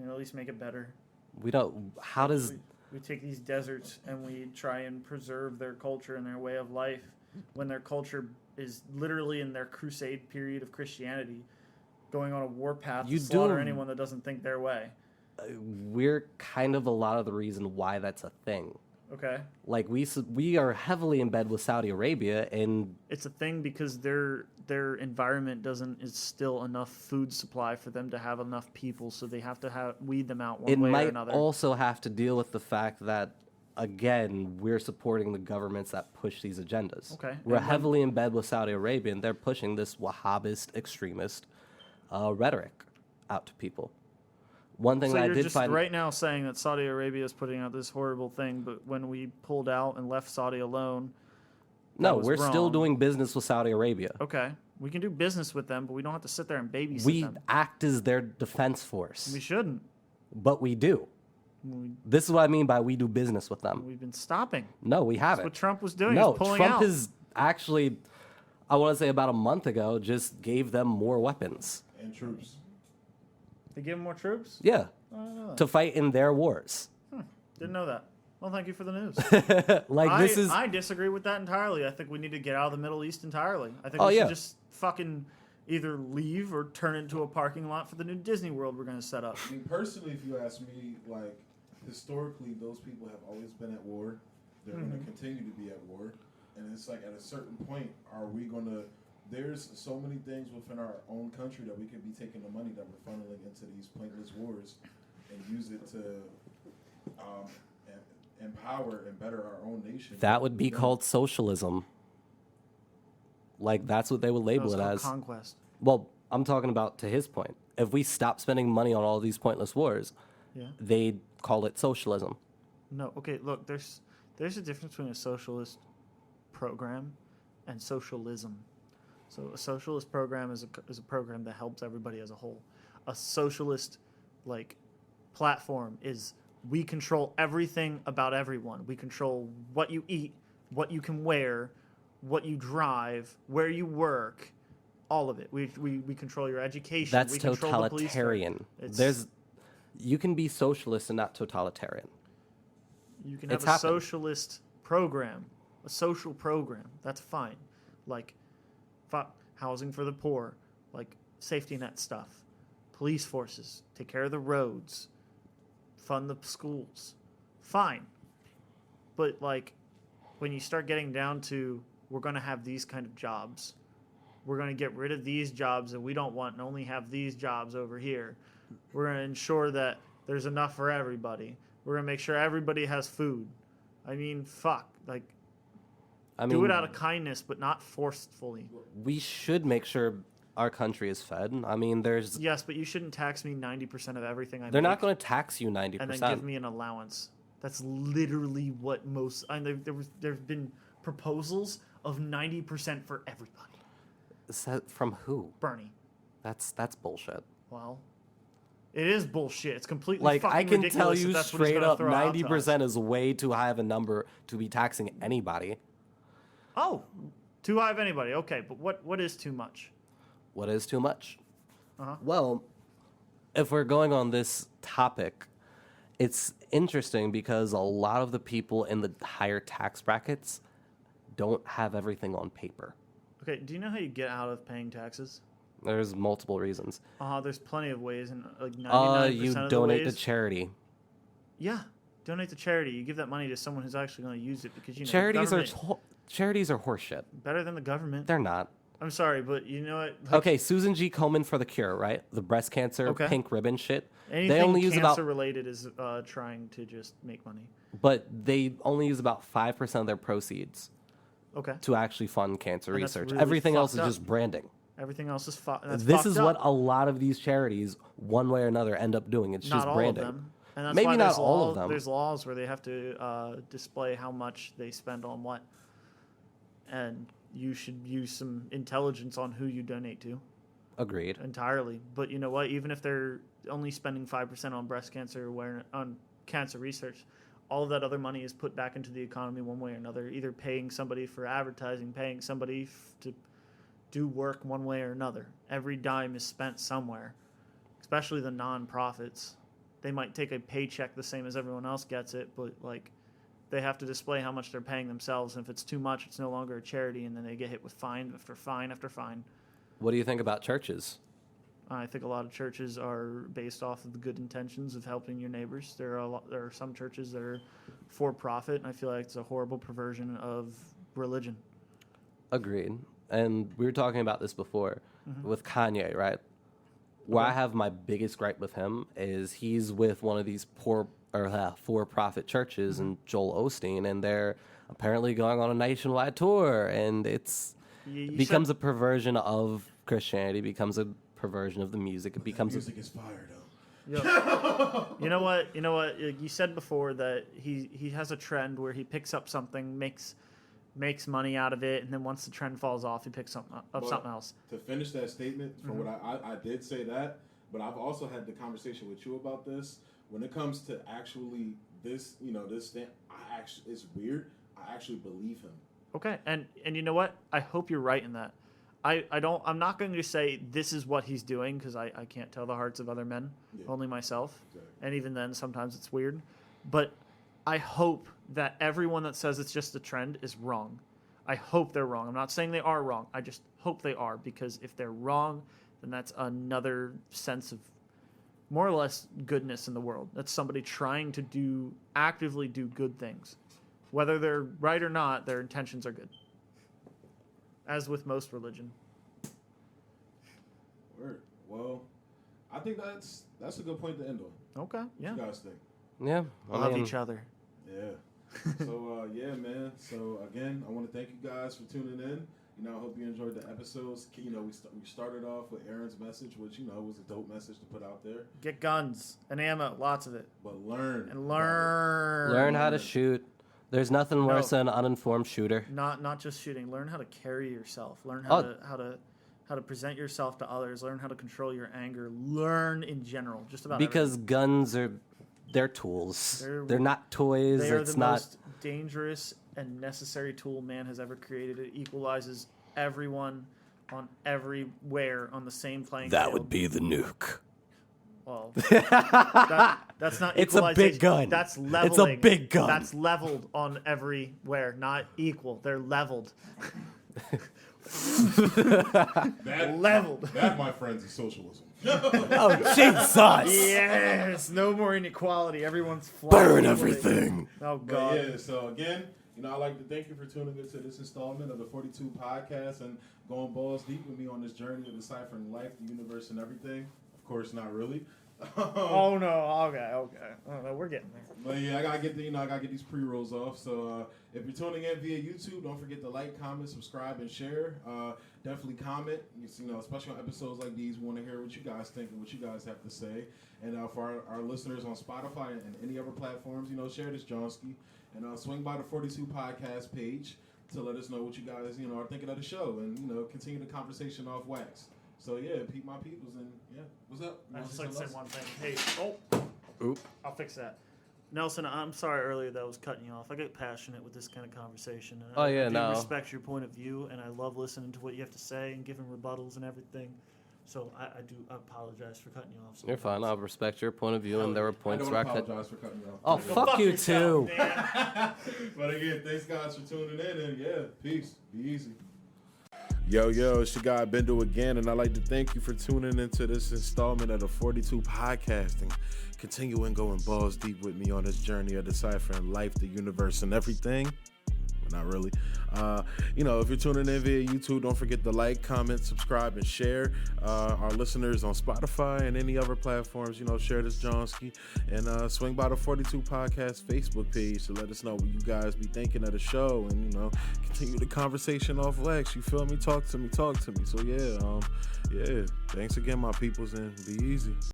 At least make it better. We don't. How does? We take these deserts and we try and preserve their culture and their way of life when their culture is literally in their crusade period of Christianity, going on a warpath to slaughter anyone that doesn't think their way. We're kind of a lot of the reason why that's a thing. Okay. Like we are heavily in bed with Saudi Arabia, and It's a thing because their environment doesn't instill enough food supply for them to have enough people, so they have to weed them out one it way or might another. also have to deal with the fact that, again, we're supporting the governments that push these agendas. Okay. We're And then- heavily in bed with Saudi Arabia, and they're pushing this Wahhabist extremist rhetoric out to people. One thing So that I you're did just find right now saying that Saudi Arabia is putting out this horrible thing, but when we pulled out and left Saudi alone, no, was we're still wrong. doing business with Saudi Arabia. okay, we can do business with them, but we don't have to sit there and babysit We them. act as their defense force, We shouldn't. but we do. We, This is what I mean by we do business with them. we've been stopping. No, we That's haven't. what Trump was doing. No, was pulling Trump out. is actually, I want to say about a month ago, just gave them more weapons. And troops. They give him more troops? Yeah, I don't know. to fight in their wars. Didn't know that. Well, thank you for the news. This is I disagree with that entirely. I think we need to get out of the Middle East entirely. I think Oh, we should yeah. just fucking either leave or turn into a parking lot for the new Disney World we're going to set up. I mean, personally, if you ask me, like, historically, those people have always been at war. They're going to continue to be at war. And it's like, at a certain point, are we going to... There's so many things within our own country that we could be taking the money that we're funneling into these pointless wars and use it to empower and better our own nation. that would be called socialism. Like that's what they would label No, it it's called as. conquest. Well, I'm talking about to his point. If we stop spending money on all these pointless wars, Yeah. they'd call it socialism. No, okay, look, there's a difference between a socialist program and socialism. So a socialist program is a program that helps everybody as a whole. A socialist platform is we control everything about everyone. We control what you eat, what you can wear, what you drive, where you work, all of it. We control your education. That's we control the police force. totalitarian. You can be socialist and not totalitarian. You can have It's a happened. socialist program, a social program. That's fine. Like housing for the poor, like safety net stuff, police forces, take care of the roads, fund the schools. Fine. But when you start getting down to we're going to have these kind of jobs, we're going to get rid of these jobs that we don't want and only have these jobs over here. We're going to ensure that there's enough for everybody. We're going to make sure everybody has food. I mean, fuck. Like, I mean, do it out of kindness, but not forcefully. we should make sure our country is fed. I mean, there's Yes, but you shouldn't tax me 90% of everything I they're make. not going to tax you 90%. And then give me an allowance. That's literally what most. There've been proposals of 90% for everybody. From who? Bernie. That's bullshit. Well, it is bullshit. It's completely Like, fucking I can ridiculous tell that you that's what he's straight gonna up, throw out to us. 90% is way too high of a number to be taxing anybody. Oh, too high of anybody. Okay, but what is too much? What is too much? Uh-huh. Well, if we're going on this topic, it's interesting because a lot of the people in the higher tax brackets don't have everything on paper. Okay, do you know how you get out of paying taxes? There's multiple reasons. There's plenty of ways, and like 99% You of the donate ways, to charity. Yeah, donate to charity. You give that money to someone who's actually going to use it because you know Charities government- charities are horseshit. better than the government. They're not. I'm sorry, but you know what? Like, Okay, Susan G. Komen for the cure, right? The breast cancer Okay. pink ribbon shit. anything They only use cancer about, related is trying to just make money. but they only use about 5% of their proceeds Okay, to actually fund cancer And that's research. really Everything else is fucked up. just branding. everything else is that's This fucked is up. what a lot of these charities, one way or another, end up doing. It's Not just all branding. of them. And that's Maybe why not there's all of them. There's laws where they have to display how much they spend on what, and you should use some intelligence on who you donate to Agreed. entirely. But you know what? Even if they're only spending 5% on breast cancer awareness, on cancer research, all of that other money is put back into the economy one way or another. Either paying somebody for advertising, paying somebody to do work one way or another. Every dime is spent somewhere, especially the non-profits. They might take a paycheck the same as everyone else gets it, but like they have to display how much they're paying themselves. And if it's too much, it's no longer a charity, and then they get hit with fine after fine after fine. What do you think about churches? I think a lot of churches are based off of the good intentions of helping your neighbors. There are some churches that are for profit, and I feel like it's a horrible perversion of religion. Agreed. And we were talking about this before with Kanye, right? Where I have my biggest gripe with him is he's with one of these for-profit churches and Joel Osteen, and they're apparently going on a nationwide tour, and it becomes a perversion of Christianity, becomes a perversion of the music. It becomes music is fire though. Yep. You know what? You said before that he has a trend where he picks up something, makes money out of it, and then once the trend falls off, he picks something else. To finish that statement, from what I did say that, but I've also had the conversation with you about this. When it comes to actually this, this thing, it's weird. I actually believe him. Okay, and you know what? I hope you're right in that. I'm not going to say this is what he's doing because I can't tell the hearts of other men, only myself. Exactly. And even then, sometimes it's weird. But I hope that everyone that says it's just a trend is wrong. I hope they're wrong. I'm not saying they are wrong. I just hope they are, because if they're wrong, then that's another sense of more or less goodness in the world. That's somebody trying to actively do good things. Whether they're right or not, their intentions are good. As with most religion. Word. Well, I think that's a good point to end on. Okay, yeah. What you guys think? yeah. Love each other. Yeah. So, yeah, man. So, again, I want to thank you guys for tuning in. I hope you enjoyed the episodes. We started off with Aaron's message, which, was a dope message to put out there. Get guns and ammo, lots of it. But learn. And learn. Learn how to shoot. There's nothing worse than an uninformed shooter. Not just shooting. Learn how to carry yourself. Learn how to present yourself to others. Learn how to control your anger. Learn in general, just about Because guns they're tools. They're not toys. They are It's the not most dangerous and necessary tool man has ever created. It equalizes everyone on everywhere on the same playing field. That would be the nuke. Well, that's not. It's a big equalization. gun. That's leveling. It's a big gun. That's leveled on everywhere, not equal. They're leveled. Leveled. That, my friends, is socialism. Oh, Jesus! Yes, no more inequality. Everyone's flying. Burn everything. Oh But God. yeah, so again, I'd like to thank you for tuning in to this installment of the 42 podcast and going balls deep with me on this journey of deciphering life, the universe, and everything. Of course, not really. Oh no. Okay. Oh no, we're getting there. But yeah, I gotta get these pre-rolls off. So If you're tuning in via YouTube, don't forget to like, comment, subscribe, and share. Definitely comment. You know, especially on episodes like these, we want to hear what you guys think and what you guys have to say. And for our listeners on Spotify and any other platforms, you know, share this Johnski. And swing by the 42 podcast page to let us know what you guys, you know, are thinking of the show. And, you know, continue the conversation off wax. So, yeah, peep my peoples. And, yeah, what's up? I You just wanna like say to say something one thing. Hey, Oop. I'll fix that. Nelson, I'm sorry earlier that I was cutting you off. I get passionate with this kind of conversation. And I do respect your point of view, and I love listening to what you have to say and giving rebuttals and everything. So I apologize for cutting you off. You're fine. I'll respect your point of view, and there were points where I could. apologize for cutting you off. Oh, fuck you too. But again, thanks guys for tuning in, and yeah, peace. Be easy. Yo, it's your guy Bendo again, and I'd like to thank you for tuning into this installment of the 42 podcasting. Continuing going balls deep with me on this journey of deciphering life, the universe, and everything. Well, not really. You know, if you're tuning in via YouTube, don't forget to like, comment, subscribe, and share. Our listeners on Spotify and any other platforms, you know, share this Johnski. And swing by the 42 Podcast Facebook page to let us know what you guys be thinking of the show. And, you know, continue the conversation off Lex. You feel me? Talk to me. So, yeah, thanks again, my peoples, and be easy.